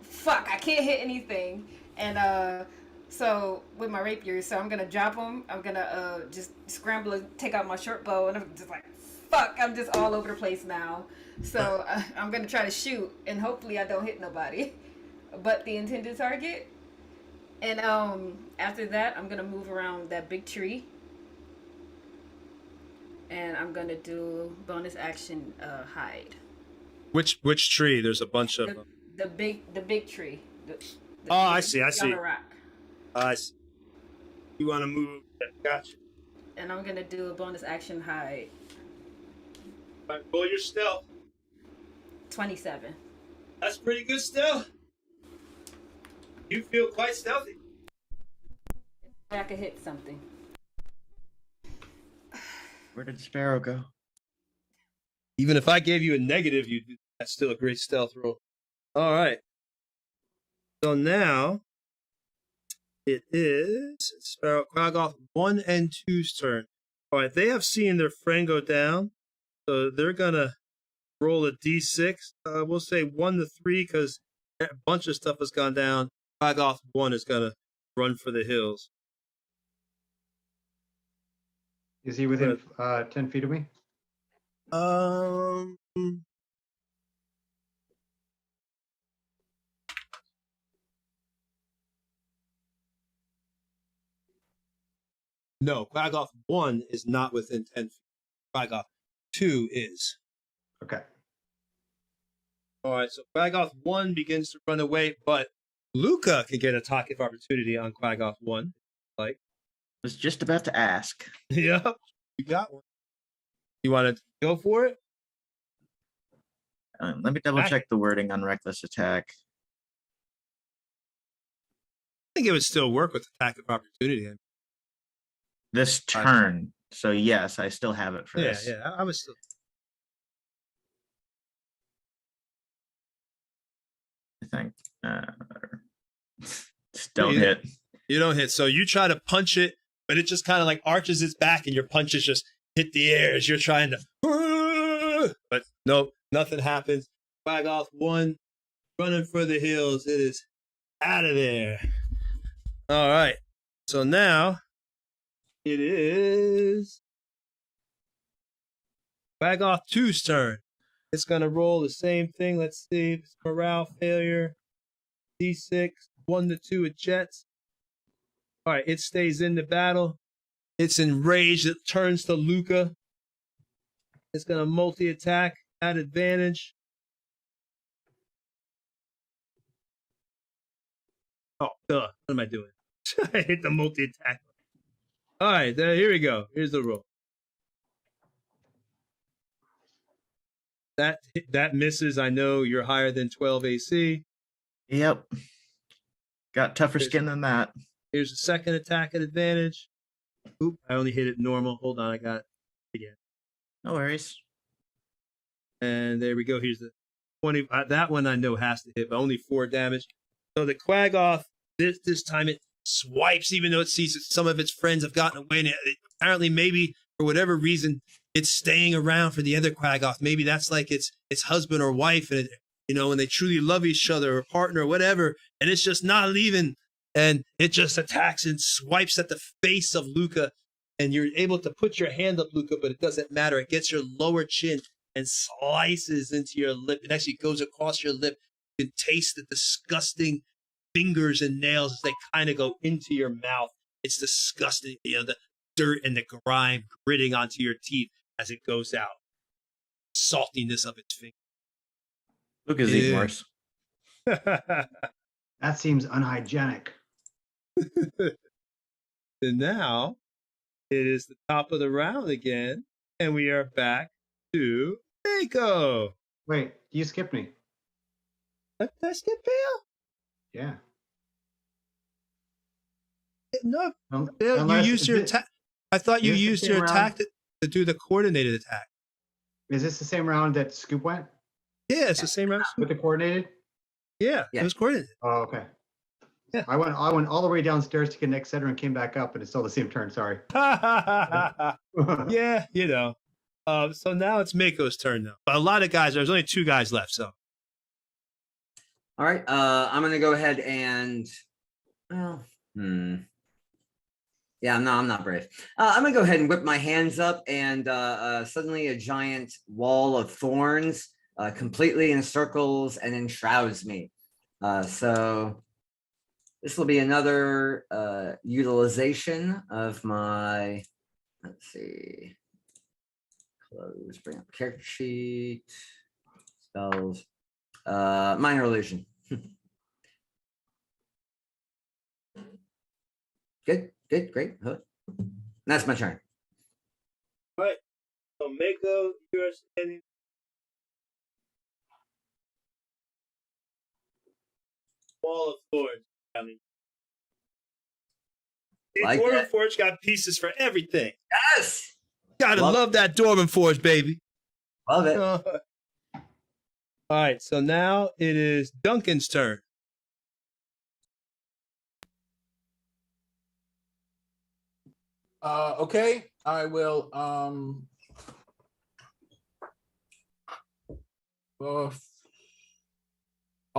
[SPEAKER 8] fuck, I can't hit anything. And so with my rapier, so I'm gonna drop them. I'm gonna just scramble and take out my short bow, and I'm just like, fuck, I'm just all over the place now. So I'm gonna try to shoot, and hopefully I don't hit nobody, but the intended target. And after that, I'm gonna move around that big tree. And I'm gonna do bonus action hide.
[SPEAKER 1] Which tree? There's a bunch of them.
[SPEAKER 8] The big tree.
[SPEAKER 1] I see.
[SPEAKER 8] On the rock.
[SPEAKER 1] I see. You want to move? Gotcha.
[SPEAKER 8] And I'm gonna do a bonus action hide.
[SPEAKER 1] All right, roll your stealth.
[SPEAKER 8] 27.
[SPEAKER 1] That's pretty good stealth. You feel quite stealthy.
[SPEAKER 8] I could hit something.
[SPEAKER 7] Where did Sparrow go?
[SPEAKER 1] Even if I gave you a negative, that's still a great stealth roll. All right. So now it is Sparrow, Quaggoth 1 and 2's turn. All right, they have seen their friend go down, so they're gonna roll a d6. We'll say 1 to 3 because a bunch of stuff has gone down. Quaggoth 1 is gonna run for the hills.
[SPEAKER 2] Is he within 10 feet of me?
[SPEAKER 1] No, Quaggoth 1 is not within 10 feet. Quaggoth 2 is.
[SPEAKER 2] Okay.
[SPEAKER 1] All right, so Quaggoth 1 begins to run away, but Luca can get an attack of opportunity on Quaggoth 1. Like,
[SPEAKER 7] Was just about to ask.
[SPEAKER 1] Yep, you got one. You want to go for it?
[SPEAKER 7] Let me double check the wording on reckless attack.
[SPEAKER 1] I think it would still work with attack of opportunity.
[SPEAKER 7] This turn. So yes, I still have it for this.
[SPEAKER 1] Yeah, I was still.
[SPEAKER 7] I think. Just don't hit.
[SPEAKER 1] You don't hit. So you try to punch it, but it just kind of like arches its back, and your punches just hit the air as you're trying to. But nope, nothing happens. Quaggoth 1 running for the hills. It is out of there. All right. So now it is Quaggoth 2's turn. It's going to roll the same thing. Let's see. It's morale failure. D6. 1 to 2 it jets. All right. It stays in the battle. It's enraged. It turns to Luca. It's going to multi-attack at advantage. Oh, duh. What am I doing? I hit the multi-attack. All right, here we go. Here's the roll. That misses. I know you're higher than 12 AC.
[SPEAKER 7] Yep. Got tougher skin than that.
[SPEAKER 1] Here's the second attack at advantage. Oop, I only hit it normal. Hold on, I got it again.
[SPEAKER 7] No worries.
[SPEAKER 1] And there we go. Here's the 20. That one I know has to hit, but only 4 damage. So the Quaggoth, this time it swipes, even though it sees that some of its friends have gotten away. And apparently, maybe for whatever reason, it's staying around for the other Quaggoth. Maybe that's like its husband or wife, and when they truly love each other or partner or whatever, and it's just not leaving. And it just attacks and swipes at the face of Luca, and you're able to put your hand up, Luca, but it doesn't matter. It gets your lower chin and slices into your lip. It actually goes across your lip. You can taste the disgusting fingers and nails as they kind of go into your mouth. It's disgusting, the dirt and the grime gritting onto your teeth as it goes out. Saltiness of its fingers.
[SPEAKER 7] Luca's eating worse.
[SPEAKER 2] That seems unhygienic.
[SPEAKER 1] And now it is the top of the round again, and we are back to Mako.
[SPEAKER 2] Wait, you skipped me.
[SPEAKER 1] Did I skip Bill?
[SPEAKER 2] Yeah.
[SPEAKER 1] No, Bill, you used your attack. I thought you used your attack to do the coordinated attack.
[SPEAKER 2] Is this the same round that Scoop went?
[SPEAKER 1] Yeah, it's the same round.
[SPEAKER 2] With the coordinated?
[SPEAKER 1] Yeah, it was coordinated.
[SPEAKER 2] Oh, okay.
[SPEAKER 1] Yeah.
[SPEAKER 2] I went all the way downstairs to get next center and came back up, and it's still the same turn. Sorry.
[SPEAKER 1] Yeah, so now it's Mako's turn now. But a lot of guys. There's only 2 guys left. So.
[SPEAKER 3] All right. I'm gonna go ahead and. Yeah, no, I'm not brave. I'm gonna go ahead and whip my hands up, and suddenly a giant wall of thorns completely encircles and enshrouds me. So this will be another utilization of my. Let's see. Close. Bring up character sheet. Spells. Minor illusion. Good, great. Huh. That's my turn.
[SPEAKER 1] All right. So Mako, you're standing. Wall of thorns.
[SPEAKER 3] Like
[SPEAKER 1] Dwarven Forge got pieces for everything.
[SPEAKER 3] Yes.
[SPEAKER 1] Gotta love that Dwarven Forge, baby.
[SPEAKER 3] Love it.
[SPEAKER 1] All right, so now it is Duncan's turn.
[SPEAKER 4] Okay, I will. I'll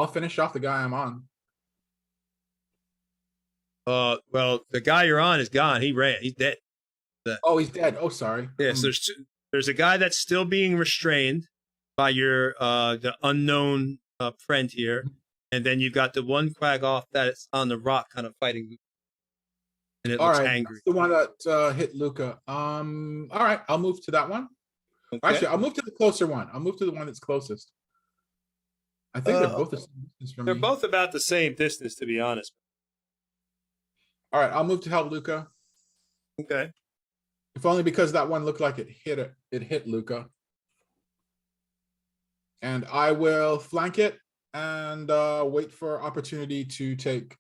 [SPEAKER 4] finish off the guy I'm on.
[SPEAKER 1] Well, the guy you're on is gone. He ran. He's dead.
[SPEAKER 4] Oh, he's dead. Oh, sorry.
[SPEAKER 1] Yes, there's a guy that's still being restrained by your the unknown friend here, and then you've got the one quag off that is on the rock, kind of fighting, and it looks angry.
[SPEAKER 4] That's the one that hit Luca. All right, I'll move to that one.
[SPEAKER 1] Okay.
[SPEAKER 4] Actually, I'll move to the closer one. I'll move to the one that's closest. I think they're both the same distance from
[SPEAKER 1] They're
[SPEAKER 4] me.
[SPEAKER 1] both about the same distance, to be honest.
[SPEAKER 4] All right, I'll move to help Luca.
[SPEAKER 1] Okay.
[SPEAKER 4] If only because that one looked like it hit Luca. And I will flank it and wait for opportunity to take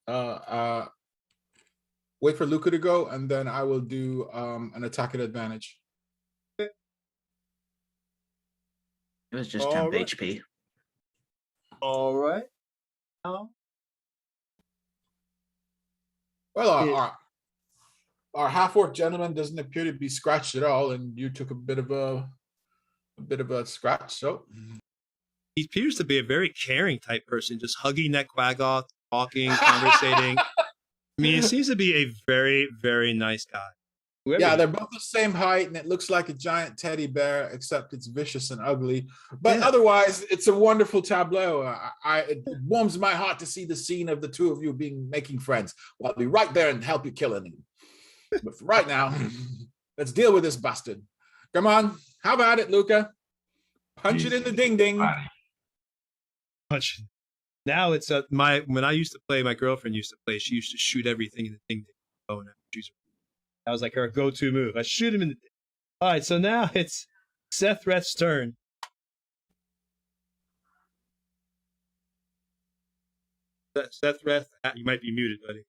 [SPEAKER 4] wait for Luca to go, and then I will do an attack at advantage.
[SPEAKER 7] It was just
[SPEAKER 1] All
[SPEAKER 7] 10
[SPEAKER 1] right.
[SPEAKER 7] HP.
[SPEAKER 1] All right. Now,
[SPEAKER 4] Well, our half-orc gentleman doesn't appear to be scratched at all, and you took a bit of a scratch. So
[SPEAKER 1] he appears to be a very caring type person, just hugging that quag off, talking, conversating. I mean, it seems to be a very, very nice guy.
[SPEAKER 4] yeah, they're both the same height, and it looks like a giant teddy bear, except it's vicious and ugly. But otherwise, it's a wonderful tableau. It warms my heart to see the scene of the two of you making friends. Well, I'll be right there and help you kill him. But for right now, let's deal with this bastard. Come on, how about it, Luca? Punch it in the ding ding.
[SPEAKER 1] Punch. Now it's when I used to play, my girlfriend used to play. She used to shoot everything in the ding ding. Oh no, that was like her go-to move. I shoot him in the. All right, so now it's Sethreth's turn. Sethreth, you might be muted, buddy.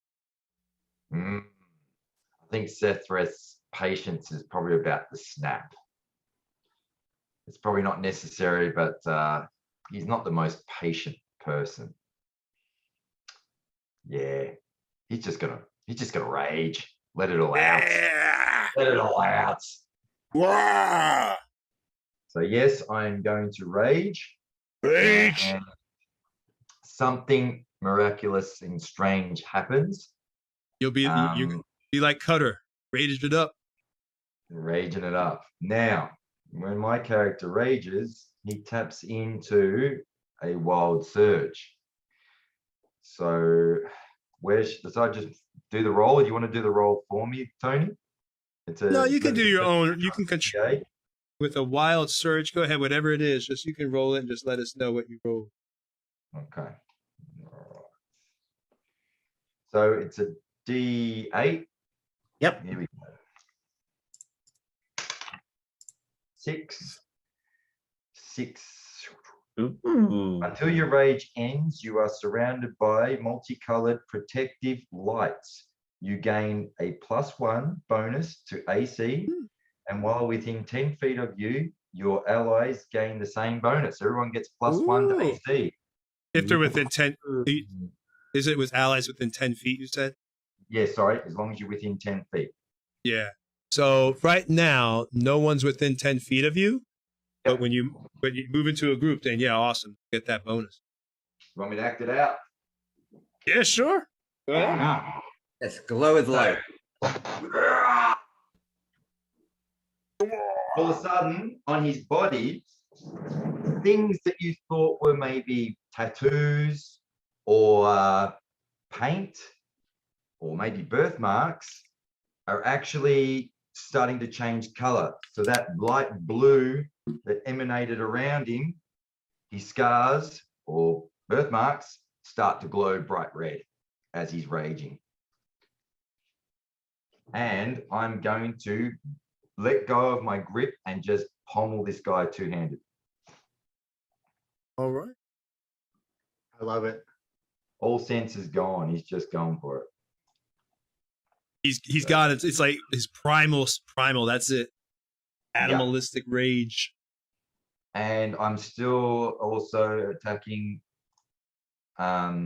[SPEAKER 5] I think Sethreth's patience is probably about to snap. It's probably not necessary, but he's not the most patient person. Yeah, he's just gonna rage. Let it all out. Let it all out.
[SPEAKER 1] Wow.
[SPEAKER 5] So yes, I am going to rage.
[SPEAKER 1] Rage.
[SPEAKER 5] And something miraculous and strange happens.
[SPEAKER 1] You'll be like Cutter, raged it up.
[SPEAKER 5] Raging it up. Now, when my character rages, he taps into a wild surge. So does I just do the roll? Or do you want to do the roll for me, Tony?
[SPEAKER 1] No, you can do your own. You can control with a wild surge. Go ahead, whatever it is. Just you can roll it and just let us know what you roll.
[SPEAKER 5] Okay. All right. So it's a D8.
[SPEAKER 7] Yep.
[SPEAKER 5] Here we go. 6.
[SPEAKER 7] Ooh.
[SPEAKER 5] Until your rage ends, you are surrounded by multicolored protective lights. You gain a +1 bonus to AC, and while within 10 feet of you, your allies gain the same bonus. Everyone gets +1 to AC.
[SPEAKER 1] If they're within 10 feet. Is it with allies within 10 feet, you said?
[SPEAKER 5] Yeah, sorry, as long as you're within 10 feet.
[SPEAKER 1] Yeah. So right now, no one's within 10 feet of you. But when you move into a group, then yeah, awesome. Get that bonus.
[SPEAKER 5] You want me to act it out?
[SPEAKER 1] Yeah, sure. Go ahead.
[SPEAKER 3] Yes, glow with light.
[SPEAKER 5] All of a sudden, on his body, things that you thought were maybe tattoos or paint or maybe birthmarks are actually starting to change color. So that light blue that emanated around him, his scars or birthmarks start to glow bright red as he's raging. And I'm going to let go of my grip and just pommel this guy two-handed.
[SPEAKER 1] All right.
[SPEAKER 2] I love it.
[SPEAKER 5] All sense is gone. He's just going for it.
[SPEAKER 1] He's got it. It's like his primal. That's it. animalistic rage.
[SPEAKER 5] And I'm still also attacking. What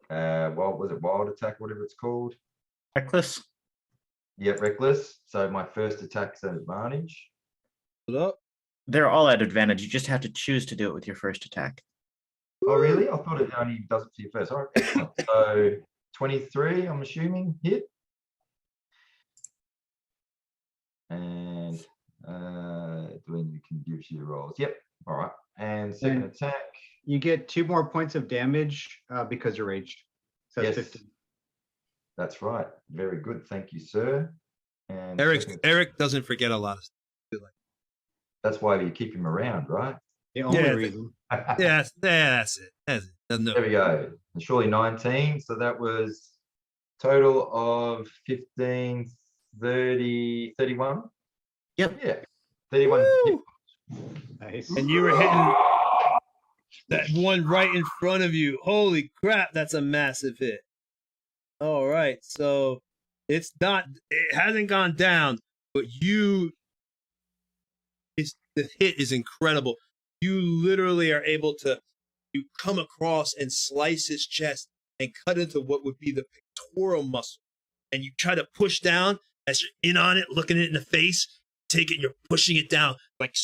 [SPEAKER 5] was it? Wild attack, whatever it's called.
[SPEAKER 7] Reckless.
[SPEAKER 5] Yeah, reckless. So my first attack's an advantage.
[SPEAKER 1] Put up.
[SPEAKER 7] They're all at advantage. You just have to choose to do it with your first attack.
[SPEAKER 5] Oh, really? I thought it only does it for your first. All right, excellent. So 23, I'm assuming, hit. And doing the confusion rolls. Yep. All right. And second attack.
[SPEAKER 2] You get 2 more points of damage because you're raged. So that's
[SPEAKER 5] Yes.
[SPEAKER 2] 15.
[SPEAKER 5] That's right. Very good. Thank you, sir. And
[SPEAKER 1] Eric doesn't forget a lot of stuff.
[SPEAKER 5] that's why you keep him around, right?
[SPEAKER 2] The only
[SPEAKER 1] Yeah,
[SPEAKER 2] reason.
[SPEAKER 1] Yeah, that's it. That's it. No.
[SPEAKER 5] There we go. And surely 19. So that was total of 15, 30, 31.
[SPEAKER 7] Yep.
[SPEAKER 5] Yeah. 31.
[SPEAKER 1] Woo!
[SPEAKER 2] Nice.
[SPEAKER 1] And you were hitting that one right in front of you. Holy crap, that's a massive hit. All right, so it hasn't gone down, but the hit is incredible. You literally are able to, you come across and slice his chest and cut into what would be the pectoral muscle. And you try to push down as you're in on it, looking it in the face, take it, you're pushing it down, like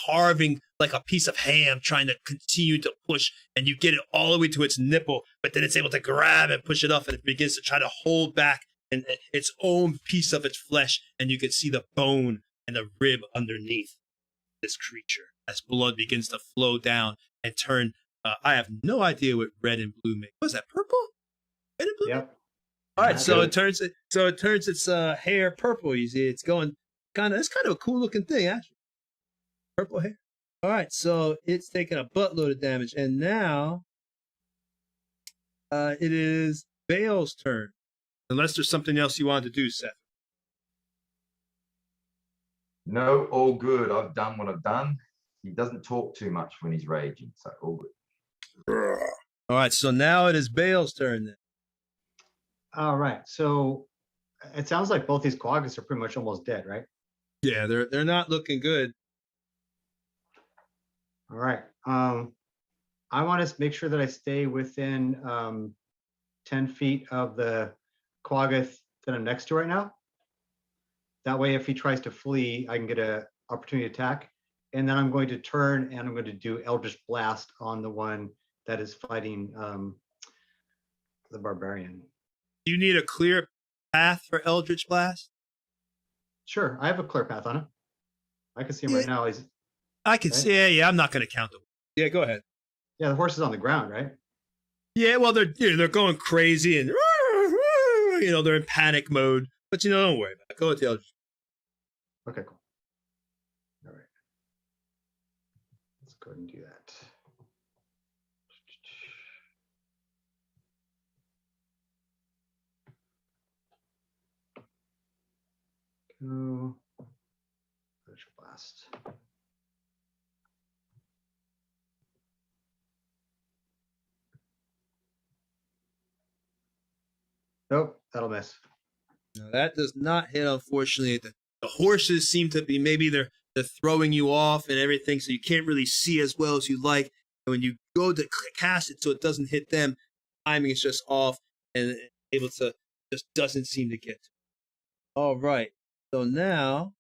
[SPEAKER 1] carving like a piece of ham, trying to continue to push, and you get it all the way to its nipple, but then it's able to grab and push it off, and it begins to try to hold back and its own piece of its flesh, and you can see the bone and the rib underneath this creature as blood begins to flow down and turn. I have no idea what red and blue make. Was that purple? Red and blue?
[SPEAKER 2] Yep.
[SPEAKER 1] All right, so it turns its hair purple. You see, it's going it's kind of a cool looking thing, actually. Purple hair. All right, so it's taking a buttload of damage, and now it is Bale's turn. Unless there's something else you wanted to do, Seth.
[SPEAKER 5] No, all good. I've done what I've done. He doesn't talk too much when he's raging, so all good.
[SPEAKER 1] All right, so now it is Bale's turn then.
[SPEAKER 2] All right. So it sounds like both these quaggas are pretty much almost dead, right?
[SPEAKER 1] Yeah, they're not looking good.
[SPEAKER 2] All right. I want to make sure that I stay within 10 feet of the quagga that I'm next to right now. That way, if he tries to flee, I can get an opportunity attack. And then I'm going to turn and I'm going to do Eldritch Blast on the one that is fighting the barbarian.
[SPEAKER 1] Do you need a clear path for Eldritch Blast?
[SPEAKER 2] Sure, I have a clear path on him. I can see him right now.
[SPEAKER 1] I can see. Yeah, I'm not going to count them. Yeah, go ahead.
[SPEAKER 2] Yeah, the horse is on the ground, right?
[SPEAKER 1] Yeah, well, they're going crazy and they're in panic mode. But don't worry about it. Go with the Eldritch.
[SPEAKER 2] Okay, cool. All right, let's go ahead and do that. Go. Eldritch Blast. Nope, that'll miss.
[SPEAKER 1] No, that does not hit, unfortunately. The horses seem to be, maybe they're throwing you off and everything, so you can't really see as well as you like. And when you go to cast it so it doesn't hit them, timing is just off and able to, just doesn't seem to get to. All right. So now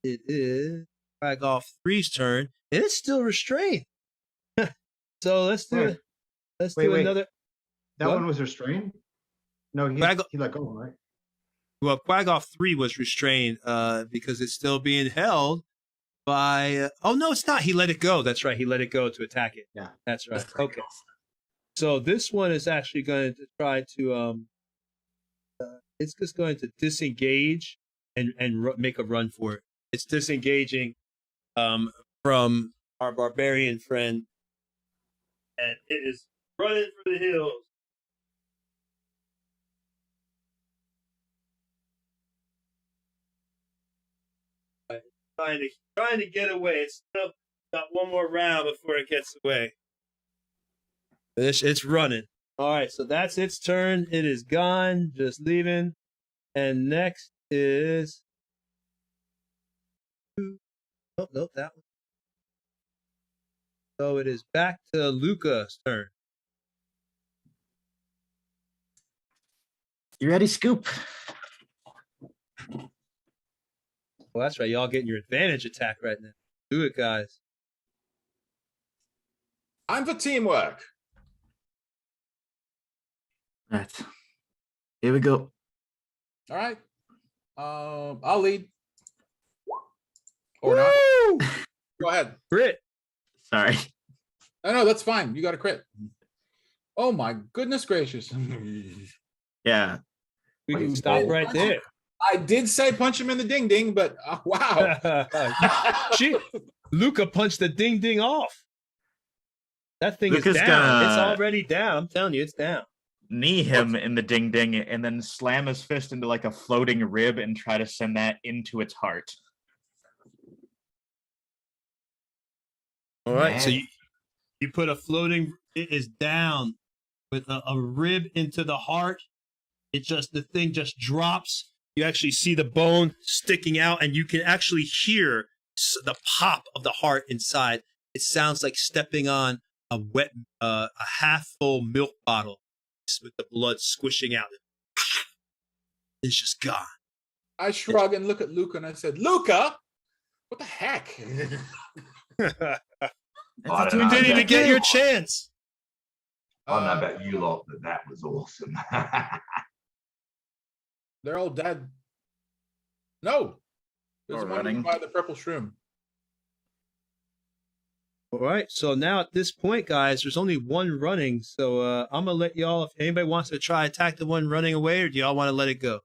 [SPEAKER 1] it is Quaggoff 3's turn, and it's still restrained. So let's do it. Let's do another.
[SPEAKER 2] That
[SPEAKER 1] What?
[SPEAKER 2] one was restrained? No, he let go, right?
[SPEAKER 1] Well, Quaggoff 3 was restrained because it's still being held by. Oh, no, it's not. He let it go. That's right. He let it go to attack it.
[SPEAKER 2] Yeah.
[SPEAKER 1] That's right. Okay. So this one is actually going to try to. It's just going to disengage and make a run for it. It's disengaging from our barbarian friend, and it is running for the hills. Trying to get away. It's still got one more round before it gets away. It's running. All right, so that's its turn. It is gone, just leaving. And next is Nope, nope, that one. So it is back to Luca's turn.
[SPEAKER 7] You ready, Scoop?
[SPEAKER 1] Well, that's right. Y'all getting your advantage attack right now. Do it, guys.
[SPEAKER 4] I'm for teamwork.
[SPEAKER 7] Right. Here we go.
[SPEAKER 4] All right. I'll lead. Or not. Go ahead.
[SPEAKER 1] Crit.
[SPEAKER 7] Sorry.
[SPEAKER 4] No, that's fine. You got a crit. Oh my goodness gracious.
[SPEAKER 7] Yeah.
[SPEAKER 1] We can stop right there.
[SPEAKER 4] I did say punch him in the ding ding, but wow.
[SPEAKER 1] Luca punched the ding ding off. That thing
[SPEAKER 7] Luca's
[SPEAKER 1] is down.
[SPEAKER 7] gonna
[SPEAKER 1] It's already down. I'm telling you, it's down.
[SPEAKER 7] knee him in the ding ding and then slam his fist into like a floating rib and try to send that into its heart.
[SPEAKER 1] All right, so you put a floating. It is down with a rib into the heart. The thing just drops. You actually see the bone sticking out, and you can actually hear the pop of the heart inside. It sounds like stepping on a wet, a half full milk bottle with the blood squishing out. It's just gone.
[SPEAKER 4] I shrug and look at Luca and I said, Luca, what the heck?
[SPEAKER 1] You didn't even get your chance.
[SPEAKER 5] I don't know about you lot, but that was awesome.
[SPEAKER 4] They're all dead. No. There's
[SPEAKER 7] Or
[SPEAKER 4] one
[SPEAKER 7] running.
[SPEAKER 4] by the purple shroom.
[SPEAKER 1] All right, so now at this point, guys, there's only one running. So I'm gonna let y'all. If anybody wants to try attack the one running away, or do y'all want to let it go?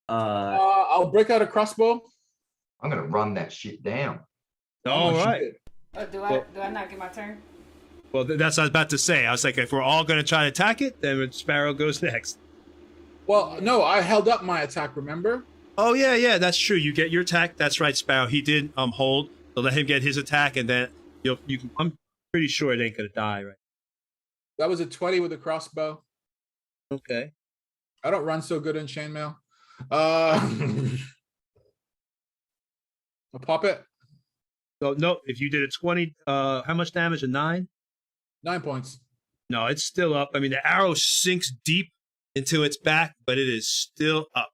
[SPEAKER 4] I'll break out a crossbow.
[SPEAKER 5] I'm gonna run that shit down.
[SPEAKER 1] All right.
[SPEAKER 8] Do I not get my turn?
[SPEAKER 1] Well, that's what I was about to say. I was like, if we're all going to try to attack it, then Sparrow goes next.
[SPEAKER 4] Well, no, I held up my attack, remember?
[SPEAKER 1] Oh, yeah, that's true. You get your attack. That's right, Sparrow. He did hold. So let him get his attack, and then you can. I'm pretty sure it ain't going to die, right?
[SPEAKER 4] That was a 20 with a crossbow.
[SPEAKER 1] Okay.
[SPEAKER 4] I don't run so good in chainmail. I'll pop it.
[SPEAKER 1] So, no, if you did a 20, how much damage? A 9?
[SPEAKER 4] 9 points.
[SPEAKER 1] No, it's still up. I mean, the arrow sinks deep into its back, but it is still up.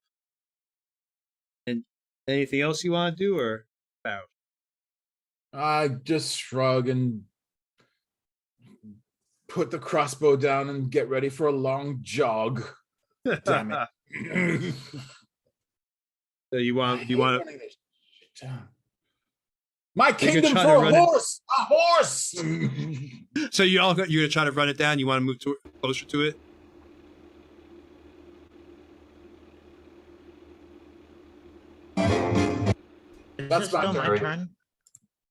[SPEAKER 1] And anything else you want to do, or Sparrow?
[SPEAKER 4] I just shrug and put the crossbow down and get ready for a long jog. Damn it.
[SPEAKER 1] So you want
[SPEAKER 4] my kingdom for a horse! A horse!
[SPEAKER 1] So you're gonna try to run it down? You want to move closer to it?
[SPEAKER 4] That's
[SPEAKER 7] still my
[SPEAKER 5] very-
[SPEAKER 7] turn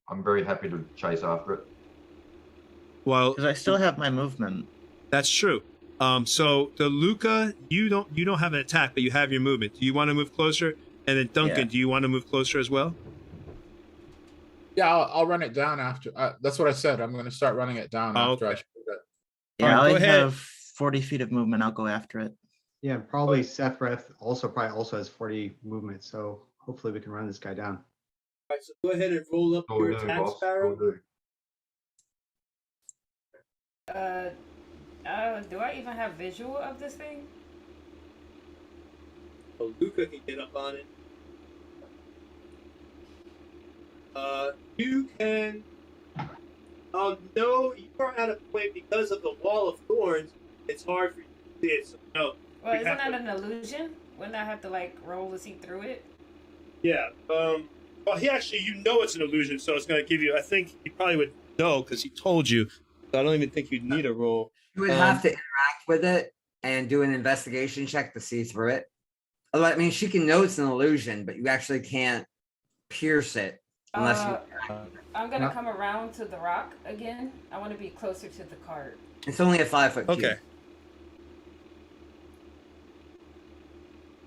[SPEAKER 5] I'm very happy to chase after it.
[SPEAKER 1] Well,
[SPEAKER 7] because I still have my movement.
[SPEAKER 1] that's true. So the Luca, you don't have an attack, but you have your movement. Do you want to move closer? And then Duncan,
[SPEAKER 7] Yeah.
[SPEAKER 1] do you want to move closer as well?
[SPEAKER 4] Yeah, I'll run it down after. That's what I said. I'm going to start running it down after I
[SPEAKER 1] okay.
[SPEAKER 4] shoot it.
[SPEAKER 7] Yeah,
[SPEAKER 1] Alright,
[SPEAKER 7] I
[SPEAKER 1] go
[SPEAKER 7] only
[SPEAKER 1] ahead.
[SPEAKER 7] have 40 feet of movement. I'll go after it.
[SPEAKER 2] Yeah, probably Sephrith also has 40 movement, so hopefully we can run this guy down.
[SPEAKER 1] All right, so go ahead and roll up
[SPEAKER 5] What we doing, boss? What we doing?
[SPEAKER 8] Do I even have visual of this thing?
[SPEAKER 1] So Luca can get up on it. You can. No, you are at a point because of the wall of thorns. It's hard for you to see it. So no.
[SPEAKER 8] Well,
[SPEAKER 1] You
[SPEAKER 8] isn't
[SPEAKER 1] have
[SPEAKER 8] that an illusion? Wouldn't I have to like roll to see through it?
[SPEAKER 1] Yeah. Well, he actually, it's an illusion, so it's going to give you. I think he probably would know because he told you. So I don't even think you'd need a roll.
[SPEAKER 3] You would have to interact with it and do an investigation check to see through it. Although, I mean, she can know it's an illusion, but you actually can't pierce it unless you.
[SPEAKER 8] I'm gonna come around to the rock again. I want to be closer to the cart.
[SPEAKER 3] It's only a 5-foot cube.
[SPEAKER 1] Okay.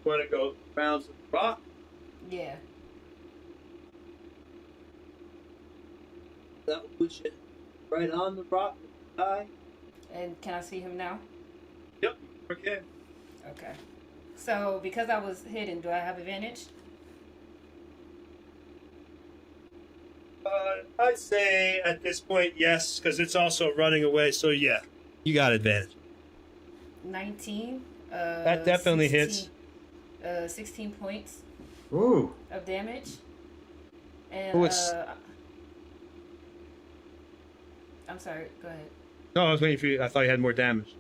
[SPEAKER 1] You want to go around to the rock?
[SPEAKER 8] Yeah.
[SPEAKER 1] That will push it right on the rock. Die.
[SPEAKER 8] And can I see him now?
[SPEAKER 1] Yep. Okay.
[SPEAKER 8] Okay. So because I was hidden, do I have advantage?
[SPEAKER 1] I'd say at this point, yes, because it's also running away. So yeah, you got advantage.
[SPEAKER 8] 19.
[SPEAKER 1] That definitely
[SPEAKER 8] 16, 16 points
[SPEAKER 2] Ooh.
[SPEAKER 8] of damage. And
[SPEAKER 1] Oh, it's-
[SPEAKER 8] I'm sorry. Go ahead.
[SPEAKER 1] No, I was waiting for you. I thought you had more damage.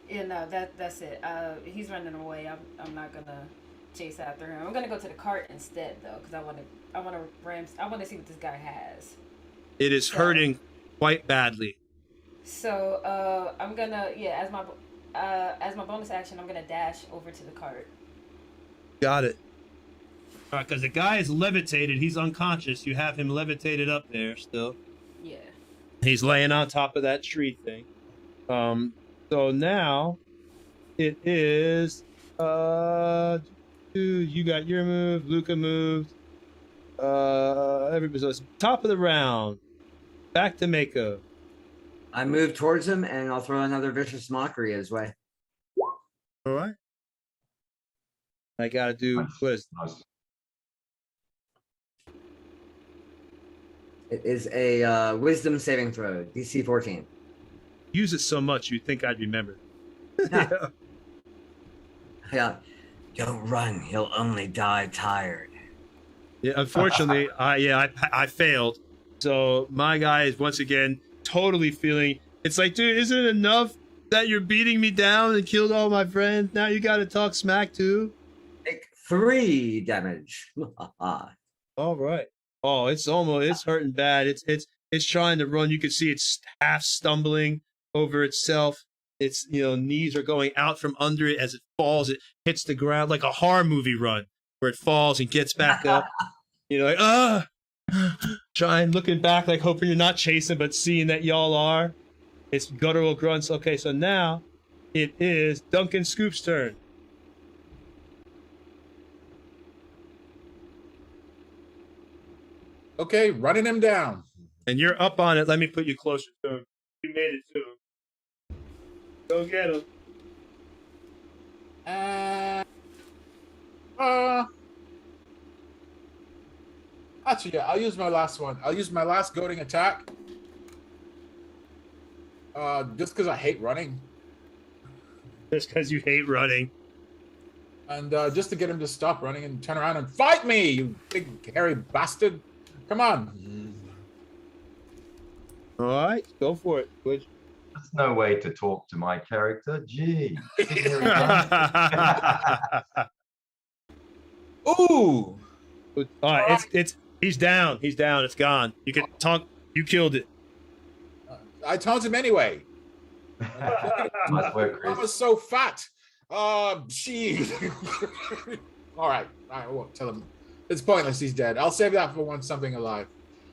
[SPEAKER 8] Yeah, no, that's it. He's running away. I'm not gonna chase after him. I'm gonna go to the cart instead, though, because I want to see what this guy has.
[SPEAKER 1] It is hurting quite badly.
[SPEAKER 8] So I'm gonna as my bonus action, I'm gonna dash over to the cart.
[SPEAKER 1] Got it. All right, because the guy is levitated. He's unconscious. You have him levitated up there still.
[SPEAKER 8] Yeah.
[SPEAKER 1] He's laying on top of that tree thing. So now it is you got your move, Luca moved. Everybody's top of the round. Back to Mako.
[SPEAKER 3] I move towards him and I'll throw another vicious mockery his way.
[SPEAKER 1] All right. I gotta do what is
[SPEAKER 5] Nice.
[SPEAKER 3] It is a wisdom saving throw, DC 14.
[SPEAKER 1] use it so much you'd think I'd remember.
[SPEAKER 3] Yeah. Yeah. Don't run. He'll only die tired.
[SPEAKER 1] Yeah, unfortunately, I failed. So my guy is once again totally feeling. It's like, dude, isn't it enough that you're beating me down and killed all my friends? Now you got to talk smack too.
[SPEAKER 3] Take 3 damage.
[SPEAKER 1] All right. Oh, it's hurting bad. It's trying to run. You can see it's half stumbling over itself. Its knees are going out from under it as it falls. It hits the ground like a horror movie run where it falls and gets back up. Trying, looking back, like hoping you're not chasing, but seeing that y'all are. It's guttural grunts. Okay, so now it is Duncan Scoop's turn.
[SPEAKER 4] Okay, running him down.
[SPEAKER 1] And you're up on it. Let me put you closer to him. You made it to him. Go get him.
[SPEAKER 4] Actually, yeah, I'll use my last one. I'll use my last goading attack. Just because I hate running.
[SPEAKER 1] Just because you hate running.
[SPEAKER 4] And just to get him to stop running and turn around and fight me, you big hairy bastard. Come on.
[SPEAKER 1] All right, go for it.
[SPEAKER 5] There's no way to talk to my character. Gee.
[SPEAKER 4] Ooh.
[SPEAKER 1] All right, he's down. He's down. It's gone. You can talk. You killed it.
[SPEAKER 4] I taunt him anyway.
[SPEAKER 5] Nice work,
[SPEAKER 4] I
[SPEAKER 5] Chris.
[SPEAKER 4] was so fat. She. All right, I won't tell him. It's pointless. He's dead. I'll save that for when something alive.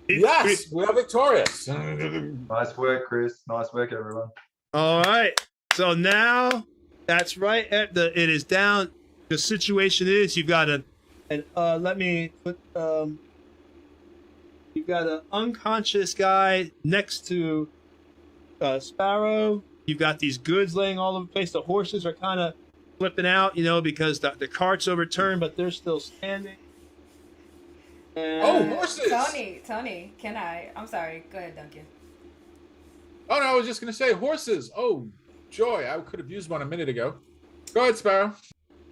[SPEAKER 4] Yes, we are victorious.
[SPEAKER 5] Nice work, Chris. Nice work, everyone.
[SPEAKER 1] All right. So now that's right. It is down. The situation is you've got let me put you've got an unconscious guy next to Sparrow. You've got these goods laying all over the place. The horses are kind of flipping out, because the cart's overturned, but they're still standing.
[SPEAKER 4] Oh, horses!
[SPEAKER 8] Tony, can I? I'm sorry. Go ahead, Duncan.
[SPEAKER 4] Oh no, I was just gonna say horses. Oh, joy! I could have used one a minute ago. Go ahead, Sparrow.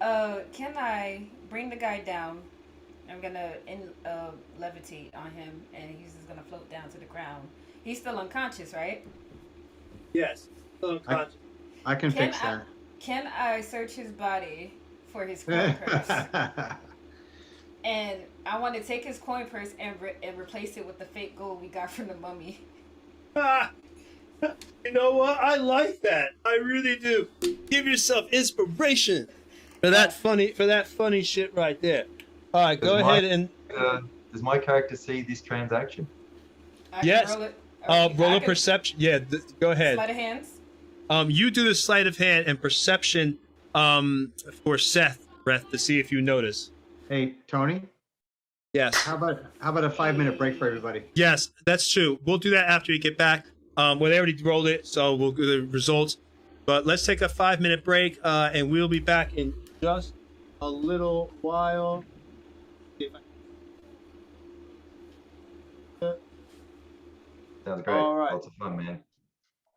[SPEAKER 8] Can I bring the guy down? I'm gonna levitate on him, and he's just gonna float down to the ground. He's still unconscious, right?
[SPEAKER 1] Yes. Still unconscious.
[SPEAKER 2] I can fix that.
[SPEAKER 8] Can I search his body for his coin purse? And I want to take his coin purse and replace it with the fake gold we got from the mummy.
[SPEAKER 1] You know what? I like that. I really do. Give yourself inspiration for that funny shit right there. All right, go ahead and.
[SPEAKER 5] Does my character see this transaction?
[SPEAKER 1] Yes. Roll a perception. Yeah, go ahead.
[SPEAKER 8] Sleight of hands.
[SPEAKER 1] You do the sleight of hand and perception for Seth, Breath, to see if you notice.
[SPEAKER 2] Hey, Tony.
[SPEAKER 1] Yes.
[SPEAKER 2] How about a 5-minute break for everybody?
[SPEAKER 1] Yes, that's true. We'll do that after you get back. Well, they already rolled it, so we'll do the results. But let's take a 5-minute break, and we'll be back in just a little while.
[SPEAKER 5] Sounds great.
[SPEAKER 1] All right.
[SPEAKER 5] Lots of fun, man.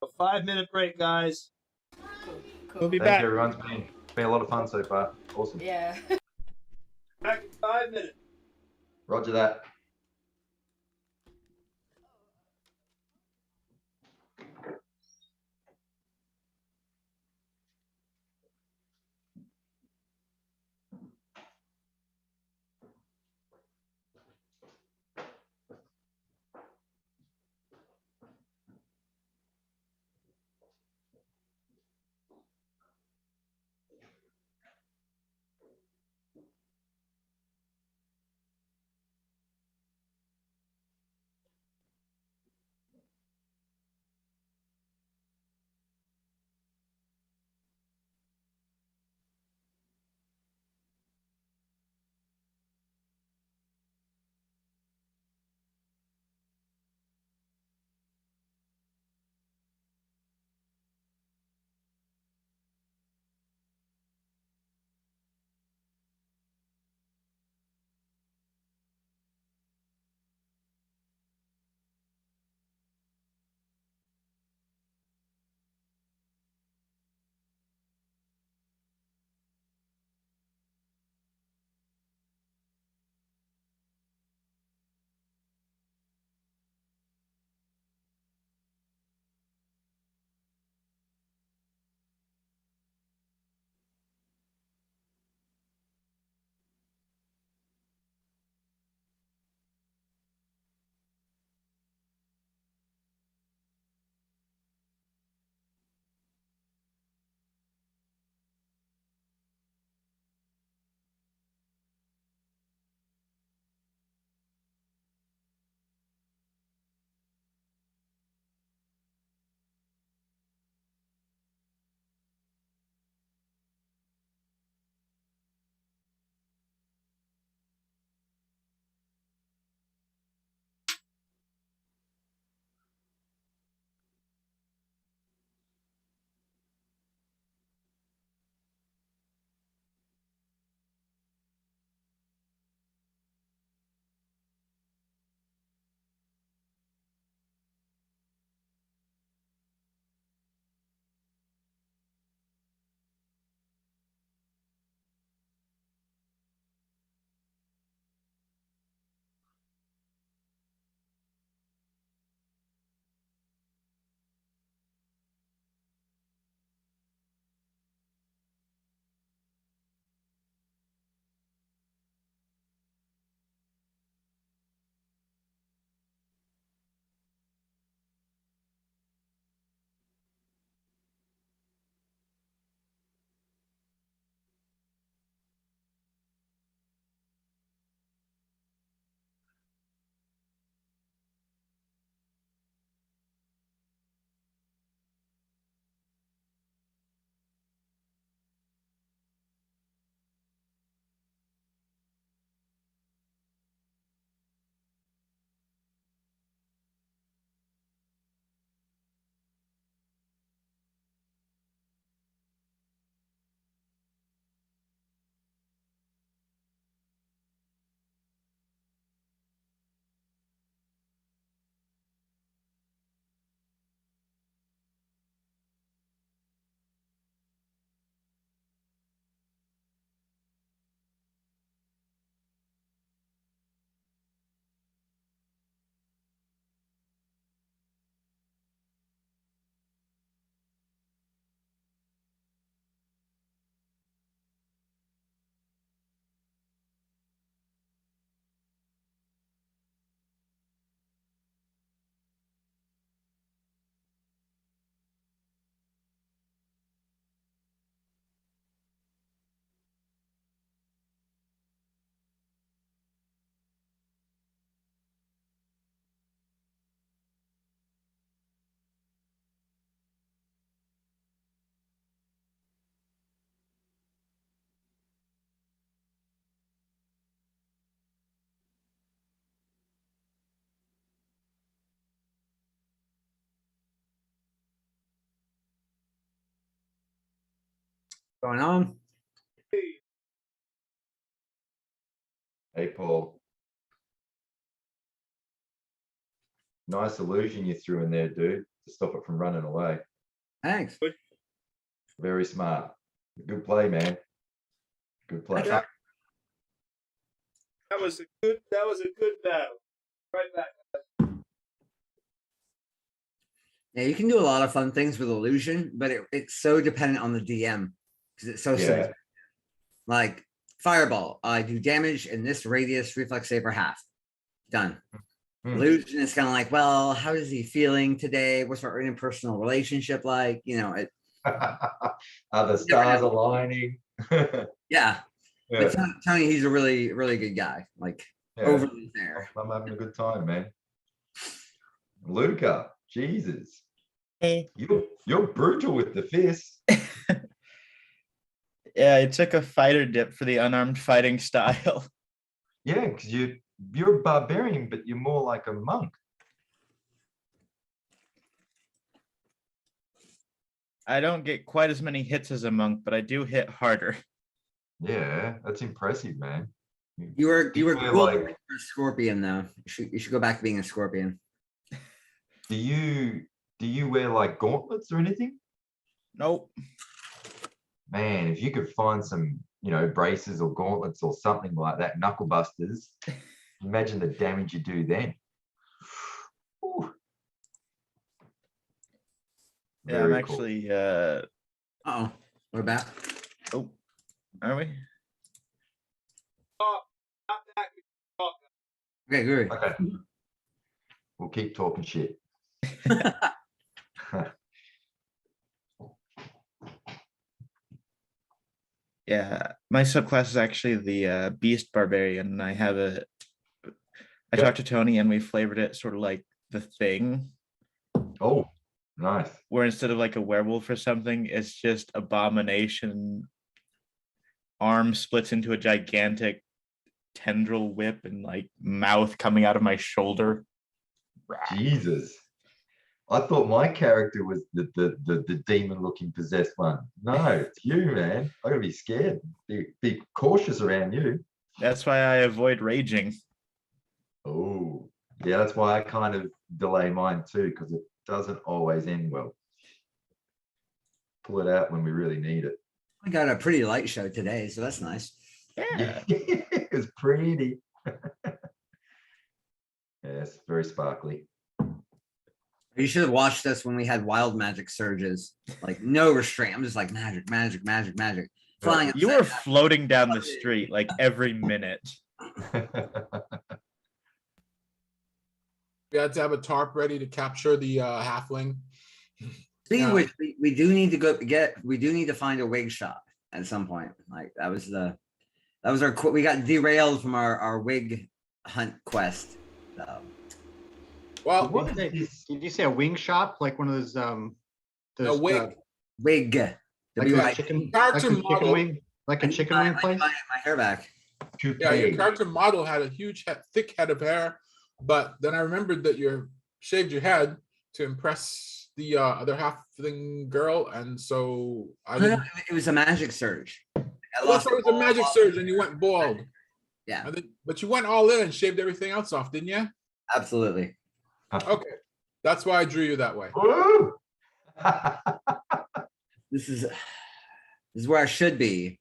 [SPEAKER 1] A 5-minute break, guys.
[SPEAKER 8] Cool.
[SPEAKER 1] We'll be
[SPEAKER 5] Thank
[SPEAKER 1] back.
[SPEAKER 5] you, everyone. It's been a lot of fun so far. Awesome.
[SPEAKER 8] Yeah.
[SPEAKER 1] Back in 5 minutes.
[SPEAKER 5] Roger that.
[SPEAKER 3] Going on?
[SPEAKER 5] Hey, Paul. Nice illusion you threw in there, dude, to stop it from running away.
[SPEAKER 3] Thanks.
[SPEAKER 5] Very smart. Good play, man. Good play.
[SPEAKER 3] That's right.
[SPEAKER 1] That was a good battle. Right back.
[SPEAKER 3] Yeah, you can do a lot of fun things with illusion, but it's so dependent on the DM because it's so simple. Like fireball, I do damage in this radius, reflex save for half. Done. Illusion is kind of like, well, how is he feeling today? What's our interpersonal relationship like? You know,
[SPEAKER 5] Are the stars aligning?
[SPEAKER 3] Yeah. But Tony, he's a really, really good guy. Like overly fair.
[SPEAKER 5] I'm having a good time, man. Luca, Jesus.
[SPEAKER 7] Hey.
[SPEAKER 5] You're brutal with the fist.
[SPEAKER 7] Yeah, I took a fighter dip for the unarmed fighting style.
[SPEAKER 5] Yeah, because you're a barbarian, but you're more like a monk.
[SPEAKER 7] I don't get quite as many hits as a monk, but I do hit harder.
[SPEAKER 5] Yeah, that's impressive, man.
[SPEAKER 3] You were cool
[SPEAKER 5] like
[SPEAKER 3] for a scorpion though. You should go back to being a scorpion.
[SPEAKER 5] Do you wear like gauntlets or anything?
[SPEAKER 7] Nope.
[SPEAKER 5] Man, if you could find some, braces or gauntlets or something like that, knuckle busters, imagine the damage you do then. Ooh.
[SPEAKER 7] Yeah, I'm
[SPEAKER 5] Very
[SPEAKER 7] actually
[SPEAKER 3] Uh-oh. We're back.
[SPEAKER 7] Oh, are we?
[SPEAKER 3] Okay, good.
[SPEAKER 5] cool. Okay. We'll keep talking shit.
[SPEAKER 7] Yeah, my subclass is actually the Beast Barbarian. I talked to Tony and we flavored it sort of like the Thing.
[SPEAKER 5] Oh, nice.
[SPEAKER 7] Where instead of like a werewolf or something, it's just abomination. Arm splits into a gigantic tendril whip and like mouth coming out of my shoulder.
[SPEAKER 5] Jesus. I thought my character was the demon looking possessed one. No, it's you, man. I gotta be scared. Be cautious around you.
[SPEAKER 7] That's why I avoid raging.
[SPEAKER 5] Oh, yeah, that's why I kind of delay mine too, because it doesn't always end well. Pull it out when we really need it.
[SPEAKER 3] We got a pretty light show today, so that's nice.
[SPEAKER 7] Yeah.
[SPEAKER 5] It's pretty. Yes, very sparkly.
[SPEAKER 3] You should have watched us when we had wild magic surges. Like no restraint. I'm just like magic. Flying.
[SPEAKER 7] You were floating down the street like every minute.
[SPEAKER 4] We had to have a tarp ready to capture the halfling.
[SPEAKER 3] Speaking of which, we do need to find a wig shop at some point. Like that was our we got derailed from our wig hunt quest. So.
[SPEAKER 4] Well,
[SPEAKER 2] Did you say a wing shop, like one of those?
[SPEAKER 4] A wig.
[SPEAKER 3] Wig.
[SPEAKER 2] Like a chicken, wing, like a chicken wing place.
[SPEAKER 3] My hair back.
[SPEAKER 4] Yeah, your character model had a huge, thick head of hair, but then I remembered that you shaved your head to impress the other halfling girl, and so I didn't.
[SPEAKER 3] It was a magic surge.
[SPEAKER 4] It was a magic surge, and you went bald.
[SPEAKER 3] Yeah,
[SPEAKER 4] but you went all in and shaved everything else off, didn't you?
[SPEAKER 3] Absolutely.
[SPEAKER 4] Okay, that's why I drew you that way.
[SPEAKER 3] This is where I should be.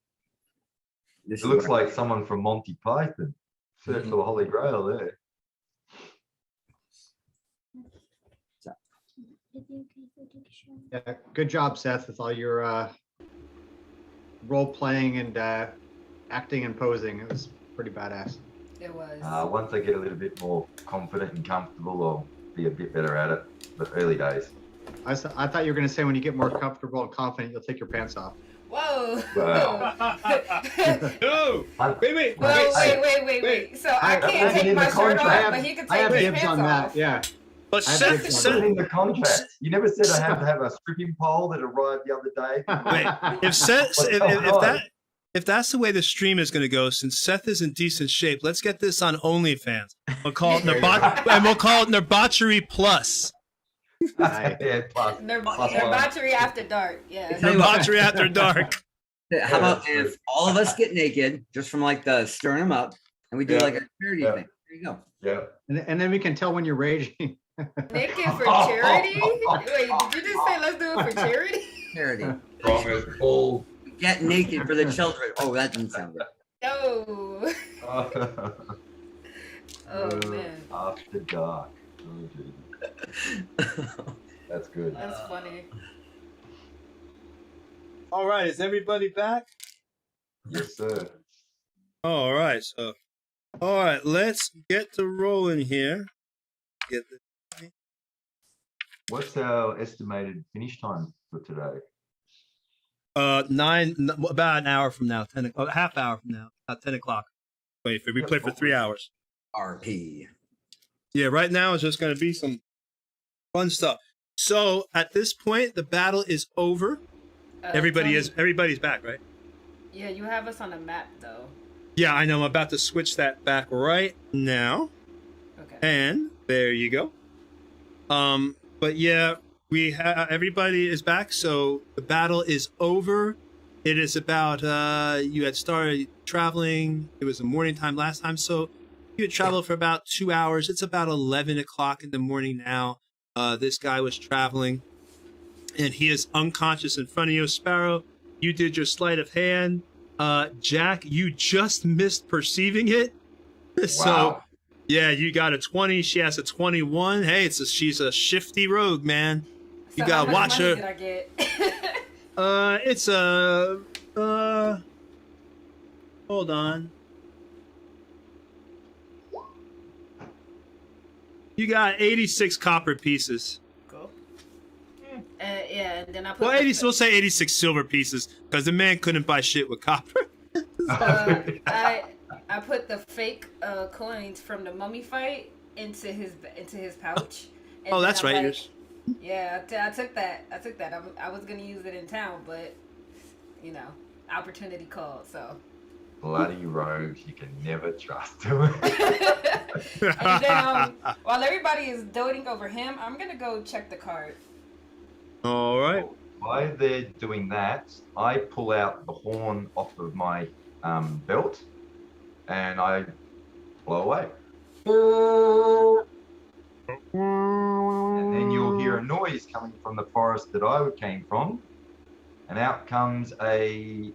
[SPEAKER 5] It looks like someone from Monty Python. Search for the Holy Grail there.
[SPEAKER 2] Yeah, good job, Seth, with all your role playing and acting and posing. It was pretty badass.
[SPEAKER 8] It was.
[SPEAKER 5] Once I get a little bit more confident and comfortable, I'll be a bit better at it. But early days.
[SPEAKER 2] I thought you were going to say when you get more comfortable and confident, you'll take your pants off.
[SPEAKER 8] Whoa.
[SPEAKER 5] Wow.
[SPEAKER 1] No. Wait.
[SPEAKER 8] Wait. So I can't take my shirt off, but he can
[SPEAKER 2] I
[SPEAKER 8] take
[SPEAKER 2] have
[SPEAKER 8] his
[SPEAKER 2] dibs
[SPEAKER 8] pants
[SPEAKER 2] on
[SPEAKER 8] off.
[SPEAKER 2] that. Yeah.
[SPEAKER 1] But
[SPEAKER 2] I have
[SPEAKER 1] Seth,
[SPEAKER 2] dibs on
[SPEAKER 5] Put it
[SPEAKER 1] Seth,
[SPEAKER 5] in the contract. You never said I have to have a stripping pole that arrived the other day.
[SPEAKER 1] wait. If that's the way the stream is going to go, since Seth is in decent shape, let's get this on OnlyFans. We'll call it Nerbotchery Plus.
[SPEAKER 5] Yeah, plus one.
[SPEAKER 8] Nerbotchery after dark. Yeah.
[SPEAKER 1] Nerbotchery after dark.
[SPEAKER 3] How about if all of us get naked, just from like the sternum up, and we do like a charity thing? There you go.
[SPEAKER 5] Yeah.
[SPEAKER 2] And then we can tell when you're raging.
[SPEAKER 8] Naked for charity? Wait, did you just say let's do it for charity?
[SPEAKER 3] Charity.
[SPEAKER 5] Strong as bull.
[SPEAKER 3] Get naked for the children. Oh, that doesn't sound good.
[SPEAKER 8] No.
[SPEAKER 5] Oh,
[SPEAKER 8] Oh man,
[SPEAKER 5] After dark. Oh, geez. That's good.
[SPEAKER 8] that's funny.
[SPEAKER 1] All right, is everybody back?
[SPEAKER 5] Yes, sir.
[SPEAKER 1] All right, so, all right, let's get to rolling here. Get the
[SPEAKER 5] What's our estimated finish time for today?
[SPEAKER 1] about an hour from now, half hour from now, about 10 o'clock. Wait, we play for 3 hours.
[SPEAKER 3] RP.
[SPEAKER 1] Yeah, right now it's just going to be some fun stuff. So at this point, the battle is over. Everybody's back, right?
[SPEAKER 8] Yeah, you have us on a map though.
[SPEAKER 1] Yeah, I know. I'm about to switch that back right now.
[SPEAKER 8] Okay.
[SPEAKER 1] And there you go. But yeah, everybody is back, so the battle is over. It is about you had started traveling. It was the morning time last time, so you had traveled for about 2 hours. It's about 11 o'clock in the morning now. This guy was traveling, and he is unconscious in front of you. Sparrow, you did your sleight of hand. Jack, you just missed perceiving it. So,
[SPEAKER 5] Wow.
[SPEAKER 1] yeah, you got a 20. She has a 21. Hey, she's a shifty rogue, man. You
[SPEAKER 8] So
[SPEAKER 1] gotta
[SPEAKER 8] how much
[SPEAKER 1] watch
[SPEAKER 8] money
[SPEAKER 1] her.
[SPEAKER 8] Did I get?
[SPEAKER 1] It's hold on. You got 86 copper pieces.
[SPEAKER 8] Cool. Yeah, and then I put.
[SPEAKER 1] Well, we'll say 86 silver pieces because the man couldn't buy shit with copper.
[SPEAKER 8] I put the fake coins from the mummy fight into his pouch. And
[SPEAKER 1] Oh,
[SPEAKER 8] then
[SPEAKER 1] that's
[SPEAKER 8] I'm
[SPEAKER 1] right.
[SPEAKER 8] like, yeah, I took that. I was gonna use it in town, but you know, opportunity called. So.
[SPEAKER 5] Bloody rogues, you can never trust them.
[SPEAKER 8] And then while everybody is doting over him, I'm gonna go check the card.
[SPEAKER 1] All right.
[SPEAKER 5] While they're doing that, I pull out the horn off of my belt and I blow away. And then you'll hear a noise coming from the forest that I came from, and out comes a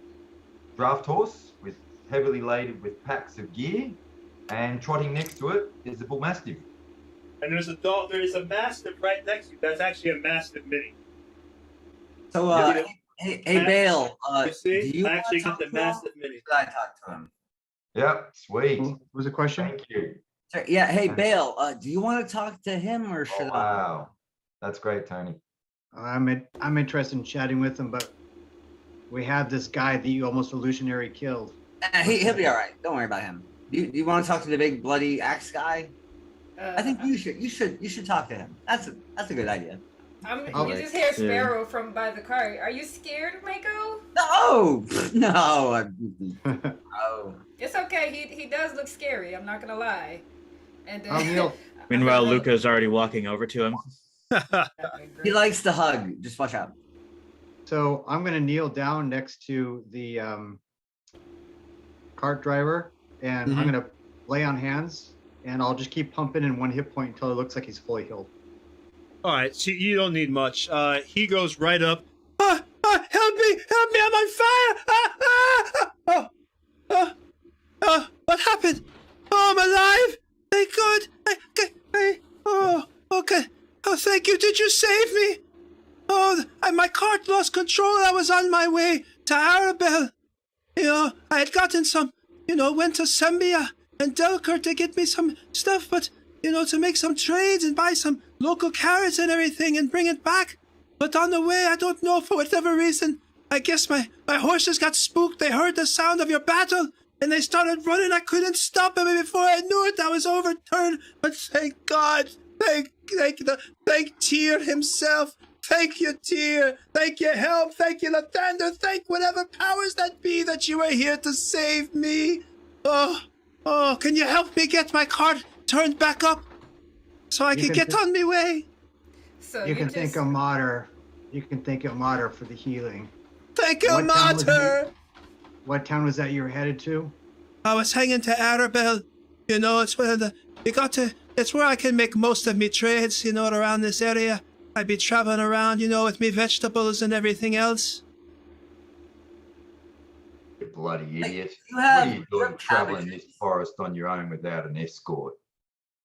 [SPEAKER 5] draft horse with heavily laden with packs of gear, and trotting next to it is a bull mastiff.
[SPEAKER 1] And there is a mastiff right next to you. That's actually a mastiff mini.
[SPEAKER 3] So, hey, Bale,
[SPEAKER 1] You see?
[SPEAKER 3] do you
[SPEAKER 1] I actually
[SPEAKER 3] wanna
[SPEAKER 1] got the
[SPEAKER 3] talk to him?
[SPEAKER 1] mastiff mini.
[SPEAKER 3] Should I talk to him?
[SPEAKER 5] Yep, sweet.
[SPEAKER 2] What was the question?
[SPEAKER 5] Thank you.
[SPEAKER 3] Sure. Yeah, hey, Bale, do you want to talk to him or
[SPEAKER 5] Oh,
[SPEAKER 3] should I?
[SPEAKER 5] wow, that's great, Tony.
[SPEAKER 2] I'm interested in chatting with him, but we have this guy that you almost illusionary killed.
[SPEAKER 3] He'll be all right. Don't worry about him. Do you want to talk to the big bloody axe guy? I think you should. You should talk to him. That's a good idea.
[SPEAKER 8] You just hear Sparrow from by the cart. Are you scared, Mako?
[SPEAKER 3] No, no. Oh.
[SPEAKER 8] It's okay. He does look scary. I'm not gonna lie. And then,
[SPEAKER 2] Neil,
[SPEAKER 7] Meanwhile, Luca's already walking over to him.
[SPEAKER 3] He likes to hug. Just watch out.
[SPEAKER 2] so I'm going to kneel down next to the cart driver, and I'm going to lay on hands, and I'll just keep pumping in 1 hit point until it looks like he's fully healed.
[SPEAKER 1] All right, so you don't need much. He goes right up. Help me! I'm on fire! What happened? Oh, I'm alive! Thank God! Okay. Oh, thank you. Did you save me? Oh, my cart lost control. I was on my way to Arabelle. I had gotten some, went to Sembia and Delkert to get me some stuff, but, to make some trades and buy some local carrots and everything and bring it back. But on the way, I don't know, for whatever reason, I guess my horses got spooked. They heard the sound of your battle, and they started running. I couldn't stop them, and before I knew it, I was overturned. But thank God, thank Tyr himself. Thank you, Tyr. Thank you, help. Thank you, Lathander. Thank whatever powers that be that you were here to save me. Oh, can you help me get my cart turned back up so I can get on my way?
[SPEAKER 8] So
[SPEAKER 2] You can thank a Mater. You can thank a Mater for the healing.
[SPEAKER 1] Thank you, Mater.
[SPEAKER 2] What town was that you were headed to?
[SPEAKER 1] I was hanging to Arabelle. It's where it's where I can make most of me trades, around this area. I'd be traveling around, with me vegetables and everything else.
[SPEAKER 5] You bloody idiot.
[SPEAKER 3] You
[SPEAKER 5] What
[SPEAKER 3] have
[SPEAKER 5] are you doing
[SPEAKER 3] your
[SPEAKER 5] traveling
[SPEAKER 3] cabbages.
[SPEAKER 5] this forest on your own without an escort?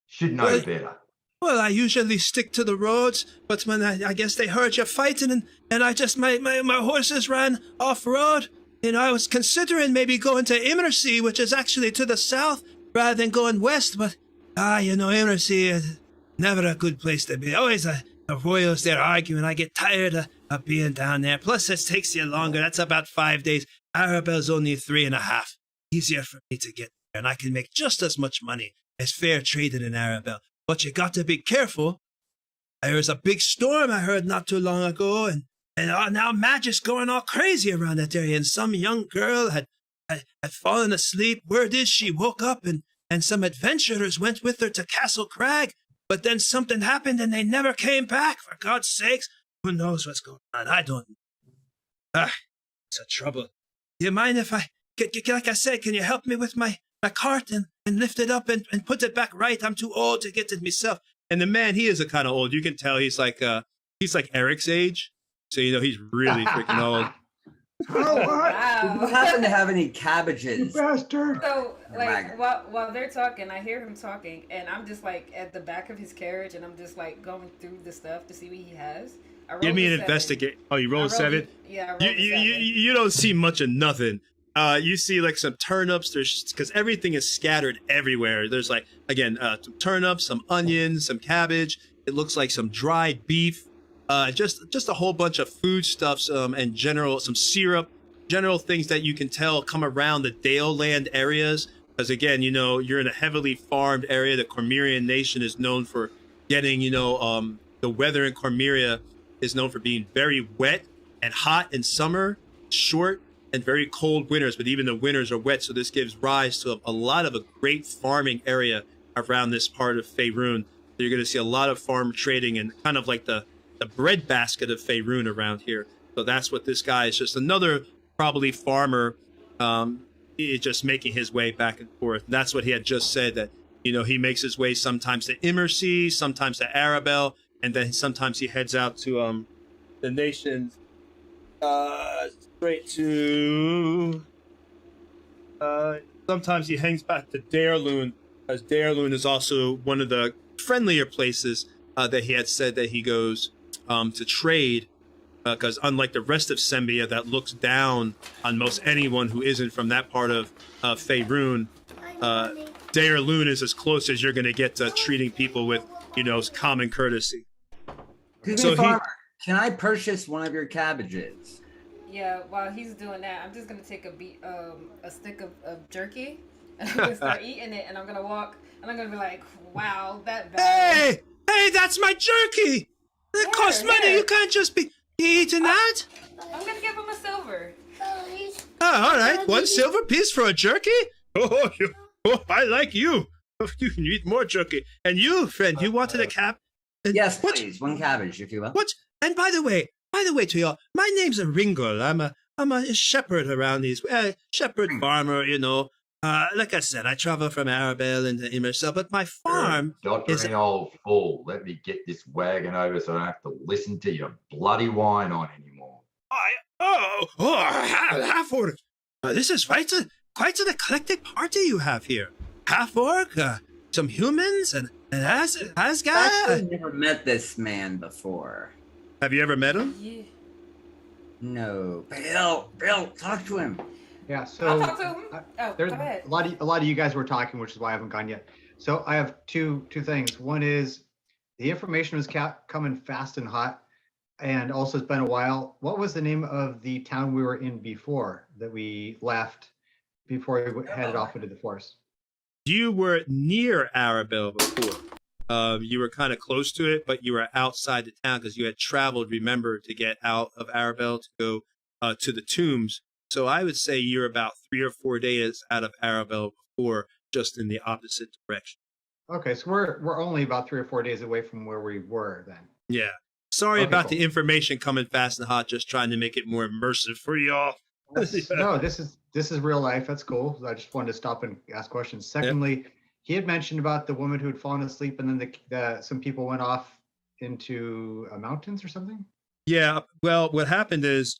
[SPEAKER 5] Should know
[SPEAKER 1] Well,
[SPEAKER 5] better.
[SPEAKER 1] Well, I usually stick to the roads, but when I guess they heard you fighting, and I just, my horses ran off-road. I was considering maybe going to Immersea, which is actually to the south, rather than going west, but, Immersea is never a good place to be. Always the royals there arguing. I get tired of being down there. Plus, it takes you longer. That's about 5 days. Arabelle's only 3.5. Easier for me to get there, and I can make just as much money as fair trading in Arabelle. But you got to be careful. There was a big storm I heard not too long ago, and now magic's going all crazy around that area. And some young girl had fallen asleep. Word is she woke up, and some adventurers went with her to Castle Crag. But then something happened, and they never came back. For God's sakes, who knows what's going on? I don't know. It's a trouble. Do you mind if like I said, can you help me with my cart and lift it up and put it back right? I'm too old to get it myself. And the man, he is a kind of old. You can tell he's like Eric's age. So, he's really freaking old.
[SPEAKER 2] Oh, what?
[SPEAKER 8] Wow.
[SPEAKER 3] Do you happen to have any cabbages?
[SPEAKER 2] You bastard.
[SPEAKER 8] So, like,
[SPEAKER 3] Wagon.
[SPEAKER 8] while they're talking, I hear him talking, and I'm just, like, at the back of his carriage, and I'm just, like, going through the stuff to see what he has. I rolled
[SPEAKER 1] Give me
[SPEAKER 8] a
[SPEAKER 1] an
[SPEAKER 8] 7.
[SPEAKER 1] investigate. Oh, you rolled
[SPEAKER 8] I
[SPEAKER 1] 7?
[SPEAKER 8] Yeah, I rolled
[SPEAKER 1] You,
[SPEAKER 8] a 7.
[SPEAKER 1] you don't see much of nothing. You see like some turnips. Because everything is scattered everywhere. There's like, again, some turnips, some onions, some cabbage. It looks like some dried beef. Just a whole bunch of foodstuffs, and some syrup, general things that you can tell come around the Dale Land areas. Because again, you're in a heavily farmed area. The Cormyrian nation is known for getting, the weather in Cormyria is known for being very wet and hot in summer, short and very cold winters, but even the winters are wet. So this gives rise to a lot of a great farming area around this part of Faerun. So you're going to see a lot of farm trading and kind of like the breadbasket of Faerun around here. So that's what this guy is, just another probably farmer, just making his way back and forth. And that's what he had just said, that, he makes his way sometimes to Immersea, sometimes to Arabelle, and then sometimes he heads out to the nations, straight to, sometimes he hangs back to Darelune, as Darelune is also one of the friendlier places that he had said that he goes to trade, because unlike the rest of Sembia that looks down on most anyone who isn't from that part of Faerun, Darelune is as close as you're going to get to treating people with, common courtesy.
[SPEAKER 3] Excuse
[SPEAKER 1] So
[SPEAKER 3] me, farmer. Can I purchase one of your cabbages?
[SPEAKER 8] Yeah, while he's doing that, I'm just gonna take a stick of jerky, and I'm gonna start eating it, and I'm gonna walk, and I'm gonna be like, "Wow, that bad."
[SPEAKER 1] Hey, that's my jerky! It costs money. You can't just be eating that.
[SPEAKER 8] I'm gonna give him a silver.
[SPEAKER 1] Oh, all right, 1 silver piece for a jerky. Oh, I like you. You can eat more jerky. And you, friend, you wanted a cap?
[SPEAKER 3] Yes, please. 1 cabbage, if you will.
[SPEAKER 1] What? And by the way, to y'all, my name's Ringel. I'm a shepherd around these, shepherd farmer, like I said, I travel from Arabelle into Immersea, but my farm is...
[SPEAKER 5] Doddering old fool. Let me get this wagon over so I don't have to listen to your bloody whine on anymore.
[SPEAKER 1] Half-orc. This is quite an eclectic party you have here. Half-orc, some humans, and Asgard.
[SPEAKER 3] I've never met this man before.
[SPEAKER 1] Have you ever met him?
[SPEAKER 8] Yeah.
[SPEAKER 3] No. Bill, talk to him.
[SPEAKER 2] Yeah, so
[SPEAKER 8] I'll talk to him. Go
[SPEAKER 2] there's
[SPEAKER 8] ahead.
[SPEAKER 2] a lot of you guys were talking, which is why I haven't gone yet. So I have two things. One is the information was coming fast and hot, and also it's been a while. What was the name of the town we were in before that we left before we headed off into the forest?
[SPEAKER 1] You were near Arabelle before. You were kind of close to it, but you were outside the town because you had traveled, remember, to get out of Arabelle to go to the tombs. So I would say you're about 3 or 4 days out of Arabelle before, just in the opposite direction.
[SPEAKER 2] Okay, so we're only about 3 or 4 days away from where we were then.
[SPEAKER 1] Yeah. Sorry
[SPEAKER 2] Okay,
[SPEAKER 1] about
[SPEAKER 2] cool.
[SPEAKER 1] the information coming fast and hot, just trying to make it more immersive for y'all.
[SPEAKER 2] No, this is real life. That's cool. I just wanted to stop and ask questions. Secondly, he had mentioned about the woman who had fallen asleep, and then some people went off into mountains or something.
[SPEAKER 1] Yeah. Well, what happened is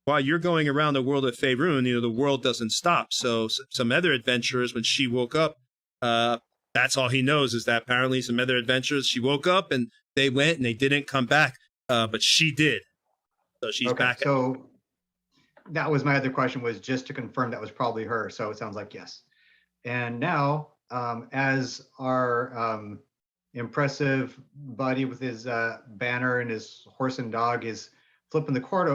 [SPEAKER 1] while you're going around the world of Faerun, the world doesn't stop. So some other adventurers, when she woke up, that's all he knows is that apparently some other adventurers, she woke up and they went and they didn't come back, but she did. So she's back.
[SPEAKER 2] So that was my other question, was just to confirm that was probably her. So it sounds like yes. And now, as our impressive buddy with his banner and his horse and dog is flipping the cart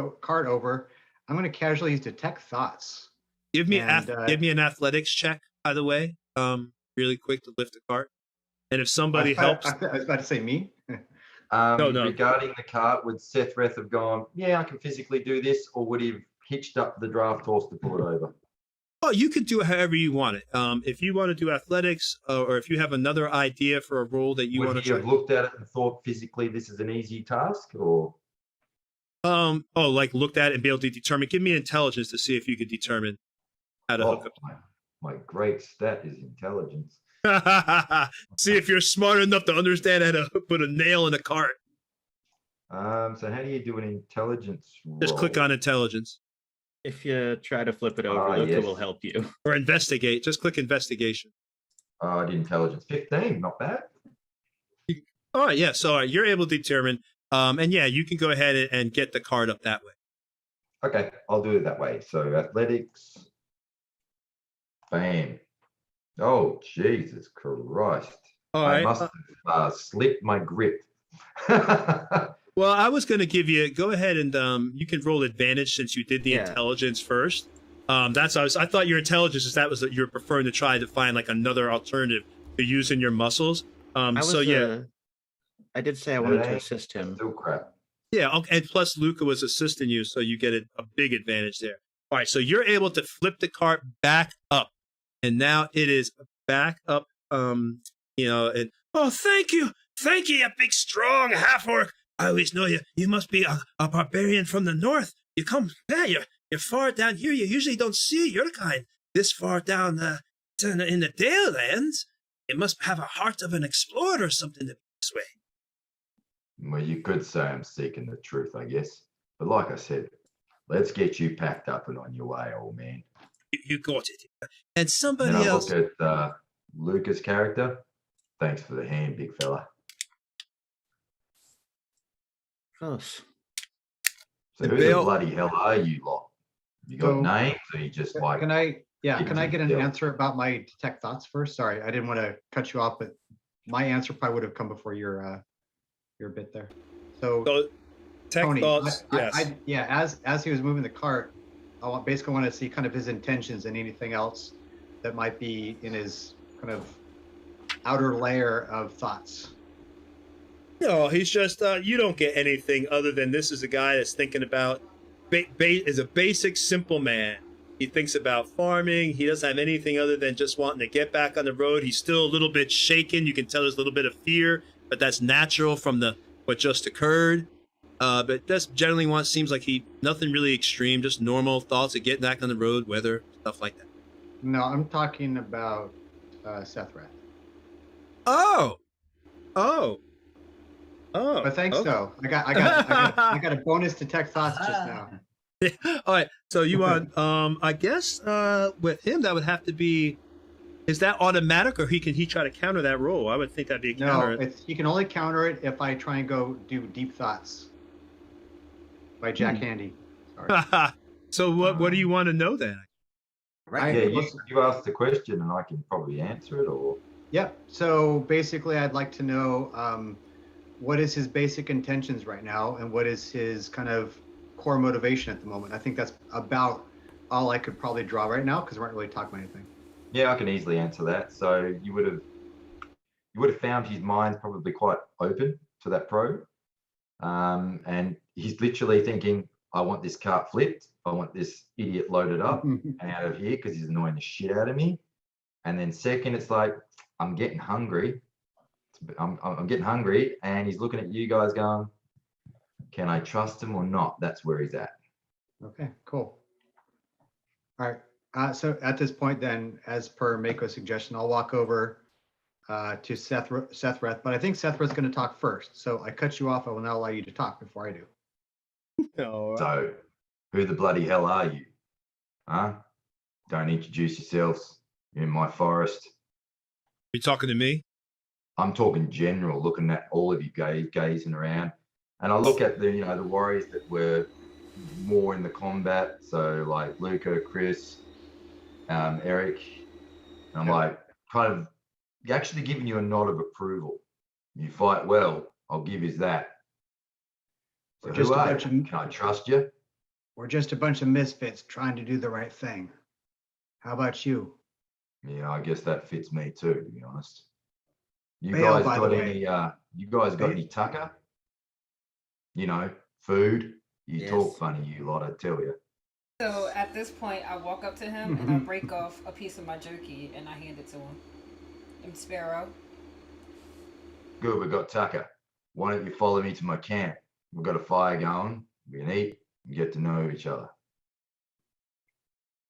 [SPEAKER 2] over, I'm going to casually use detect thoughts.
[SPEAKER 1] Give me an athletics check, by the way, really quick to lift the cart. And if somebody helps,
[SPEAKER 2] I was about to say me.
[SPEAKER 1] No.
[SPEAKER 5] Regarding the cart, would Sethreth have gone, yeah, I can physically do this, or would he have hitched up the draft horse to pull it over?
[SPEAKER 1] Oh, you could do it however you want it. If you want to do athletics, or if you have another idea for a role that you want to
[SPEAKER 5] Would he
[SPEAKER 1] try.
[SPEAKER 5] have looked at it and thought physically this is an easy task, or?
[SPEAKER 1] Like looked at it and be able to determine. Give me intelligence to see if you could determine how to hook up.
[SPEAKER 5] My great stat is intelligence.
[SPEAKER 1] See if you're smart enough to understand how to put a nail in a cart.
[SPEAKER 5] So how do you do an intelligence roll?
[SPEAKER 1] Just click on intelligence.
[SPEAKER 7] If you try to flip it over, Luca
[SPEAKER 5] yes.
[SPEAKER 7] will help you.
[SPEAKER 1] Or investigate. Just click investigation.
[SPEAKER 5] I did intelligence 15, not bad.
[SPEAKER 1] All right, yeah. So you're able to determine. And yeah, you can go ahead and get the card up that way.
[SPEAKER 5] Okay, I'll do it that way. So athletics. Bam. Oh, Jesus Christ.
[SPEAKER 1] All
[SPEAKER 5] I
[SPEAKER 1] right.
[SPEAKER 5] must have slipped my grip.
[SPEAKER 1] Well, I was going to give you, go ahead and you can roll advantage since you did the intelligence first. I thought your intelligence is that was that you're preferring to try to find like another alternative to using your muscles. I
[SPEAKER 7] did say I wanted to assist him.
[SPEAKER 5] Still crap.
[SPEAKER 1] Yeah, okay, and plus Luca was assisting you, so you get a big advantage there. All right, so you're able to flip the cart back up, and now it is back up. And thank you, you big strong half orc. I always know you. You must be a barbarian from the north. You come, you're far down here. You usually don't see your kind this far down in the Dale lands. You must have a heart of an explorer or something to be this way.
[SPEAKER 5] Well, you could say I'm seeking the truth, I guess. But like I said, let's get you packed up and on your way, old man.
[SPEAKER 1] You got it. And somebody
[SPEAKER 5] then I
[SPEAKER 1] else.
[SPEAKER 5] look at Luca's character. Thanks for the hand, big fella.
[SPEAKER 7] Close.
[SPEAKER 5] So who the bloody hell are you lot? You got names, or you just like?
[SPEAKER 2] Can I get an answer about my detect thoughts first? Sorry, I didn't want to cut you off, but my answer probably would have come before your bit there. So
[SPEAKER 1] tech
[SPEAKER 2] Tony,
[SPEAKER 1] thoughts, yes.
[SPEAKER 2] As he was moving the cart, I basically want to see kind of his intentions and anything else that might be in his kind of outer layer of thoughts.
[SPEAKER 1] No, he's just, you don't get anything other than this is a guy that's thinking about, is a basic, simple man. He thinks about farming. He doesn't have anything other than just wanting to get back on the road. He's still a little bit shaken. You can tell there's a little bit of fear, but that's natural from what just occurred. But that's generally what seems like nothing really extreme, just normal thoughts of getting back on the road, weather, stuff like that.
[SPEAKER 2] No, I'm talking about Sethreth.
[SPEAKER 1] Oh.
[SPEAKER 2] But thanks,
[SPEAKER 1] okay.
[SPEAKER 2] though. I got a bonus detect thoughts just now.
[SPEAKER 1] All right. So you want, I guess with him that would have to be. Is that automatic, or he try to counter that roll? I would think that'd be a counter.
[SPEAKER 2] No, he can only counter it if I try and go do deep thoughts by Jack Handy. Sorry.
[SPEAKER 1] So what do you want to know then?
[SPEAKER 3] Right.
[SPEAKER 5] Yeah, you asked the question, and I can probably answer it, or.
[SPEAKER 2] Yep. So basically, I'd like to know what is his basic intentions right now, and what is his kind of core motivation at the moment. I think that's about all I could probably draw right now because we aren't really talking about anything.
[SPEAKER 5] Yeah, I can easily answer that. So you would have found his mind probably quite open to that probe, and he's literally thinking, "I want this cart flipped. I want this idiot loaded up and out of here because he's annoying the shit out of me." And then second, it's like, I'm getting hungry. I'm getting hungry, and he's looking at you guys going, "Can I trust him or not?" That's where he's at.
[SPEAKER 2] Okay, cool. All right. So at this point, then, as per Mako's suggestion, I'll walk over to Sethreth, but I think Sethreth's going to talk first. So I cut you off. I will not allow you to talk before I do.
[SPEAKER 1] All right.
[SPEAKER 5] So, who the bloody hell are you? Huh? Don't introduce yourselves. You're in my forest.
[SPEAKER 9] You talking to me?
[SPEAKER 5] I'm talking general, looking at all of you gazing around. And I look at the, the warriors that were more in the combat. So like Luca, Chris, Eric. And I'm like, kind of actually giving you a nod of approval. You fight well, I'll give you that. So
[SPEAKER 2] Just
[SPEAKER 5] who
[SPEAKER 2] a
[SPEAKER 5] are
[SPEAKER 2] bunch
[SPEAKER 5] you?
[SPEAKER 2] of-
[SPEAKER 5] Can I trust you?
[SPEAKER 2] We're just a bunch of misfits trying to do the right thing. How about you?
[SPEAKER 5] Yeah, I guess that fits me too, to be honest. You
[SPEAKER 2] Bail,
[SPEAKER 5] guys
[SPEAKER 2] by the
[SPEAKER 5] got
[SPEAKER 2] way.
[SPEAKER 5] any you guys got
[SPEAKER 2] Bail.
[SPEAKER 5] any tucker? Food? You
[SPEAKER 3] Yes.
[SPEAKER 5] talk funny, you lot, I tell you.
[SPEAKER 8] So at this point, I walk up to him and I break off a piece of my jerky and I hand it to him. I'm Sparrow.
[SPEAKER 5] Good, we got tucker. Why don't you follow me to my camp? We've got a fire going, we can eat and get to know each other.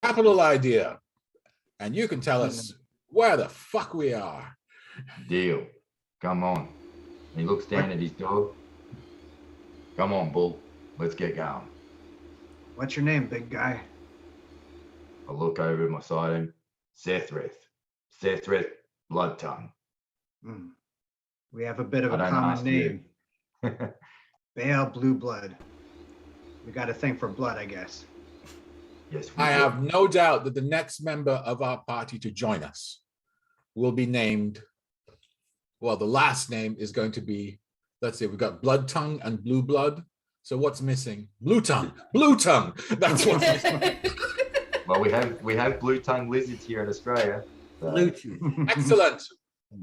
[SPEAKER 4] Capital idea. And you can tell us where the fuck we are.
[SPEAKER 5] Deal. Come on. He looks down at his dog. Come on, Bull. Let's get going.
[SPEAKER 2] What's your name, big guy?
[SPEAKER 5] I look over at my side him. Sethreth. Sethreth Blood Tongue.
[SPEAKER 2] Hmm. We have a bit of
[SPEAKER 5] I
[SPEAKER 2] a
[SPEAKER 5] don't
[SPEAKER 2] common
[SPEAKER 5] ask you.
[SPEAKER 2] name. Baal Blue Blood. We got a thing for blood, I guess.
[SPEAKER 5] Yes, we
[SPEAKER 4] I
[SPEAKER 5] do.
[SPEAKER 4] have no doubt that the next member of our party to join us will be named, well, the last name is going to be, let's see, we've got Blood Tongue and Blue Blood. So what's missing? Blue Tongue. Blue Tongue. That's what's missing.
[SPEAKER 5] Well, we have blue tongue lizards here in Australia. So
[SPEAKER 3] Bluetooth.
[SPEAKER 4] Excellent.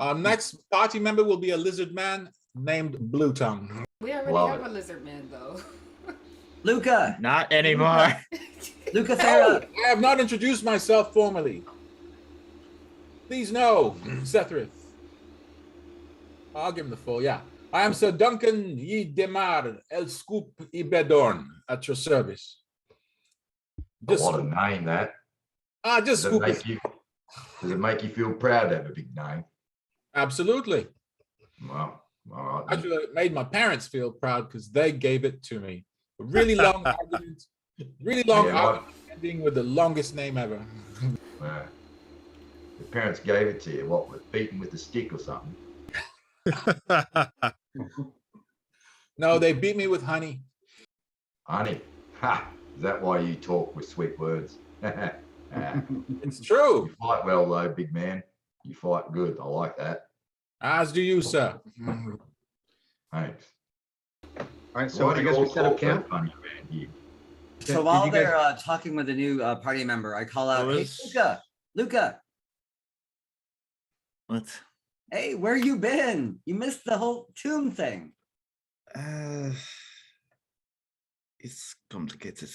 [SPEAKER 4] Our next party member will be a lizard man named Blue Tongue.
[SPEAKER 8] We already
[SPEAKER 5] Love
[SPEAKER 8] have
[SPEAKER 5] it.
[SPEAKER 8] a lizard man though.
[SPEAKER 3] Luca.
[SPEAKER 7] Not anymore.
[SPEAKER 3] Luca
[SPEAKER 4] Oh,
[SPEAKER 3] Farah.
[SPEAKER 4] I have not introduced myself formally. Please know, Sethrith. I'll give him the full, yeah. I am Sir Duncan Yi Demar El Scoop Ibedorn at your service.
[SPEAKER 5] a lot of name that.
[SPEAKER 4] Just
[SPEAKER 5] Does it
[SPEAKER 4] Scoop.
[SPEAKER 5] does it make you feel proud to have a big name?
[SPEAKER 4] Absolutely.
[SPEAKER 5] Well, all right. then.
[SPEAKER 4] Actually, it made my parents feel proud because they gave it to me. A really long argument. Really long
[SPEAKER 5] Yeah,
[SPEAKER 4] argument ending with the longest name ever.
[SPEAKER 5] Yeah. Your parents gave it to you, what, with beaten with a stick or something?
[SPEAKER 4] No, they beat me with honey.
[SPEAKER 5] Honey, ha! Is that why you talk with sweet words?
[SPEAKER 4] It's true.
[SPEAKER 5] You fight well, though, big man. You fight good. I like that.
[SPEAKER 4] As do you, sir.
[SPEAKER 5] Thanks.
[SPEAKER 2] All right, so
[SPEAKER 5] Why
[SPEAKER 2] I
[SPEAKER 5] do you
[SPEAKER 2] guess
[SPEAKER 5] all
[SPEAKER 2] we set up
[SPEAKER 5] talk so
[SPEAKER 2] camp.
[SPEAKER 5] funny around here?
[SPEAKER 3] So
[SPEAKER 2] Did
[SPEAKER 3] while
[SPEAKER 2] you guys-
[SPEAKER 3] they're talking with a new party member, I call out, "Hey, Luca, Luca,
[SPEAKER 7] What?
[SPEAKER 3] hey, where you been? You missed the whole tomb thing."
[SPEAKER 7] It's complicated.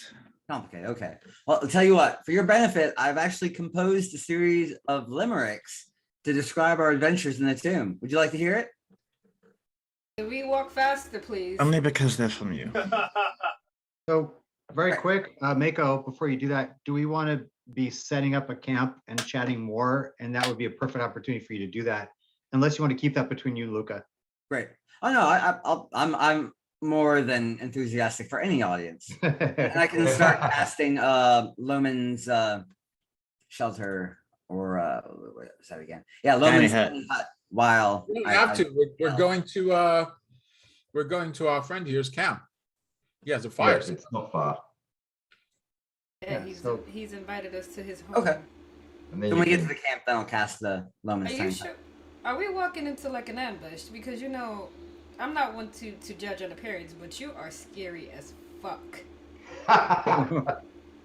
[SPEAKER 3] Complicated. Okay. Well, I'll tell you what. For your benefit, I've actually composed a series of limericks to describe our adventures in the tomb. Would you like to hear it?
[SPEAKER 8] Can we walk faster, please?
[SPEAKER 7] Only because they're from you.
[SPEAKER 2] So very quick, Mako, before you do that, do we want to be setting up a camp and chatting more? And that would be a perfect opportunity for you to do that, unless you want to keep that between you and Luca.
[SPEAKER 3] Great. Oh no, I'm more than enthusiastic for any audience, and I can start casting Loman's shelter or what was that again? Yeah, Loman's
[SPEAKER 7] Hut.
[SPEAKER 3] tiny hut. While
[SPEAKER 4] We don't have to. We're going to our friend here's camp. He has a fire.
[SPEAKER 5] Yes, it's not far.
[SPEAKER 8] Yeah,
[SPEAKER 2] Yeah, so-
[SPEAKER 8] he's invited us to his home.
[SPEAKER 3] Okay.
[SPEAKER 5] And then
[SPEAKER 3] When
[SPEAKER 5] you
[SPEAKER 3] we get to
[SPEAKER 5] can-
[SPEAKER 3] the camp, then I'll cast the
[SPEAKER 8] Are
[SPEAKER 3] Loman's
[SPEAKER 8] you
[SPEAKER 3] tiny
[SPEAKER 8] sure?
[SPEAKER 3] hut.
[SPEAKER 8] Are we walking into like an ambush? Because I'm not one to judge on appearance, but you are scary as fuck.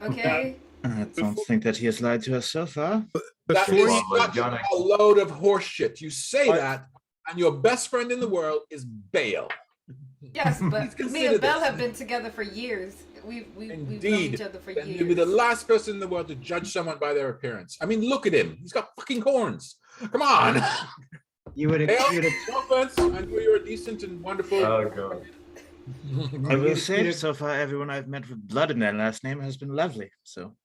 [SPEAKER 8] Okay?
[SPEAKER 7] I don't think that he has lied to us so far.
[SPEAKER 4] That
[SPEAKER 9] Before
[SPEAKER 4] is
[SPEAKER 9] you,
[SPEAKER 5] Well,
[SPEAKER 4] such
[SPEAKER 5] Johnny.
[SPEAKER 4] a load of horse shit. You say that, and your best friend in the world is Bale.
[SPEAKER 8] Yes,
[SPEAKER 4] Please
[SPEAKER 8] but me
[SPEAKER 4] consider
[SPEAKER 8] and Belle
[SPEAKER 4] this.
[SPEAKER 8] have been together for years. We've known
[SPEAKER 4] Indeed.
[SPEAKER 8] each other for
[SPEAKER 4] Then
[SPEAKER 8] years.
[SPEAKER 4] you'll be the last person in the world to judge someone by their appearance. I mean, look at him. He's got fucking horns. Come on.
[SPEAKER 2] You would
[SPEAKER 4] Bale,
[SPEAKER 2] you'd-
[SPEAKER 4] no offense. I know you're a decent and wonderful.
[SPEAKER 5] Oh, God.
[SPEAKER 7] I will
[SPEAKER 2] you'd-
[SPEAKER 7] say,
[SPEAKER 2] you'd-
[SPEAKER 7] so far, everyone I've met with blood in their last name has been lovely. So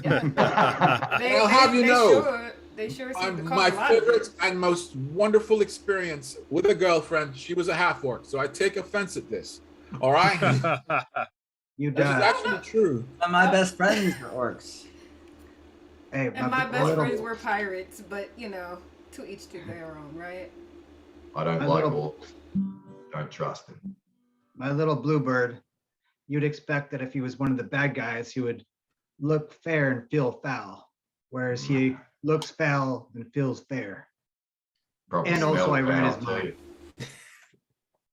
[SPEAKER 8] Yeah.
[SPEAKER 4] I'll have you know.
[SPEAKER 8] They sure seem to cause
[SPEAKER 4] My
[SPEAKER 8] a lot of
[SPEAKER 4] favorite
[SPEAKER 8] it.
[SPEAKER 4] and most wonderful experience with a girlfriend. She was a half-orc, so I take offense at this. All right,
[SPEAKER 2] You
[SPEAKER 4] this is
[SPEAKER 2] die.
[SPEAKER 4] actually true.
[SPEAKER 3] Some of my best friends are orcs.
[SPEAKER 2] Hey,
[SPEAKER 8] And my best
[SPEAKER 2] little,
[SPEAKER 8] friends were pirates, but you know, to each to their own, right?
[SPEAKER 5] I don't
[SPEAKER 2] My
[SPEAKER 5] like
[SPEAKER 2] little-
[SPEAKER 5] orcs. Don't trust them.
[SPEAKER 2] my little bluebird, you'd expect that if he was one of the bad guys, he would look fair and feel foul, whereas he looks foul and feels fair.
[SPEAKER 5] Probably
[SPEAKER 2] And also
[SPEAKER 5] smell
[SPEAKER 2] I read his
[SPEAKER 5] foul,
[SPEAKER 2] mind.
[SPEAKER 5] too.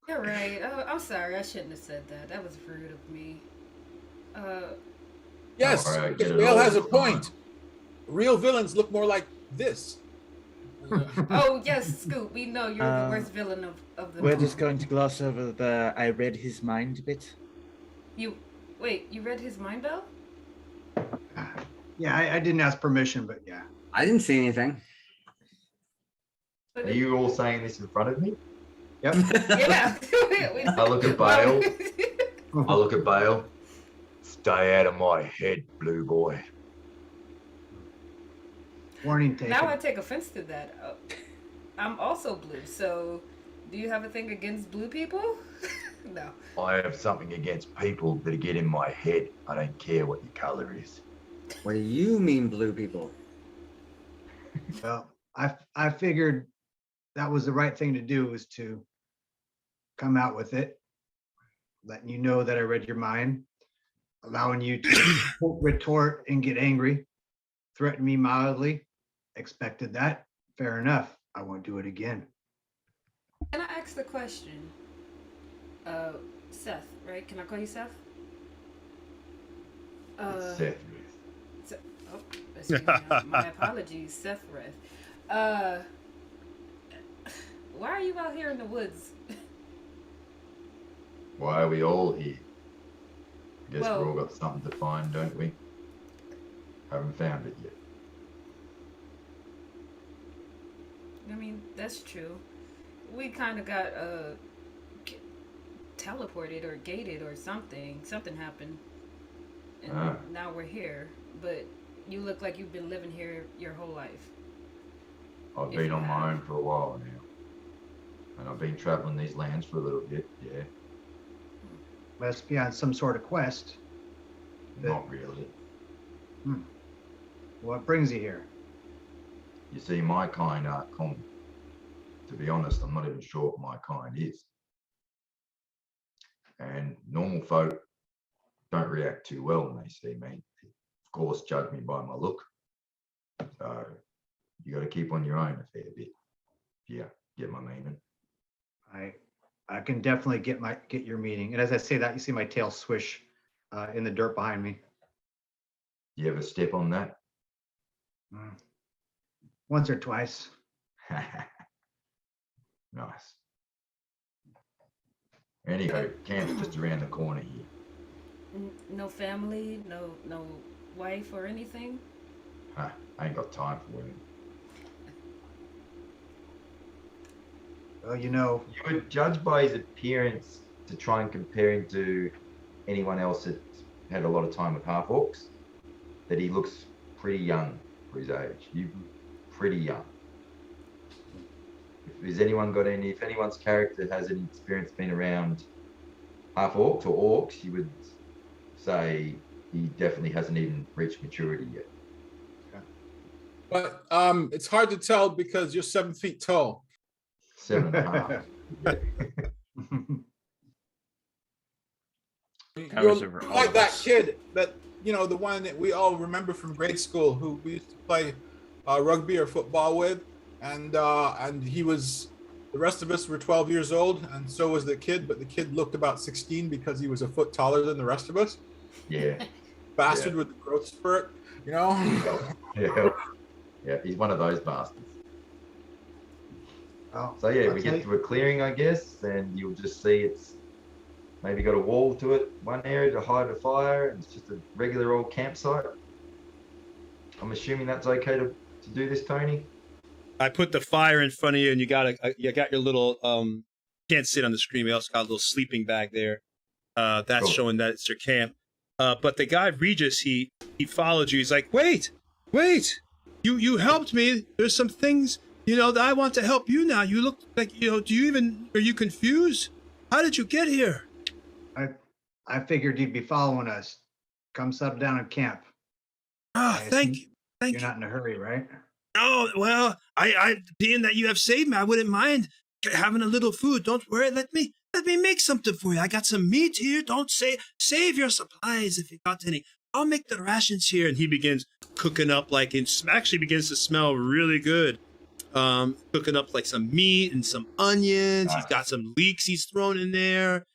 [SPEAKER 8] You're right. Oh, I'm sorry. I shouldn't have said that. That was rude of me.
[SPEAKER 4] Yes,
[SPEAKER 5] All right,
[SPEAKER 4] because
[SPEAKER 5] get it
[SPEAKER 4] Dale
[SPEAKER 5] all
[SPEAKER 4] has a
[SPEAKER 5] the
[SPEAKER 4] point.
[SPEAKER 5] time.
[SPEAKER 4] Real villains look more like this.
[SPEAKER 8] Oh yes, Scoop. We know you're the worst villain of the.
[SPEAKER 10] We're just going to gloss over the I read his mind bit.
[SPEAKER 8] You wait. You read his mind, Bell?
[SPEAKER 2] Yeah, I didn't ask permission, but yeah.
[SPEAKER 3] I didn't see anything.
[SPEAKER 5] Are you all saying this in front of me?
[SPEAKER 2] Yep.
[SPEAKER 8] Yeah.
[SPEAKER 5] I look at Bale. I look at Bale. Stay out of my head, blue boy.
[SPEAKER 2] Warning taken.
[SPEAKER 8] Now I take offense to that. I'm also blue, so do you have a thing against blue people? No.
[SPEAKER 5] I have something against people that get in my head. I don't care what your color is.
[SPEAKER 3] What do you mean, blue people?
[SPEAKER 2] Well, I figured that was the right thing to do, was to come out with it, letting you know that I read your mind, allowing you to retort and get angry, threaten me mildly. Expected that. Fair enough. I won't do it again.
[SPEAKER 8] Can I ask the question? Seth, right? Can I call you Seth?
[SPEAKER 5] Seth.
[SPEAKER 8] Oh, excuse me. My apologies, Seth Reth. Why are you out here in the woods?
[SPEAKER 5] Why are we all here? I guess
[SPEAKER 8] Well-
[SPEAKER 5] we've all got something to find, don't we? Haven't found it yet.
[SPEAKER 8] I mean, that's true. We kind of got teleported or gated or something. Something happened, and
[SPEAKER 5] Ah.
[SPEAKER 8] now we're here. But you look like you've been living here your whole life.
[SPEAKER 5] I've
[SPEAKER 8] If
[SPEAKER 5] been
[SPEAKER 8] you
[SPEAKER 5] on my
[SPEAKER 8] have.
[SPEAKER 5] own for a while now. And I've been traveling these lands for a little bit, yeah.
[SPEAKER 2] Must be on some sort of quest.
[SPEAKER 5] Not really.
[SPEAKER 2] What brings you here?
[SPEAKER 5] You see, my kind aren't common. To be honest, I'm not even sure what my kind is. And normal folk don't react too well when they see me. Of course, judge me by my look. So you got to keep on your own a fair bit. Yeah, get my meaning.
[SPEAKER 2] I can definitely get your meaning. And as I say that, you see my tail swish in the dirt behind me.
[SPEAKER 5] You ever step on that?
[SPEAKER 2] Once or twice.
[SPEAKER 5] Nice. Anyhow, camp's just around the corner here.
[SPEAKER 8] No family, no wife or anything.
[SPEAKER 5] I ain't got time for women.
[SPEAKER 2] Well, you know,
[SPEAKER 5] You would judge by his appearance to try and compare him to anyone else that's had a lot of time with half orcs, that he looks pretty young for his age. You pretty young. If anyone's character has any experience being around half orcs or orcs, you would say he definitely hasn't even reached maturity yet.
[SPEAKER 4] But it's hard to tell because you're 7 feet tall.
[SPEAKER 5] 7.5. Yeah.
[SPEAKER 7] Towers
[SPEAKER 4] You're
[SPEAKER 7] over all
[SPEAKER 4] like
[SPEAKER 7] of
[SPEAKER 4] that
[SPEAKER 7] us.
[SPEAKER 4] kid that, you know, the one that we all remember from grade school who we used to play rugby or football with. And he was, the rest of us were 12 years old, and so was the kid, but the kid looked about 16 because he was a foot taller than the rest of us.
[SPEAKER 5] Yeah.
[SPEAKER 4] Bastard with the growth spurt, you know?
[SPEAKER 5] Yeah. Yeah, he's one of those bastards.
[SPEAKER 2] oh,
[SPEAKER 5] So yeah,
[SPEAKER 2] I'll
[SPEAKER 5] we
[SPEAKER 2] tell
[SPEAKER 5] get
[SPEAKER 2] you-
[SPEAKER 5] to a clearing, I guess, and you'll just see it's maybe got a wall to it, one area to hide a fire, and it's just a regular old campsite. I'm assuming that's okay to do this, Tony?
[SPEAKER 1] I put the fire in front of you, and you got your little can't sit on the screen. We also got a little sleeping bag there. That's
[SPEAKER 5] Cool.
[SPEAKER 1] showing that it's your camp. But the guy Regis, he followed you. He's like, wait,
[SPEAKER 9] You helped me. There's some things, that I want to help you now. You look like, are you confused? How did you get here?
[SPEAKER 2] I figured you'd be following us. Come settle down in camp.
[SPEAKER 9] Thank you. Thank
[SPEAKER 2] You're
[SPEAKER 9] you.
[SPEAKER 2] not in a hurry, right?
[SPEAKER 9] Oh, well, I being that you have saved me, I wouldn't mind having a little food. Don't worry. Let me make something for you. I got some meat here. Don't save your supplies if you got any. I'll make the rations here. And he begins cooking up, like, it actually begins to smell really good. Cooking up like some meat and some onions.
[SPEAKER 5] Nice.
[SPEAKER 9] He's got some leeks he's thrown in there.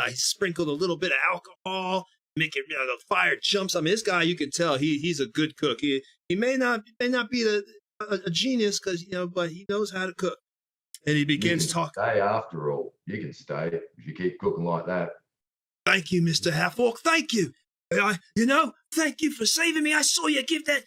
[SPEAKER 9] He sprinkled a little bit of alcohol, make it, the fire jumps. I mean, this guy, you can tell he's a good cook. He may not be a genius because, but he knows how to cook. And he begins talking.
[SPEAKER 5] Stay after all. You can stay if you keep cooking like that.
[SPEAKER 9] Thank you, Mr. Half-Orc. Thank you. Thank you for saving me. I saw you give that,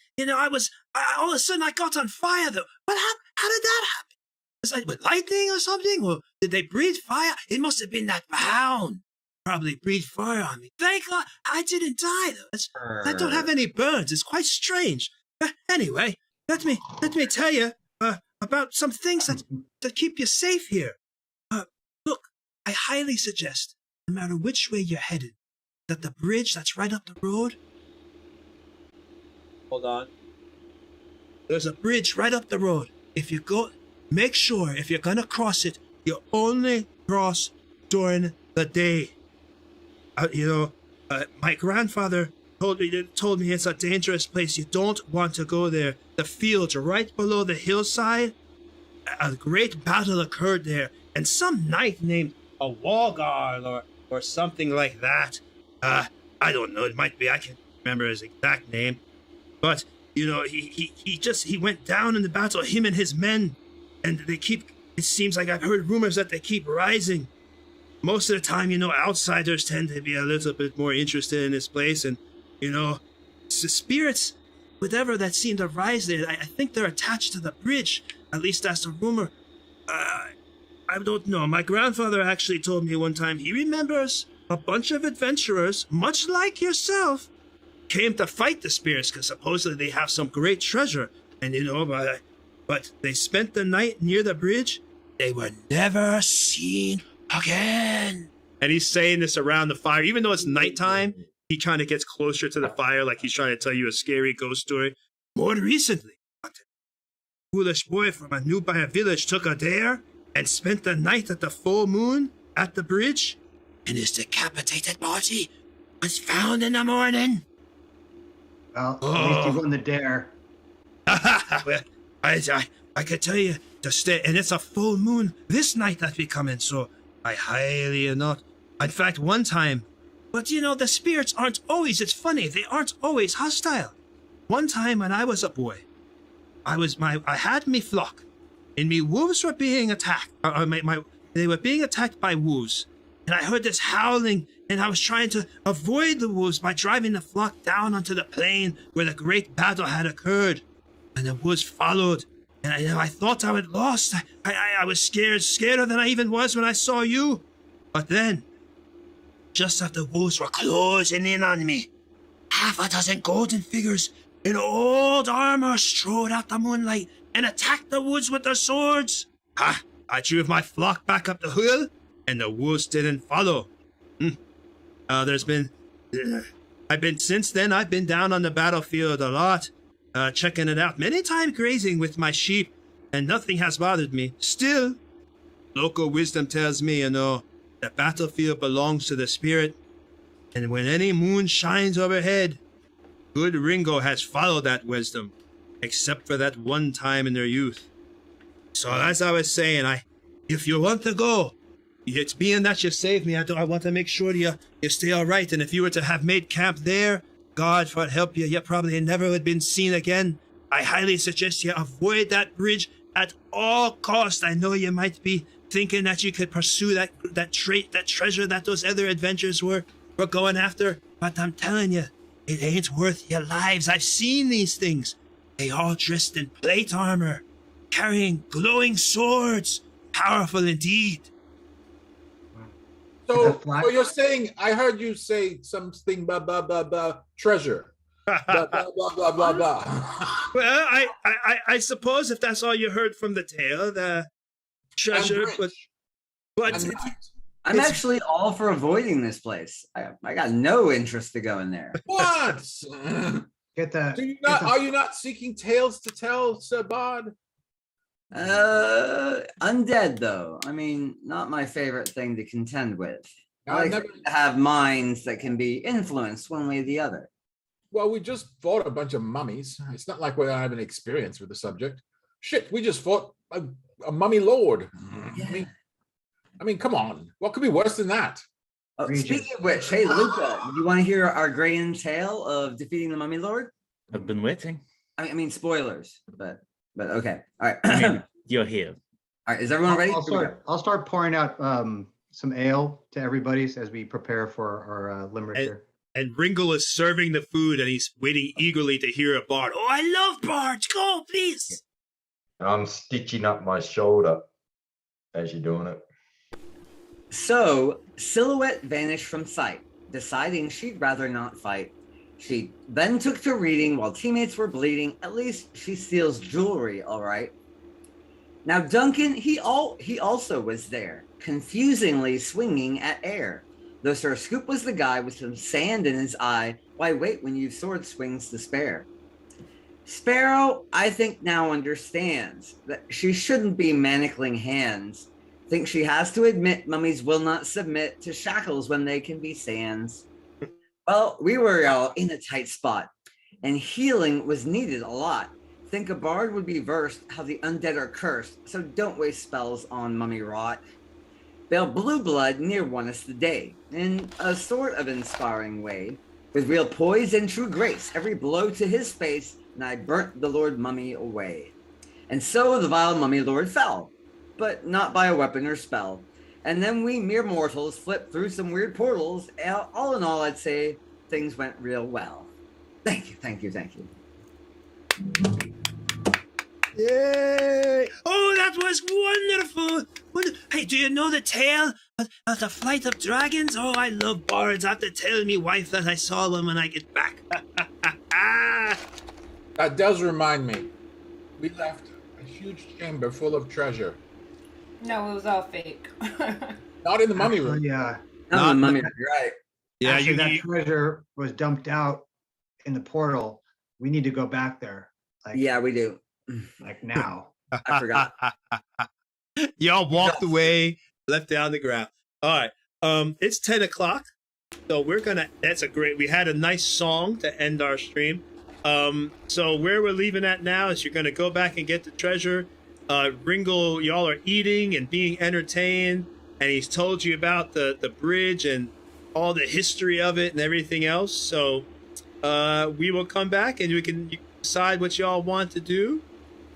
[SPEAKER 9] all of a sudden I got on fire though. But how did that happen? Was it with lightning or something? Or did they breathe fire? It must have been that hound. Probably breathed fire on me. Thank God I didn't die though. I don't have any burns. It's quite strange. Anyway, let me tell you about some things that keep you safe here. Look, I highly suggest, no matter which way you're headed, that the bridge that's right up the road. Hold on. There's a bridge right up the road. If you go, make sure if you're gonna cross it, you only cross during the day. My grandfather told me it's a dangerous place. You don't want to go there. The fields right below the hillside. A great battle occurred there, and some knight named a Walgar or something like that. I don't know. It might be. I can't remember his exact name, but he went down in the battle. Him and his men, and they keep. It seems like I've heard rumors that they keep rising. Most of the time, outsiders tend to be a little bit more interested in this place, and the spirits, whatever that seem to rise there, I think they're attached to the bridge. At least that's the rumor. I don't know. My grandfather actually told me one time he remembers a bunch of adventurers, much like yourself, came to fight the spirits because supposedly they have some great treasure. And but they spent the night near the bridge. They were never seen again. And he's saying this around the fire, even though it's nighttime. He kind of gets closer to the fire, like he's trying to tell you a scary ghost story. More recently, a foolish boy from a nearby village took a dare and spent the night at the full moon at the bridge, and his decapitated body was found in the morning.
[SPEAKER 2] Well, at least you won the dare.
[SPEAKER 9] Well, I could tell you to stay, and it's a full moon this night that we come in, so I highly not. In fact, one time, but the spirits aren't always, it's funny, they aren't always hostile. One time when I was a boy, I had me flock, and me wolves were being attacked. They were being attacked by wolves, and I heard this howling, and I was trying to avoid the wolves by driving the flock down onto the plain where the great battle had occurred. And the wolves followed, and I thought I had lost. I was scarier than I even was when I saw you. But then, just as the wolves were closing in on me, half a dozen golden figures in old armor strode out the moonlight and attacked the woods with their swords. I drove my flock back up the hill, and the wolves didn't follow. Since then, I've been down on the battlefield a lot, checking it out, many times grazing with my sheep, and nothing has bothered me. Still, local wisdom tells me, the battlefield belongs to the spirit, and when any moon shines overhead, good Ringo has followed that wisdom, except for that one time in their youth. So as I was saying, if you want to go, it's being that you saved me, I want to make sure you stay all right. And if you were to have made camp there, God for help you probably never would have been seen again. I highly suggest you avoid that bridge at all costs. I know you might be thinking that you could pursue that treasure that those other adventurers were going after, but I'm telling you, it ain't worth your lives. I've seen these things. They all dressed in plate armor, carrying glowing swords, powerful indeed.
[SPEAKER 4] So you're saying, I heard you say something about treasure. Blah, blah, blah, blah, blah, blah.
[SPEAKER 9] Well, I suppose if that's all you heard from the tale, the treasure,
[SPEAKER 4] And
[SPEAKER 9] but
[SPEAKER 4] And
[SPEAKER 9] it-
[SPEAKER 3] I'm
[SPEAKER 9] It's-
[SPEAKER 3] actually all for avoiding this place. I got no interest to go in there.
[SPEAKER 4] what?
[SPEAKER 2] Get the.
[SPEAKER 4] Do you
[SPEAKER 2] get
[SPEAKER 4] not?
[SPEAKER 2] the-
[SPEAKER 4] Are you not seeking tales to tell, Sir Bod?
[SPEAKER 3] Undead though. I mean, not my favorite thing to contend with. I
[SPEAKER 4] I've
[SPEAKER 3] like
[SPEAKER 4] never.
[SPEAKER 3] to have minds that can be influenced one way or the other.
[SPEAKER 4] Well, we just fought a bunch of mummies. It's not like we don't have any experience with the subject. Shit, we just fought a mummy lord.
[SPEAKER 3] Yeah.
[SPEAKER 4] I mean, come on. What could be worse than that?
[SPEAKER 3] Oh,
[SPEAKER 2] Regis.
[SPEAKER 3] speaking of which, hey Luca, do you want to hear our grand tale of defeating the Mummy Lord?
[SPEAKER 7] I've been waiting.
[SPEAKER 3] I mean spoilers, but okay. All right.
[SPEAKER 7] I mean, you're here.
[SPEAKER 3] All right. Is everyone ready?
[SPEAKER 2] I'll start pouring out some ale to everybody as we prepare for our limerick here.
[SPEAKER 9] and Ringle is serving the food, and he's waiting eagerly to hear a bard. Oh, I love bards. Go, please.
[SPEAKER 5] I'm stitching up my shoulder as you're doing it.
[SPEAKER 3] So, Silhouette vanished from sight, deciding she'd rather not fight. She then took to reading while teammates were bleeding. At least she steals jewelry, all right. Now, Duncan, he also was there, confusingly swinging at air. Though Sir Scoop was the guy with some sand in his eye, why wait when you've sword swings to spare? Sparrow, I think now understands that she shouldn't be manacling hands. Think she has to admit mummies will not submit to shackles when they can be sands. Well, we were all in a tight spot, and healing was needed a lot. Think a bard would be versed how the undead are cursed, so don't waste spells on mummy rot. Bale Blue Blood near won us the day, in a sort of inspiring way. With real poise and true grace, every blow to his face, and I burnt the Lord Mummy away. And so the vile Mummy Lord fell, but not by a weapon or spell. And then we mere mortals flipped through some weird portals. All in all, I'd say things went real well. Thank you, thank you, thank you.
[SPEAKER 9] Yay! Oh, that was wonderful. Hey, do you know the tale of the flight of dragons? Oh, I love bards. I have to tell me wife that I saw them when I get back.
[SPEAKER 4] That does remind me. We left a huge chamber full of treasure.
[SPEAKER 8] No, it was all fake.
[SPEAKER 4] Not in the mummy room.
[SPEAKER 2] Yeah.
[SPEAKER 3] Not the Mummy, right?
[SPEAKER 9] Yeah,
[SPEAKER 2] Actually, that
[SPEAKER 9] you
[SPEAKER 2] treasure was dumped out in the portal. We need to go back there. Like,
[SPEAKER 3] Yeah, we do.
[SPEAKER 2] like now.
[SPEAKER 3] I forgot.
[SPEAKER 9] y'all walked away, left down the ground. All right. It's 10 o'clock. So we had a nice song to end our stream. So where we're leaving at now is you're gonna go back and get the treasure. Ringle, y'all are eating and being entertained, and he's told you about the bridge and all the history of it and everything else. So we will come back and you can decide what y'all want to do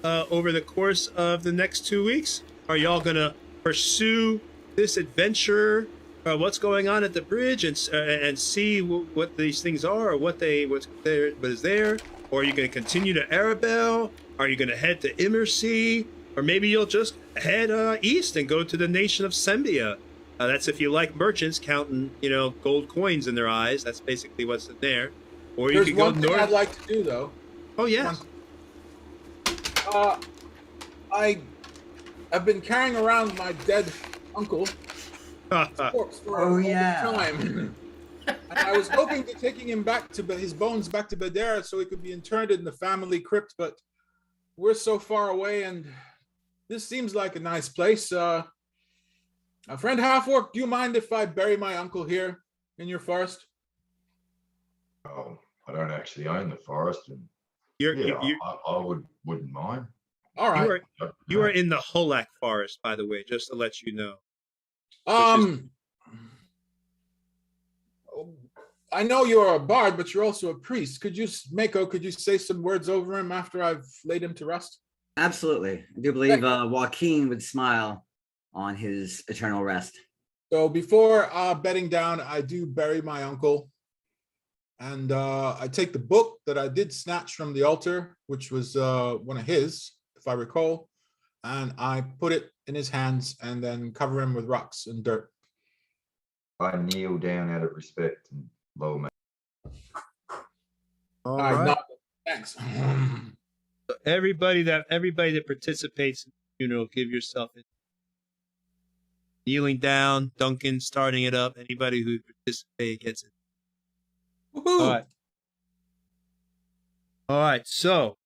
[SPEAKER 9] over the course of the next 2 weeks. Are y'all gonna pursue this adventure, what's going on at the bridge, and see what these things are, or what is there? Or are you gonna continue to Arabelle? Are you gonna head to Immersea? Or maybe you'll just head east and go to the nation of Sembia. That's if you like merchants counting, gold coins in their eyes. That's basically what's in there. Or you
[SPEAKER 4] There's
[SPEAKER 9] could go
[SPEAKER 4] one thing
[SPEAKER 9] north.
[SPEAKER 4] I'd like to do, though.
[SPEAKER 9] Oh yes.
[SPEAKER 4] I've been carrying around my dead uncle corpse for
[SPEAKER 3] Oh,
[SPEAKER 4] a
[SPEAKER 3] yeah.
[SPEAKER 4] long time. And I was hoping to taking him back to his bones back to Badera so he could be interred in the family crypt, but we're so far away, and this seems like a nice place. A friend Half-Orc, do you mind if I bury my uncle here in your forest?
[SPEAKER 5] Oh, I don't actually own the forest, and
[SPEAKER 9] You're
[SPEAKER 5] I wouldn't mind.
[SPEAKER 4] All right.
[SPEAKER 9] you are in the Holak forest, by the way, just to let you know.
[SPEAKER 4] I know you're a bard, but you're also a priest. Could you say some words over him after I've laid him to rest?
[SPEAKER 3] Absolutely. I do believe Joaquin would smile on his eternal rest.
[SPEAKER 4] So before bedding down, I do bury my uncle. And I take the book that I did snatch from the altar, which was one of his, if I recall, and I put it in his hands and then cover him with rocks and dirt.
[SPEAKER 5] I kneel down out of respect and lower my.
[SPEAKER 1] All right.
[SPEAKER 4] No, thanks.
[SPEAKER 1] So everybody that participates in the funeral, give yourself a kneeling down. Duncan starting it up. Anybody who participates gets it.
[SPEAKER 4] Woohoo!
[SPEAKER 1] All right. All right. So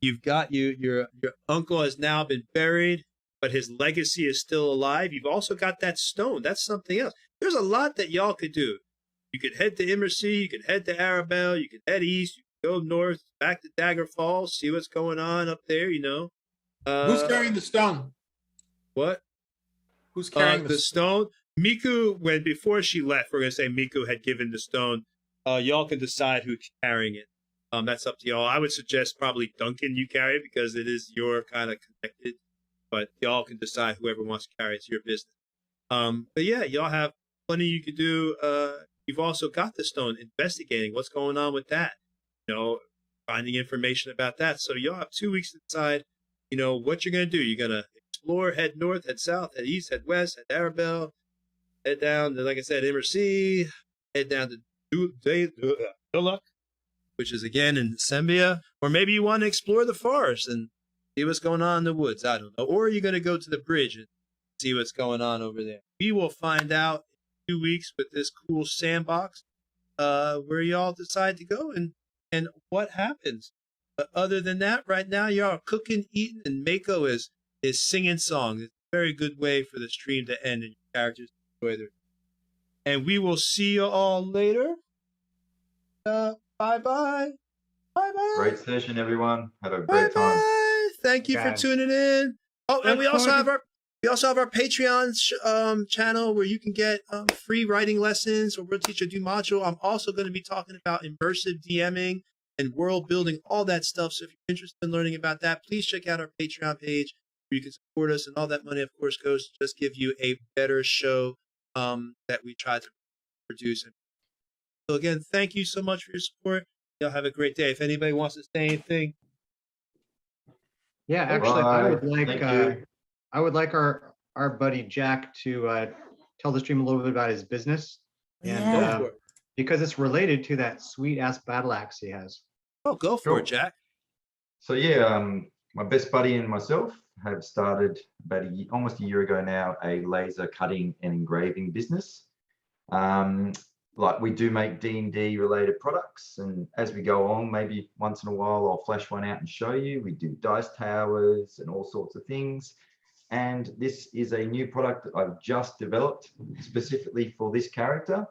[SPEAKER 1] you've got your uncle has now been buried, but his legacy is still alive. You've also got that stone. That's something else. There's a lot that y'all could do. You could head to Immersea. You could head to Arabelle. You could head east. You could go north, back to Dagger Falls, see what's going on up there.
[SPEAKER 4] Who's carrying the stone?
[SPEAKER 1] What?
[SPEAKER 4] Who's carrying
[SPEAKER 1] the stone? Miku, before she left, we're gonna say Miku had given the stone. Y'all can decide who's carrying it. That's up to y'all. I would suggest probably Duncan you carry it because it is your kind of connected. But y'all can decide whoever wants to carry it to your business. But yeah, y'all have plenty you could do. You've also got the stone, investigating what's going on with that. Finding information about that. So y'all have 2 weeks to decide, what you're gonna do. You're gonna explore, head north, head south, head east, head west, head Arabelle, head down to, like I said, Immersea, head down to Duluck, which is again in Sembia, or maybe you want to explore the forest and see what's going on in the woods. I don't know. Or you're going to go to the bridge and see what's going on over there. We will find out in 2 weeks with this cool sandbox where y'all decide to go and what happens. But other than that, right now y'all are cooking, eating, and Mako is singing songs. It's a very good way for the stream to end and your characters enjoy their. And we will see you all later. Bye-bye. Bye-bye.
[SPEAKER 5] Great session, everyone. Had a great time.
[SPEAKER 1] Bye. Thank you for tuning in. Oh, and we also have our Patreon channel where you can get free writing lessons, or we'll teach a new module. I'm also going to be talking about immersive DMing and world building, all that stuff. So if you're interested in learning about that, please check out our Patreon page where you can support us. And all that money, of course, goes to just give you a better show that we try to produce. So again, thank you so much for your support. Y'all have a great day. If anybody wants to say anything.
[SPEAKER 2] Yeah, actually,
[SPEAKER 5] Bye.
[SPEAKER 2] I would like our buddy Jack to tell the stream a little bit about his business, and because it's related to that sweet ass battle axe he has.
[SPEAKER 1] Oh, go for it, Jack.
[SPEAKER 5] So yeah, my best buddy and myself have started about almost a year ago now a laser cutting and engraving business. Like we do make D&D related products, and as we go on, maybe once in a while I'll flash one out and show you. We do dice towers and all sorts of things. And this is a new product that I've just developed specifically for this character.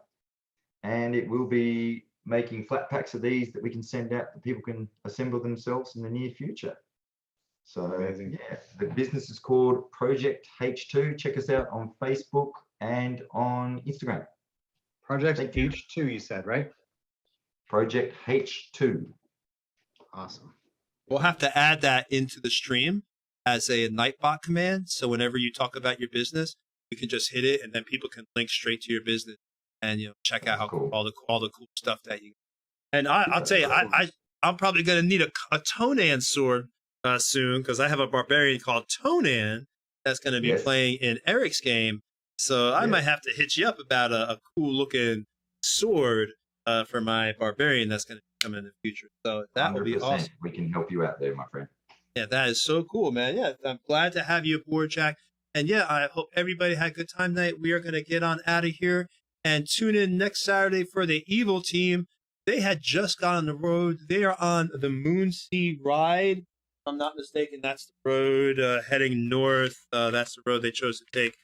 [SPEAKER 5] And it will be making flat packs of these that we can send out that people can assemble themselves in the near future. So yeah, the business is called Project H2. Check us out on Facebook and on Instagram.
[SPEAKER 2] Project H2, you said, right?
[SPEAKER 5] Project H2.
[SPEAKER 2] Awesome.
[SPEAKER 1] We'll have to add that into the stream as a Nightbot command. So whenever you talk about your business, you can just hit it, and then people can link straight to your business and check out all the cool stuff that you. And I'll tell you, I'm probably gonna need a Tonan sword soon, because I have a barbarian called Tonan that's gonna be playing in Eric's game. So I might have to hit you up about a cool looking sword for my barbarian that's going to come in the future. So that would be awesome.
[SPEAKER 5] We can help you out there, my friend.
[SPEAKER 1] Yeah, that is so cool, man. Yeah, I'm glad to have you aboard, Jack. And yeah, I hope everybody had a good time tonight. We are going to get on out of here and tune in next Saturday for the Evil team. They had just got on the road. They are on the Moonsea Ride. If I'm not mistaken, that's the road heading north. That's the road they chose to take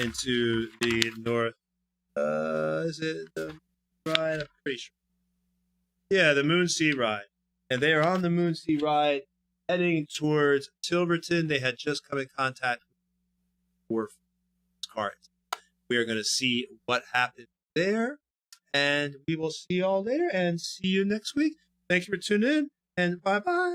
[SPEAKER 1] into the north. Is it the ride? I'm pretty sure. Yeah, the Moonsea Ride. And they are on the Moonsea Ride heading towards Tilberton. They had just come in contact with 4 cards. We are going to see what happened there. And we will see you all later and see you next week. Thank you for tuning in, and bye-bye.